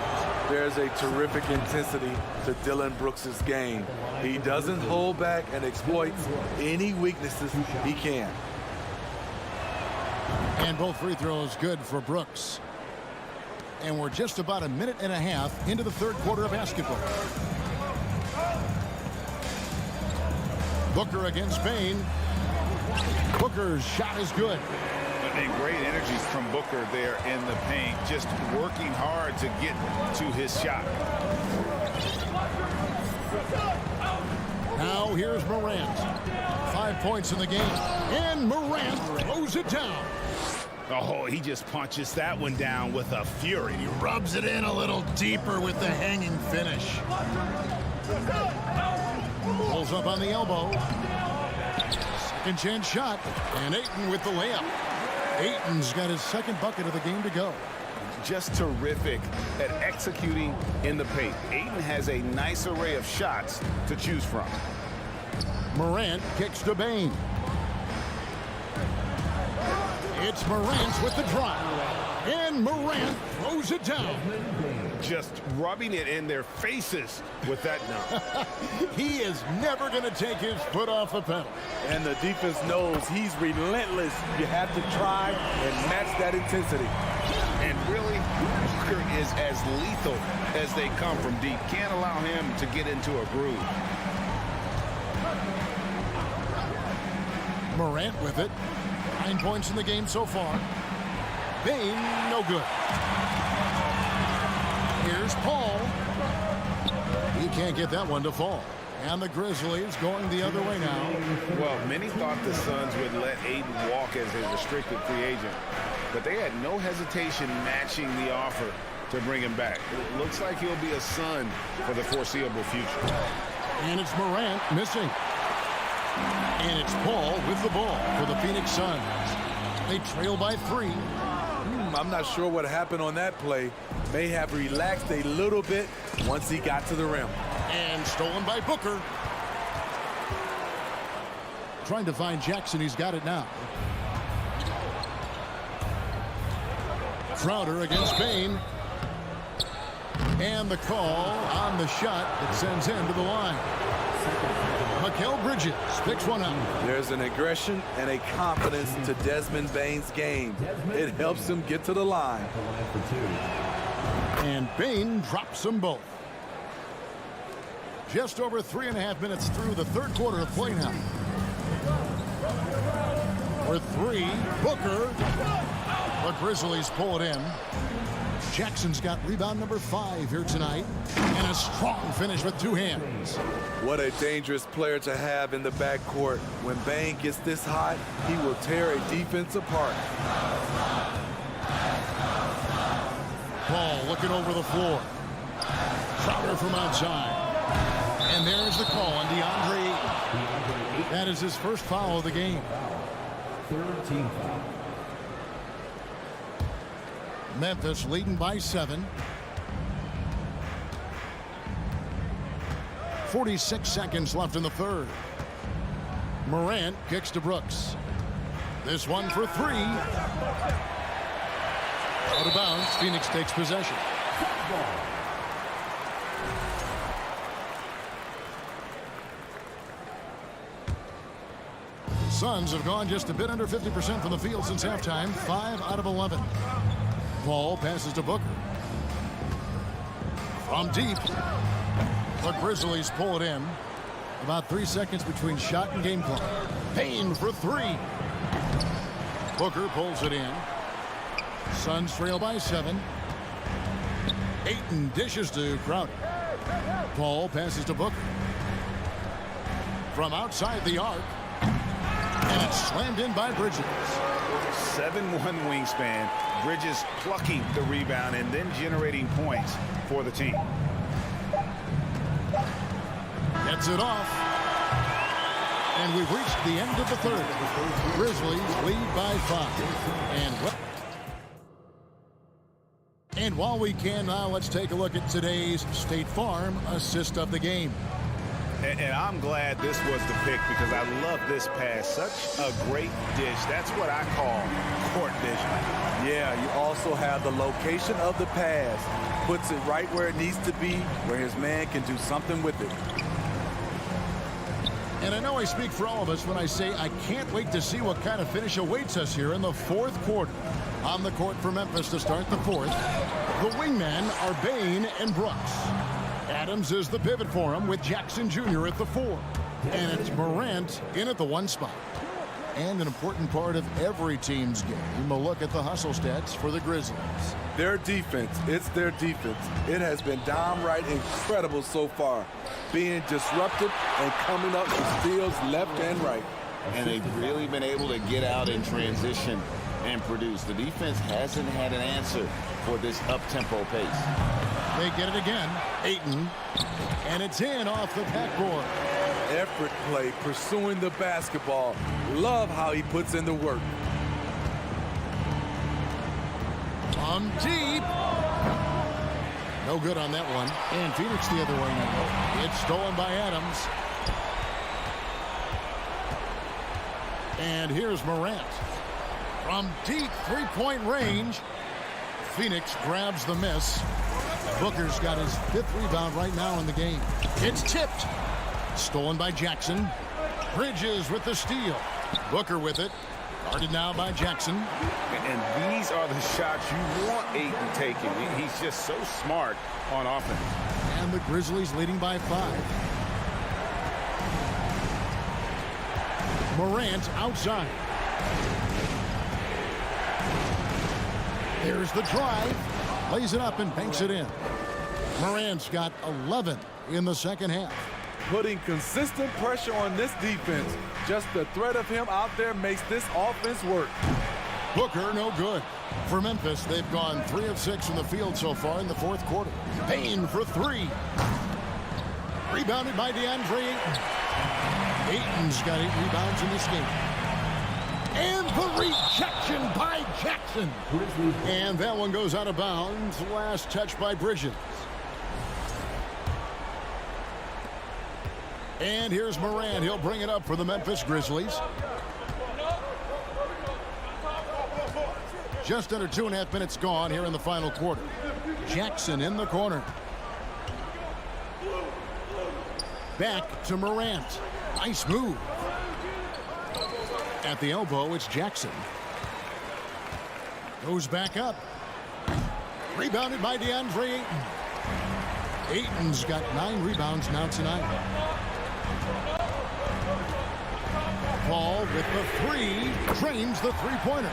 There's a terrific intensity to Dylan Brooks' game. He doesn't hold back and exploits any weaknesses he can. And both free throws good for Brooks. And we're just about a minute and a half into the third quarter of basketball. Booker against Bain. Booker's shot is good. And great energy from Booker there in the paint, just working hard to get to his shot. Now here's Morant. 5 points in the game. And Morant throws it down. Oh, he just punches that one down with a fury. He rubs it in a little deeper with the hanging finish. Pulls up on the elbow. Second chance shot. And Ayton with the layup. Ayton's got his second bucket of the game to go. Just terrific at executing in the paint. Ayton has a nice array of shots to choose from. Morant kicks to Bain. It's Morant with the drive. And Morant throws it down. Just rubbing it in their faces with that dunk. He is never going to take his foot off the pedal. And the defense knows he's relentless. You have to try and match that intensity. And really, Booker is as lethal as they come from deep. Can't allow him to get into a groove. Morant with it. 9 points in the game so far. Bain, no good. Here's Paul. He can't get that one to fall. And the Grizzlies going the other way now. Well, many thought the Suns would let Ayton walk as a restricted free agent, but they had no hesitation matching the offer to bring him back. It looks like he'll be a Sun for the foreseeable future. And it's Morant missing. And it's Paul with the ball for the Phoenix Suns. They trail by 3. I'm not sure what happened on that play. May have relaxed a little bit once he got to the rim. And stolen by Booker. Trying to find Jackson. He's got it now. Crowder against Bain. And the call on the shot that sends him to the line. Mikal Bridges picks one up. There's an aggression and a confidence to Desmond Bain's game. It helps him get to the line. And Bain drops them both. Just over 3.5 minutes through the third quarter of play now. For 3, Booker. The Grizzlies pull it in. Jackson's got rebound number 5 here tonight. And a strong finish with 2 hands. What a dangerous player to have in the backcourt. When Bain gets this hot, he will tear a defense apart. Paul looking over the floor. Crowder from outside. And there's the call on DeAndre Ayton. That is his first foul of the game. Third team foul. Memphis leading by 7. 46 seconds left in the third. Morant kicks to Brooks. This one for 3. Out of bounds. Phoenix takes possession. Suns have gone just a bit under 50% from the field since halftime. 5 out of 11. Paul passes to Booker. From deep. The Grizzlies pull it in. About 3 seconds between shot and game clock. Payne for 3. Booker pulls it in. Suns trail by 7. Ayton dishes to Crowder. Paul passes to Booker. From outside the arc. And it's slammed in by Bridges. 7'1" wingspan. Bridges plucking the rebound and then generating points for the team. Gets it off. And we've reached the end of the third. Grizzlies lead by 5. And while we can now, let's take a look at today's State Farm assist of the game. And I'm glad this was the pick because I love this pass. Such a great dish. That's what I call court vision. Yeah, you also have the location of the pass. Puts it right where it needs to be, where his man can do something with it. And I know I speak for all of us when I say I can't wait to see what kind of finish awaits us here in the fourth quarter. On the court for Memphis to start the fourth, the wingmen are Bain and Brooks. Adams is the pivot for him with Jackson Jr. at the 4. And it's Morant in at the 1 spot. And an important part of every team's game, a look at the hustle stats for the Grizzlies. Their defense, it's their defense. It has been downright incredible so far, being disruptive and coming up with steals left and right. And they've really been able to get out in transition and produce. The defense hasn't had an answer for this up-tempo pace. They get it again. Ayton. And it's in off the backboard. Effort play, pursuing the basketball. Love how he puts in the work. From deep. No good on that one. And Phoenix the other way now. It's stolen by Adams. And here's Morant. From deep three-point range. Phoenix grabs the miss. Booker's got his 5th rebound right now in the game. It's tipped. Stolen by Jackson. Bridges with the steal. Booker with it. Guarded now by Jackson. And these are the shots you want Ayton taking. He's just so smart on offense. And the Grizzlies leading by 5. Morant outside. There's the drive. Lays it up and banks it in. Morant's got 11 in the second half. Putting consistent pressure on this defense. Just the threat of him out there makes this offense work. Booker, no good. For Memphis, they've gone 3 of 6 from the field so far in the fourth quarter. Bain for 3. Rebounded by DeAndre Ayton. Ayton's got 8 rebounds in this game. And the rejection by Jackson. And that one goes out of bounds. Last touch by Bridges. And here's Morant. He'll bring it up for the Memphis Grizzlies. Just under 2.5 minutes gone here in the final quarter. Jackson in the corner. Back to Morant. Nice move. At the elbow, it's Jackson. Goes back up. Rebounded by DeAndre Ayton. Ayton's got 9 rebounds now tonight. Paul with the 3. Trains the three-pointer.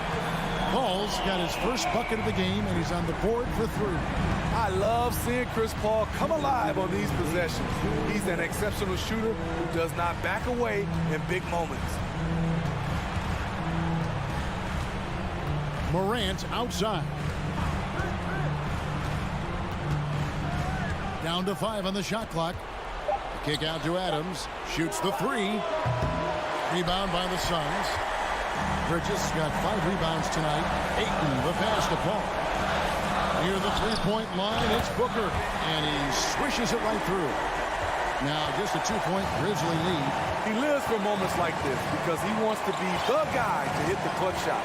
Paul's got his first bucket of the game, and he's on the board for 3. I love seeing Chris Paul come alive on these possessions. He's an exceptional shooter who does not back away in big moments. Morant outside. Down to 5 on the shot clock. Kick out to Adams. Shoots the 3. Rebound by the Suns. Bridges got 5 rebounds tonight. Ayton, the pass to Paul. Near the three-point line, it's Booker. And he swishes it right through. Now just a 2-point Grizzly lead. He lives for moments like this because he wants to be the guy to hit the clutch shot.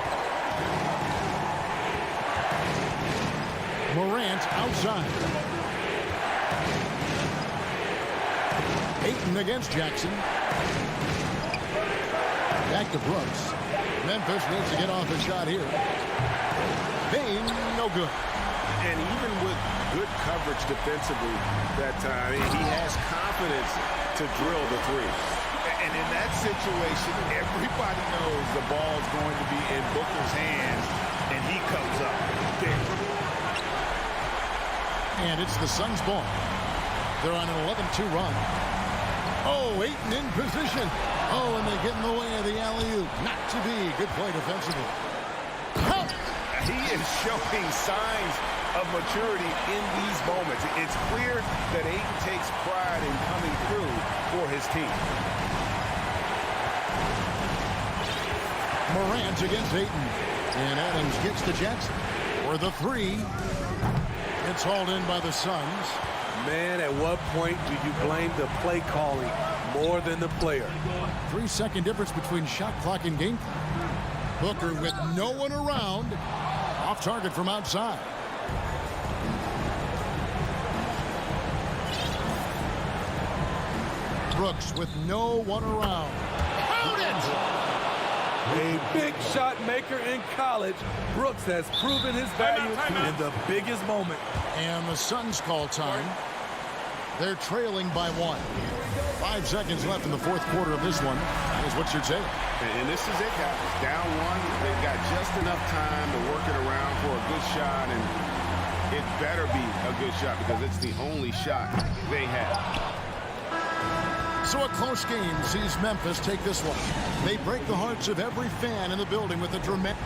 Morant outside. Ayton against Jackson. Back to Brooks. Memphis needs to get off a shot here. Bain, no good. And even with good coverage defensively that time, he has confidence to drill the 3. And in that situation, everybody knows the ball's going to be in Booker's hands, and he comes up big. And it's the Suns' ball. They're on an 11-2 run. Oh, Ayton in position. Oh, and they get in the way of the alley-oop. Not to be. Good play defensively. Oh. He is showing signs of maturity in these moments. It's clear that Ayton takes pride in coming through for his team. Morant against Ayton. And Adams gets to Jackson for the 3. It's hauled in by the Suns. Man, at what point do you blame the play calling more than the player? 3-second difference between shot clock and game clock. Booker with no one around. Off target from outside. Brooks with no one around. Count it! A big shot maker in college, Brooks has proven his value in the biggest moment. And the Suns call time. They're trailing by 1. 5 seconds left in the fourth quarter of this one. That is what's your take? And this is it, guys. Down 1. They've got just enough time to work it around for a good shot, and it better be a good shot because it's the only shot they have. So a close game sees Memphis take this one. They break the hearts of every fan in the building with a dramatic...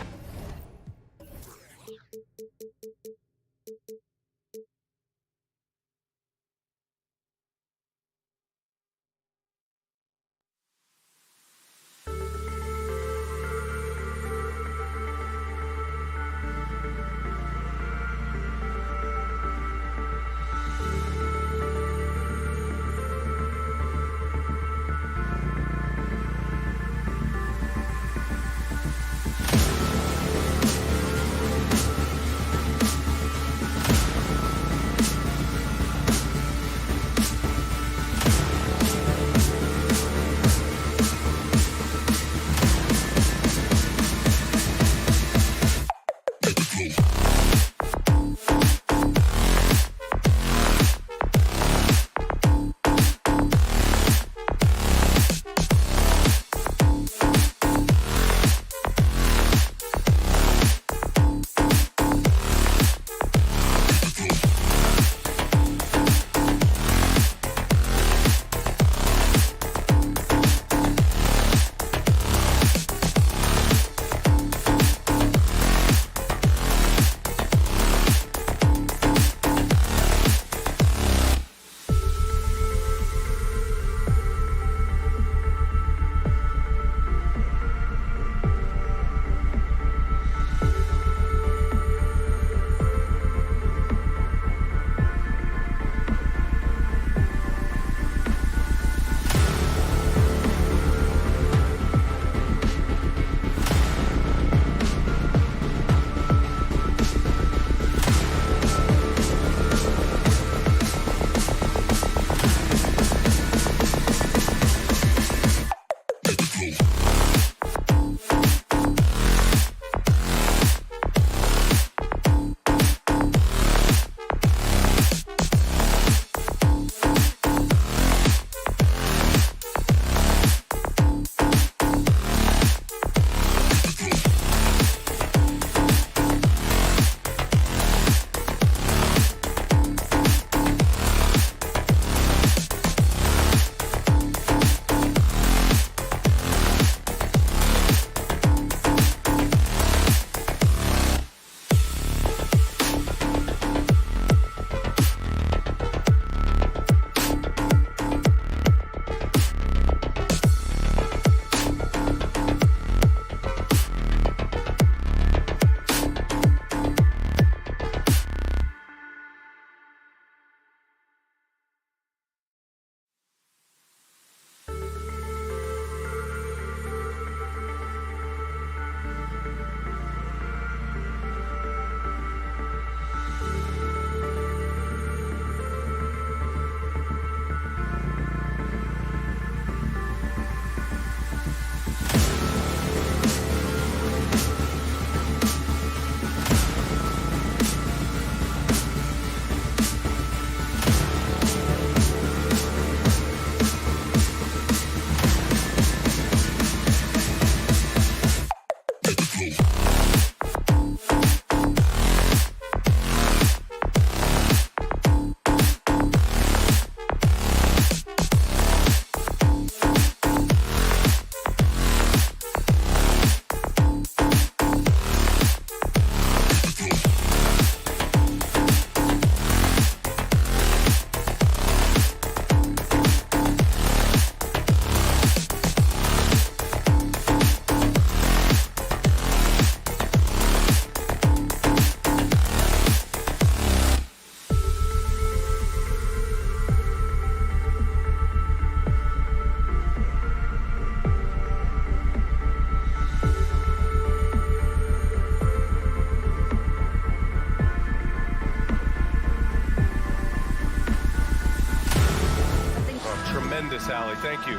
Tremendous, Allie. Thank you.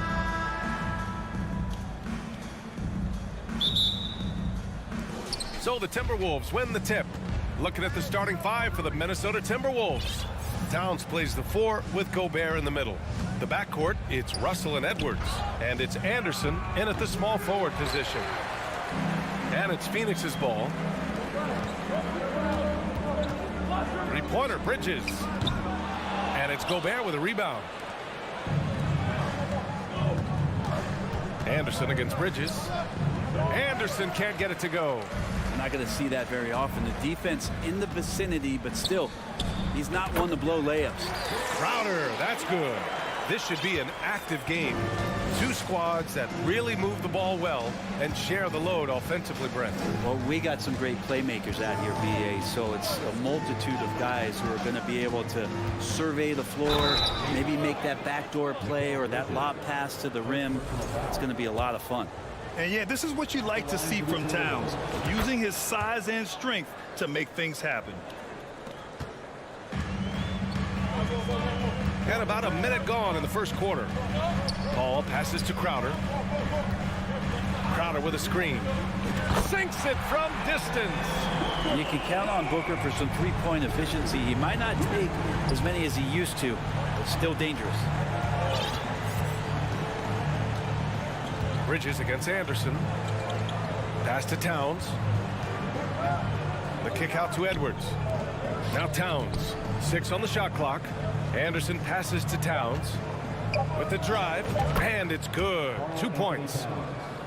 So the Timberwolves win the tip. Looking at the starting five for the Minnesota Timberwolves. Towns plays the 4 with Gobert in the middle. The backcourt, it's Russell and Edwards. And it's Anderson in at the small forward position. And it's Phoenix's ball. Three-pointer, Bridges. And it's Gobert with a rebound. Anderson against Bridges. Anderson can't get it to go. You're not going to see that very often. The defense in the vicinity, but still, he's not one to blow layups. Crowder, that's good. This should be an active game. Two squads that really move the ball well and share the load offensively, Brent. Well, we got some great playmakers out here, BA, so it's a multitude of guys who are going to be able to survey the floor, maybe make that backdoor play or that lob pass to the rim. It's going to be a lot of fun. And yeah, this is what you like to see from Towns, using his size and strength to make things happen. And about a minute gone in the first quarter. Paul passes to Crowder. Crowder with a screen. Sinks it from distance. You can count on Booker for some three-point efficiency. He might not take as many as he used to, but still dangerous. Bridges against Anderson. Pass to Towns. The kick out to Edwards. Now Towns. 6 on the shot clock. Anderson passes to Towns with the drive, and it's good. 2 points.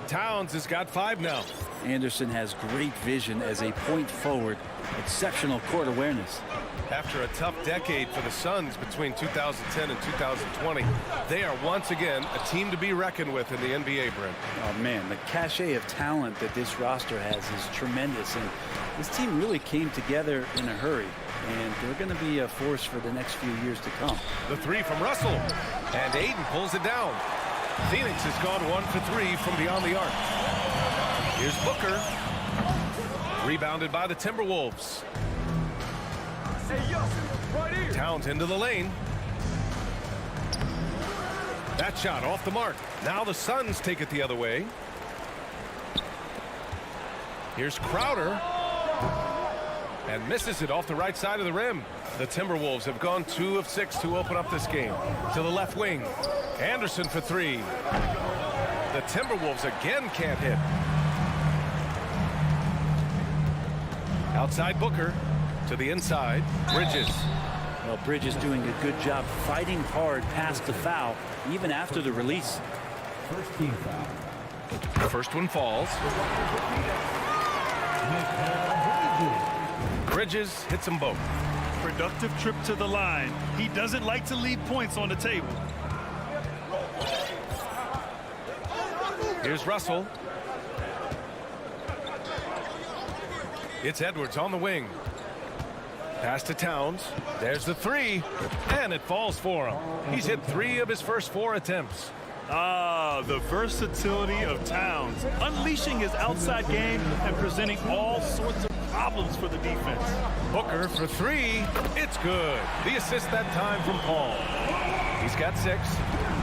Towns has got 5 now. Anderson has great vision as a point forward. Exceptional court awareness. After a tough decade for the Suns between 2010 and 2020, they are once again a team to be reckoned with in the NBA, Brent. Oh, man, the cachet of talent that this roster has is tremendous, and this team really came together in a hurry, and they're going to be a force for the next few years to come. The 3 from Russell, and Ayton pulls it down. Phoenix has gone 1 for 3 from beyond the arc. Here's Booker. Rebounded by the Timberwolves. Towns into the lane. That shot off the mark. Now the Suns take it the other way. Here's Crowder. And misses it off the right side of the rim. The Timberwolves have gone 2 of 6 to open up this game. To the left wing. Anderson for 3. The Timberwolves again can't hit. Outside Booker. To the inside. Bridges. Well, Bridges doing a good job fighting hard past the foul, even after the release. First team foul. The first one falls. Bridges hits them both. Productive trip to the line. He doesn't like to leave points on the table. Here's Russell. It's Edwards on the wing. Pass to Towns. There's the 3, and it falls for him. He's hit 3 of his first 4 attempts. Ah, the versatility of Towns, unleashing his outside game and presenting all sorts of problems for the defense. Booker for 3. It's good. The assist that time from Paul. He's got 6.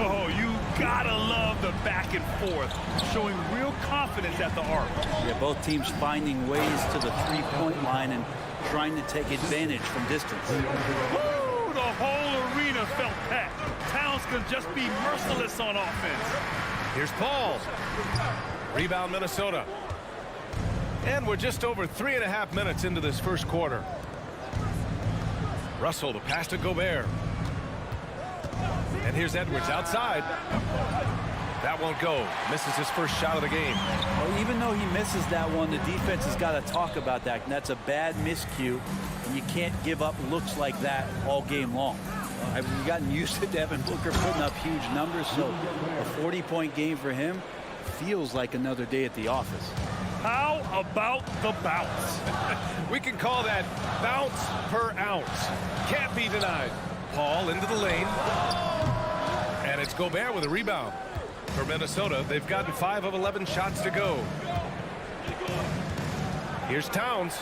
Oh, you gotta love the back and forth, showing real confidence at the arc. Yeah, both teams finding ways to the three-point line and trying to take advantage from distance. Woo, the whole arena felt packed. Towns can just be merciless on offense. Here's Paul. Rebound Minnesota. And we're just over 3.5 minutes into this first quarter. Russell, the pass to Gobert. And here's Edwards outside. That won't go. Misses his first shot of the game. Well, even though he misses that one, the defense has got to talk about that. And that's a bad miscue. And you can't give up looks like that all game long. I've gotten used to Devin Booker putting up huge numbers, so a 40-point game for him feels like another day at the office. How about the bounce? We can call that bounce per ounce. Can't be denied. Paul into the lane. And it's Gobert with a rebound. For Minnesota, they've gotten 5 of 11 shots to go. Here's Towns.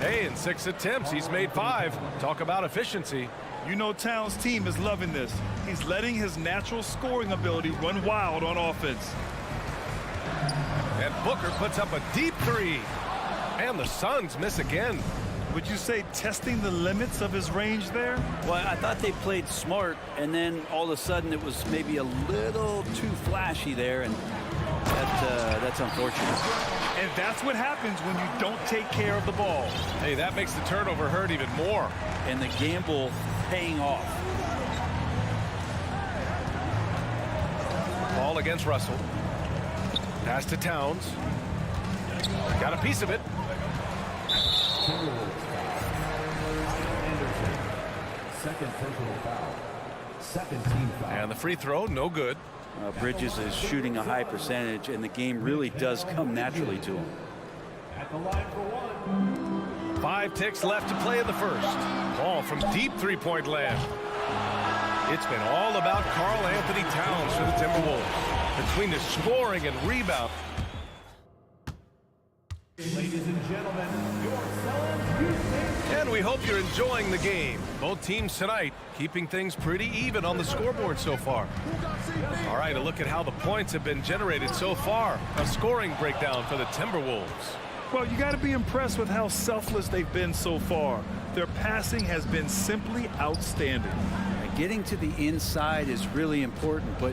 Hey, in 6 attempts, he's made 5. Talk about efficiency. You know Towns' team is loving this. He's letting his natural scoring ability run wild on offense. And Booker puts up a deep three. And the Suns miss again. Would you say testing the limits of his range there? Well, I thought they played smart, and then all of a sudden it was maybe a little too flashy there, and that's unfortunate. And that's what happens when you don't take care of the ball. Hey, that makes the turnover hurt even more. And the gamble paying off. Ball against Russell. Pass to Towns. Got a piece of it. Anderson. Second personal foul. Second team foul. And the free throw, no good. Bridges is shooting a high percentage, and the game really does come naturally to him. At the line for one. 5 ticks left to play in the first. Ball from deep three-point land. It's been all about Karl Anthony Towns for the Timberwolves. Between the scoring and rebound. Ladies and gentlemen, your Suns. And we hope you're enjoying the game. Both teams tonight keeping things pretty even on the scoreboard so far. All right, a look at how the points have been generated so far. A scoring breakdown for the Timberwolves. Well, you got to be impressed with how selfless they've been so far. Their passing has been simply outstanding. Getting to the inside is really important, but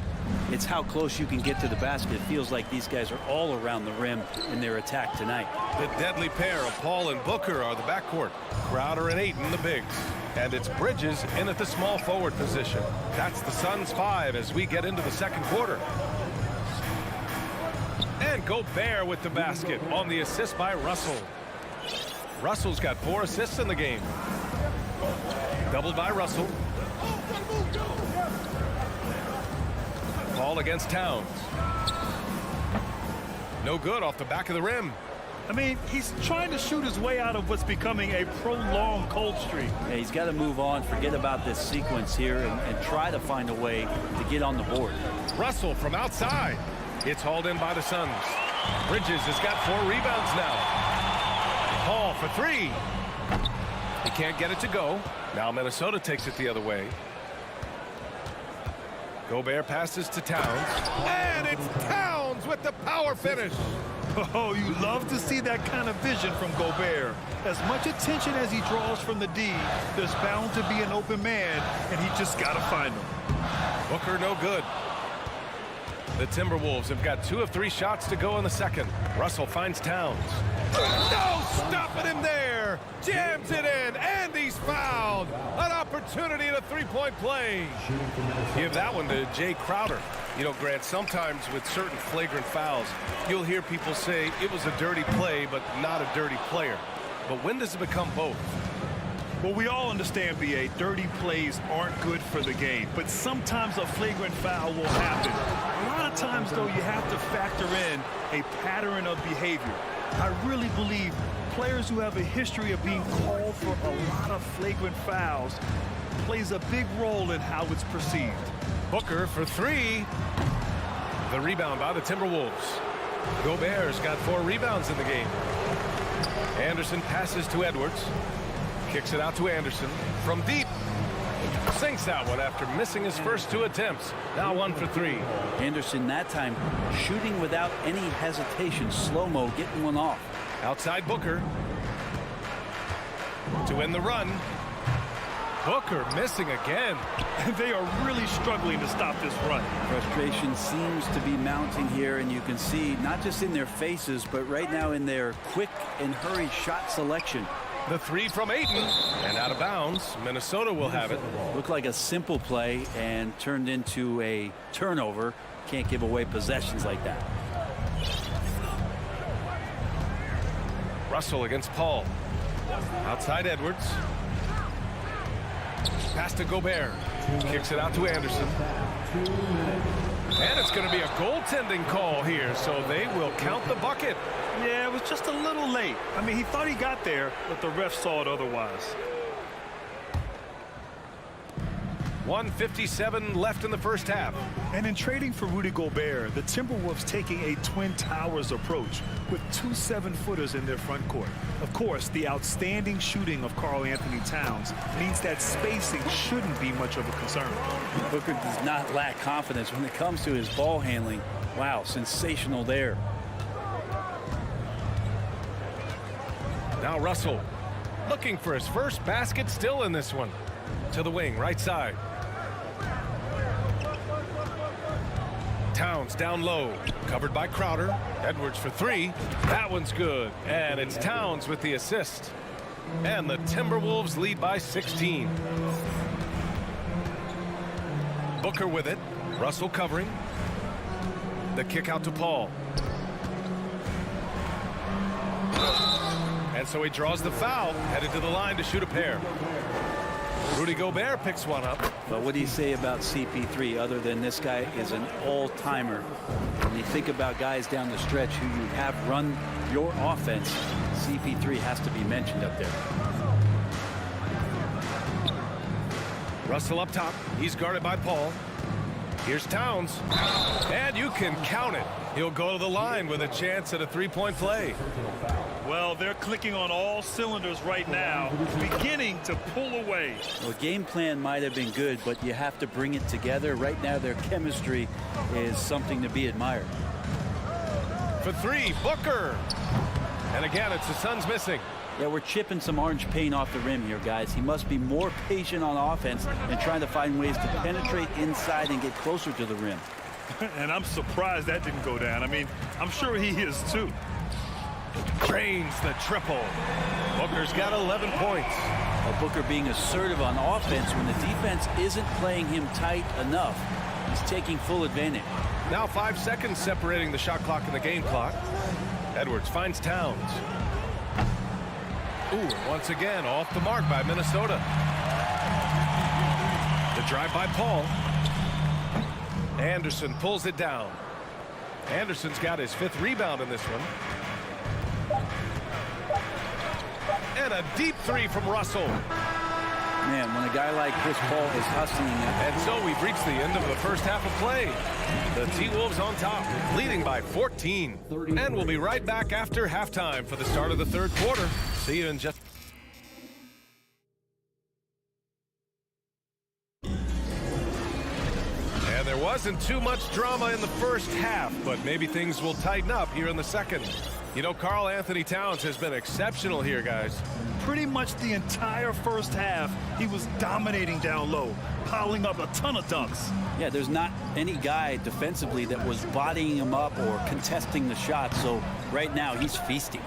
it's how close you can get to the basket. It feels like these guys are all around the rim in their attack tonight. The deadly pair of Paul and Booker are the backcourt. Crowder and Ayton the bigs. And it's Bridges in at the small forward position. That's the Suns 5 as we get into the second quarter. And Gobert with the basket on the assist by Russell. Russell's got 4 assists in the game. Doubled by Russell. Ball against Towns. No good off the back of the rim. I mean, he's trying to shoot his way out of what's becoming a prolonged cold streak. Yeah, he's got to move on, forget about this sequence here, and try to find a way to get on the board. Russell from outside. It's hauled in by the Suns. Bridges has got 4 rebounds now. Paul for 3. He can't get it to go. Now Minnesota takes it the other way. Gobert passes to Towns. And it's Towns with the power finish. Oh, you love to see that kind of vision from Gobert. As much attention as he draws from the D, there's bound to be an open man, and he just got to find him. Booker no good. The Timberwolves have got 2 of 3 shots to go in the second. Russell finds Towns. No stopping him there. Jams it in, and he's fouled. An opportunity at a 3-point play. Give that one to Jay Crowder. You know, Grant, sometimes with certain flagrant fouls, you'll hear people say it was a dirty play, but not a dirty player. But when does it become both? Well, we all understand, B.A., dirty plays aren't good for the game, but sometimes a flagrant foul will happen. A lot of times, though, you have to factor in a pattern of behavior. I really believe players who have a history of being called for a lot of flagrant fouls plays a big role in how it's perceived. Booker for 3. The rebound by the Timberwolves. Gobert's got 4 rebounds in the game. Anderson passes to Edwards. Kicks it out to Anderson from deep. Sinks that one after missing his first 2 attempts. Now 1 for 3. Anderson that time shooting without any hesitation. Slow-mo getting one off. Outside Booker. To win the run. Booker missing again. They are really struggling to stop this run. Frustration seems to be mounting here, and you can see not just in their faces, but right now in their quick and hurried shot selection. The 3 from Ayton, and out of bounds. Minnesota will have it. Looked like a simple play and turned into a turnover. Can't give away possessions like that. Russell against Paul. Outside Edwards. Pass to Gobert. Kicks it out to Anderson. And it's going to be a goaltending call here, so they will count the bucket. Yeah, it was just a little late. I mean, he thought he got there, but the ref saw it otherwise. 1:57 left in the first half. And in trading for Rudy Gobert, the Timberwolves taking a Twin Towers approach with 2 7-footers in their front court. Of course, the outstanding shooting of Karl Anthony Towns means that spacing shouldn't be much of a concern. Booker does not lack confidence when it comes to his ball handling. Wow, sensational there. Now Russell looking for his first basket, still in this one. To the wing, right side. Towns down low, covered by Crowder. Edwards for three. That one's good. And it's Towns with the assist. And the Timberwolves lead by 16. Booker with it. Russell covering. The kick out to Paul. And so he draws the foul, headed to the line to shoot a pair. Rudy Gobert picks one up. But what do you say about CP3 other than this guy is an all-timer? When you think about guys down the stretch who you have run your offense, CP3 has to be mentioned up there. Russell up top. He's guarded by Paul. Here's Towns. And you can count it. He'll go to the line with a chance at a three-point play. Well, they're clicking on all cylinders right now, beginning to pull away. Well, game plan might have been good, but you have to bring it together. Right now, their chemistry is something to be admired. For three, Booker. And again, it's the Suns missing. Yeah, we're chipping some orange paint off the rim here, guys. He must be more patient on offense and trying to find ways to penetrate inside and get closer to the rim. And I'm surprised that didn't go down. I mean, I'm sure he is too. Drains the triple. Booker's got 11 points. Well, Booker being assertive on offense when the defense isn't playing him tight enough. He's taking full advantage. Now 5 seconds separating the shot clock and the game clock. Edwards finds Towns. Ooh, once again off the mark by Minnesota. The drive by Paul. Anderson pulls it down. Anderson's got his 5th rebound in this one. And a deep three from Russell. Man, when a guy like Chris Paul is hustling. And so we've reached the end of the first half of play. The T-Wolves on top, leading by 14. And we'll be right back after halftime for the start of the third quarter. See you in just... And there wasn't too much drama in the first half, but maybe things will tighten up here in the second. You know, Karl Anthony Towns has been exceptional here, guys. Pretty much the entire first half, he was dominating down low, piling up a ton of dunks. Yeah, there's not any guy defensively that was bodying him up or contesting the shot, so right now he's feasting.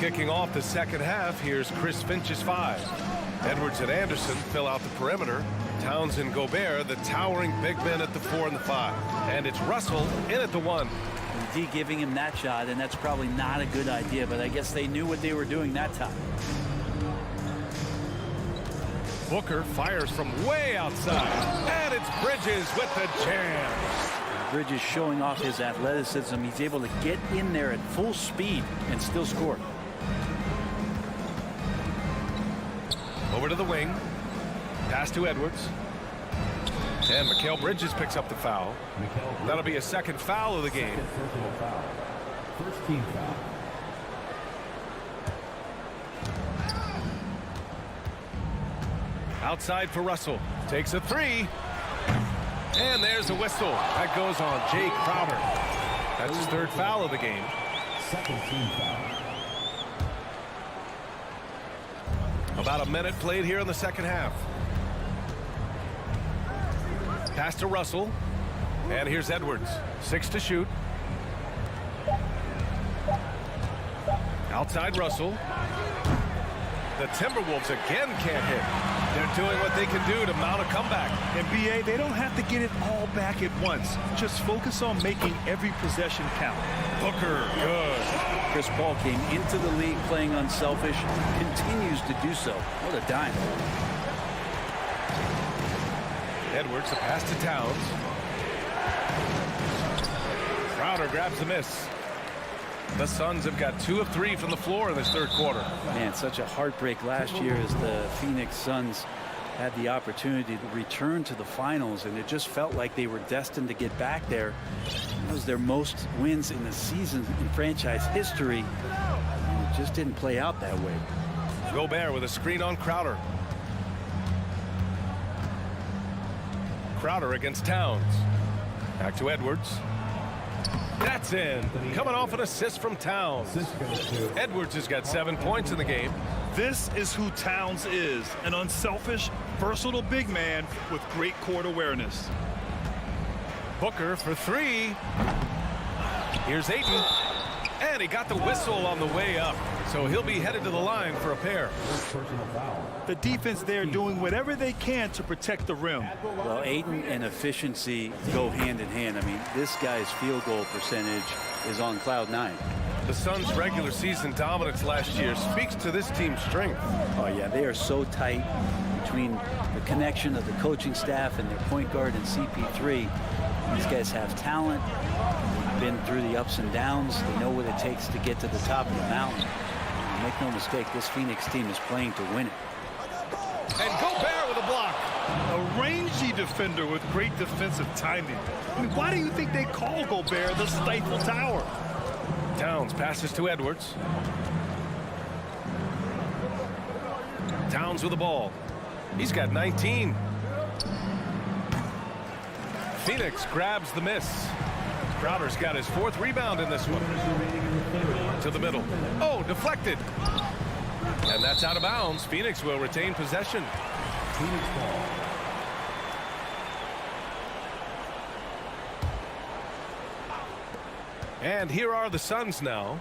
Kicking off the second half, here's Chris Finch's 5. Edwards and Anderson fill out the perimeter. Towns and Gobert, the towering big men at the 4 and the 5. And it's Russell in at the 1. D giving him that shot, and that's probably not a good idea, but I guess they knew what they were doing that time. Booker fires from way outside, and it's Bridges with the jam. Bridges showing off his athleticism. He's able to get in there at full speed and still score. Over to the wing. Pass to Edwards. And Mikal Bridges picks up the foul. That'll be a second foul of the game. First team foul. Outside for Russell. Takes a 3. And there's a whistle. That goes on Jake Crowder. That's his 3rd foul of the game. Second team foul. About a minute played here in the second half. Pass to Russell. And here's Edwards. 6 to shoot. Outside Russell. The Timberwolves again can't hit. They're doing what they can do to mount a comeback. And BA, they don't have to get it all back at once. Just focus on making every possession count. Booker, good. Chris Paul came into the league playing unselfish, continues to do so. What a dime. Edwards, a pass to Towns. Crowder grabs the miss. The Suns have got 2 of 3 from the floor in this third quarter. Man, such a heartbreak last year as the Phoenix Suns had the opportunity to return to the finals, and it just felt like they were destined to get back there. It was their most wins in the season in franchise history, and it just didn't play out that way. Gobert with a screen on Crowder. Crowder against Towns. Back to Edwards. That's in. Coming off an assist from Towns. Edwards has got 7 points in the game. This is who Towns is, an unselfish, versatile big man with great court awareness. Booker for three. Here's Ayton. And he got the whistle on the way up. So he'll be headed to the line for a pair. The defense there doing whatever they can to protect the rim. Well, Ayton and efficiency go hand in hand. I mean, this guy's field goal percentage is on cloud 9. The Suns' regular season dominance last year speaks to this team's strength. Oh, yeah, they are so tight between the connection of the coaching staff and their point guard and CP3. These guys have talent. They've been through the ups and downs. They know what it takes to get to the top of the mountain. And make no mistake, this Phoenix team is playing to win it. And Gobert with a block. A rangy defender with great defensive timing. I mean, why do you think they call Gobert the Stifle Tower? Towns passes to Edwards. Towns with the ball. He's got 19. Phoenix grabs the miss. Crowder's got his 4th rebound in this one. To the middle. Oh, deflected. And that's out of bounds. Phoenix will retain possession. Phoenix ball. And here are the Suns now.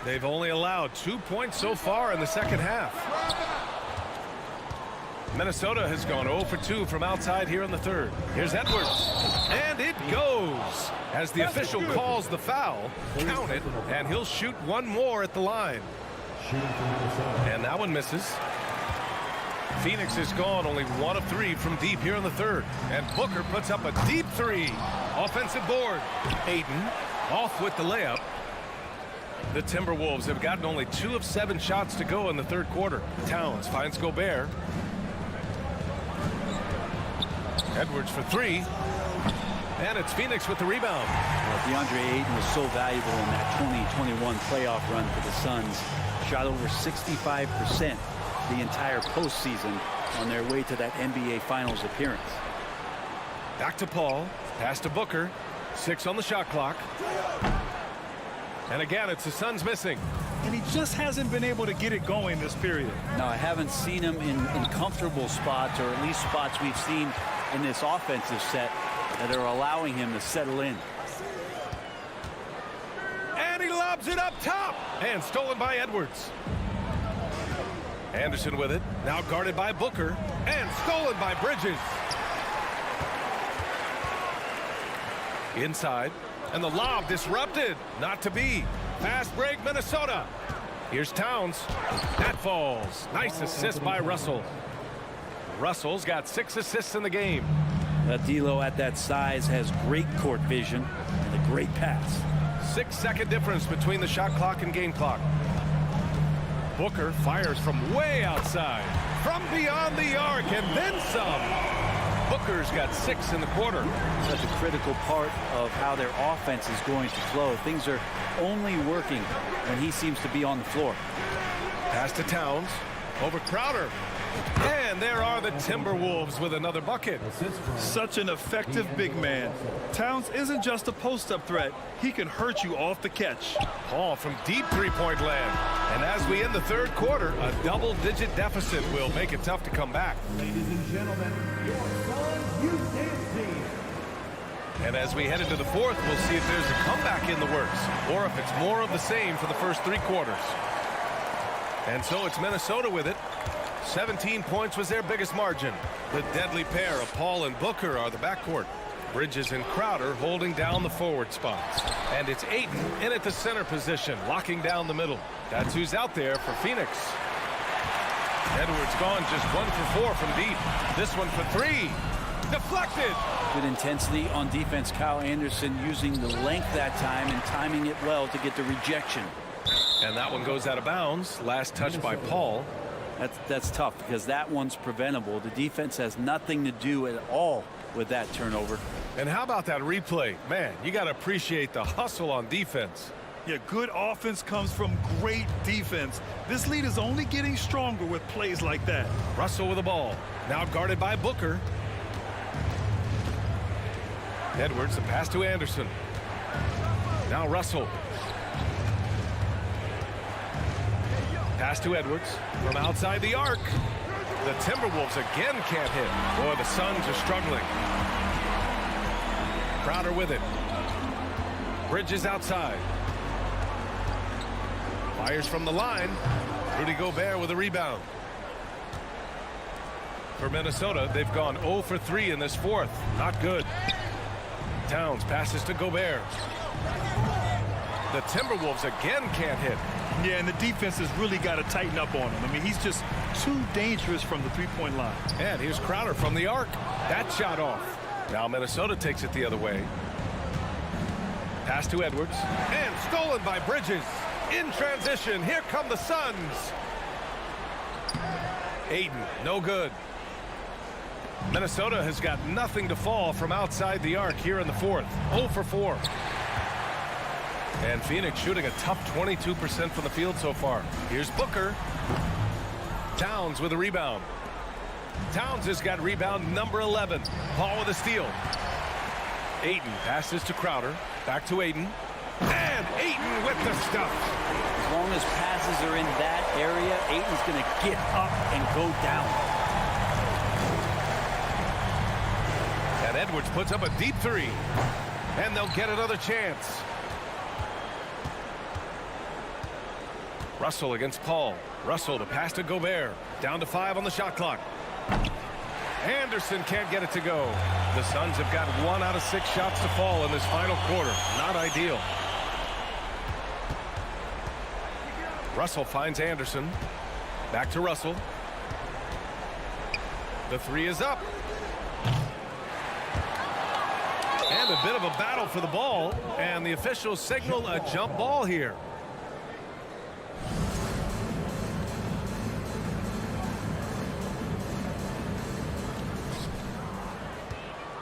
They've only allowed 2 points so far in the second half. Minnesota has gone 0 for 2 from outside here in the third. Here's Edwards. And it goes. As the official calls the foul, count it, and he'll shoot one more at the line. And that one misses. Phoenix has gone only 1 of 3 from deep here in the third. And Booker puts up a deep 3. Offensive board. Ayton off with the layup. The Timberwolves have gotten only 2 of 7 shots to go in the third quarter. Towns finds Gobert. Edwards for 3. And it's Phoenix with the rebound. Well, DeAndre Ayton was so valuable in that 2021 playoff run for the Suns. Shot over 65% the entire postseason on their way to that NBA Finals appearance. Back to Paul. Pass to Booker. 6 on the shot clock. And again, it's the Suns missing. And he just hasn't been able to get it going this period. Now, I haven't seen him in comfortable spots, or at least spots we've seen in this offensive set that are allowing him to settle in. And he lobs it up top. And stolen by Edwards. Anderson with it. Now guarded by Booker. And stolen by Bridges. Inside. And the lob disrupted. Not to be. Fast break, Minnesota. Here's Towns. That falls. Nice assist by Russell. Russell's got 6 assists in the game. D'Lo at that size has great court vision and a great pass. 6-second difference between the shot clock and game clock. Booker fires from way outside. From beyond the arc and then some. Booker's got 6 in the quarter. Such a critical part of how their offense is going to flow. Things are only working when he seems to be on the floor. Pass to Towns. Over Crowder. And there are the Timberwolves with another bucket. Such an effective big man. Towns isn't just a post-up threat. He can hurt you off the catch. Paul from deep three-point land. And as we end the third quarter, a double-digit deficit will make it tough to come back. Ladies and gentlemen, your Suns youth dance team. And as we head into the fourth, we'll see if there's a comeback in the works or if it's more of the same for the first 3 quarters. And so it's Minnesota with it. 17 points was their biggest margin. The deadly pair of Paul and Booker are the backcourt. Bridges and Crowder holding down the forward spots. And it's Ayton in at the center position, locking down the middle. That's who's out there for Phoenix. Edwards gone just 1 for 4 from deep. This one for 3. Deflected. Good intensity on defense. Kyle Anderson using the length that time and timing it well to get the rejection. And that one goes out of bounds. Last touch by Paul. That's tough because that one's preventable. The defense has nothing to do at all with that turnover. And how about that replay? Man, you got to appreciate the hustle on defense. Yeah, good offense comes from great defense. This lead is only getting stronger with plays like that. Russell with the ball. Now guarded by Booker. Edwards, the pass to Anderson. Now Russell. Pass to Edwards from outside the arc. The Timberwolves again can't hit. Boy, the Suns are struggling. Crowder with it. Bridges outside. Fires from the line. Rudy Gobert with a rebound. For Minnesota, they've gone 0 for 3 in this fourth. Not good. Towns passes to Gobert. The Timberwolves again can't hit. Yeah, and the defense has really got to tighten up on him. I mean, he's just too dangerous from the three-point line. And here's Crowder from the arc. That shot off. Now Minnesota takes it the other way. Pass to Edwards. And stolen by Bridges. In transition, here come the Suns. Ayton, no good. Minnesota has got nothing to fall from outside the arc here in the fourth. 0 for 4. And Phoenix shooting a tough 22% from the field so far. Here's Booker. Towns with a rebound. Towns has got rebound number 11. Paul with a steal. Ayton passes to Crowder. Back to Ayton. And Ayton with the stuff. As long as passes are in that area, Ayton's going to get up and go down. And Edwards puts up a deep three. And they'll get another chance. Russell against Paul. Russell the pass to Gobert. Down to 5 on the shot clock. Anderson can't get it to go. The Suns have got 1 out of 6 shots to fall in this final quarter. Not ideal. Russell finds Anderson. Back to Russell. The 3 is up. And a bit of a battle for the ball. And the officials signal a jump ball here.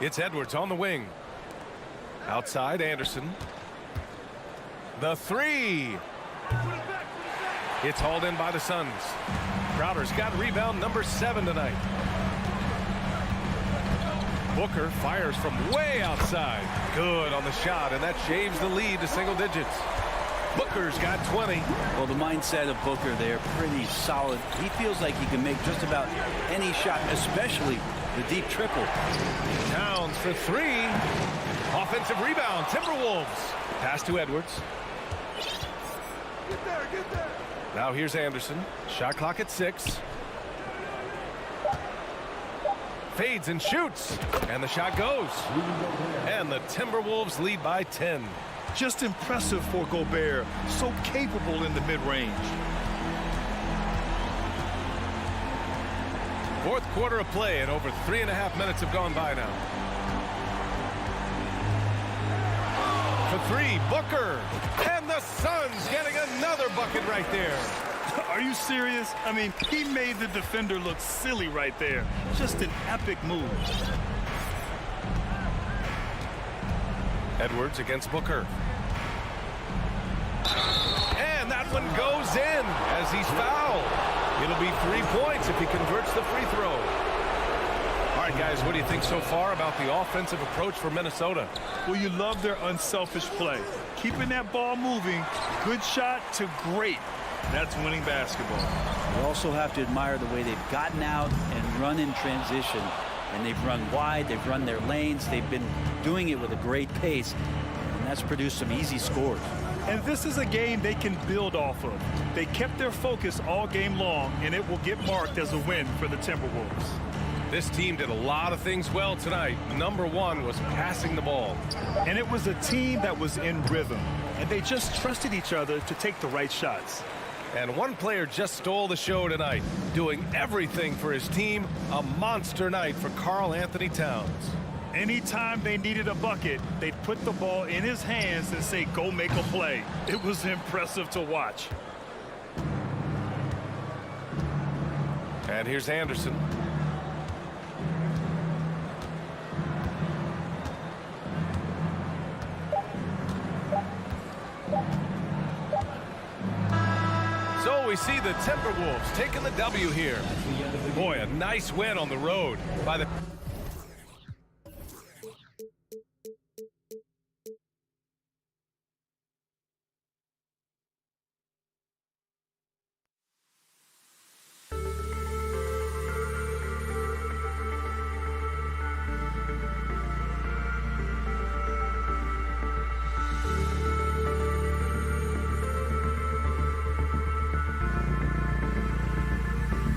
It's Edwards on the wing. Outside, Anderson. The 3. It's hauled in by the Suns. Crowder's got rebound number 7 tonight. Booker fires from way outside. Good on the shot, and that shaves the lead to single digits. Booker's got 20. Well, the mindset of Booker there, pretty solid. He feels like he can make just about any shot, especially the deep triple. Towns for 3. Offensive rebound, Timberwolves. Pass to Edwards. Get there, get there. Now here's Anderson. Shot clock at 6. Fades and shoots. And the shot goes. And the Timberwolves lead by 10. Just impressive for Gobert. So capable in the mid-range. Fourth quarter of play, and over 3.5 minutes have gone by now. For 3, Booker. And the Suns getting another bucket right there. Are you serious? I mean, he made the defender look silly right there. Just an epic move. Edwards against Booker. And that one goes in as he's fouled. It'll be 3 points if he converts the free throw. All right, guys, what do you think so far about the offensive approach for Minnesota? Well, you love their unselfish play. Keeping that ball moving, good shot to great. That's winning basketball. You also have to admire the way they've gotten out and run in transition. And they've run wide, they've run their lanes, they've been doing it with a great pace, and that's produced some easy scores. And this is a game they can build off of. They kept their focus all game long, and it will get marked as a win for the Timberwolves. This team did a lot of things well tonight. Number 1 was passing the ball. And it was a team that was in rhythm, and they just trusted each other to take the right shots. And one player just stole the show tonight, doing everything for his team. A monster night for Karl Anthony Towns. Anytime they needed a bucket, they'd put the ball in his hands and say, go make a play. It was impressive to watch. And here's Anderson. So we see the Timberwolves taking the W here. Boy, a nice win on the road by the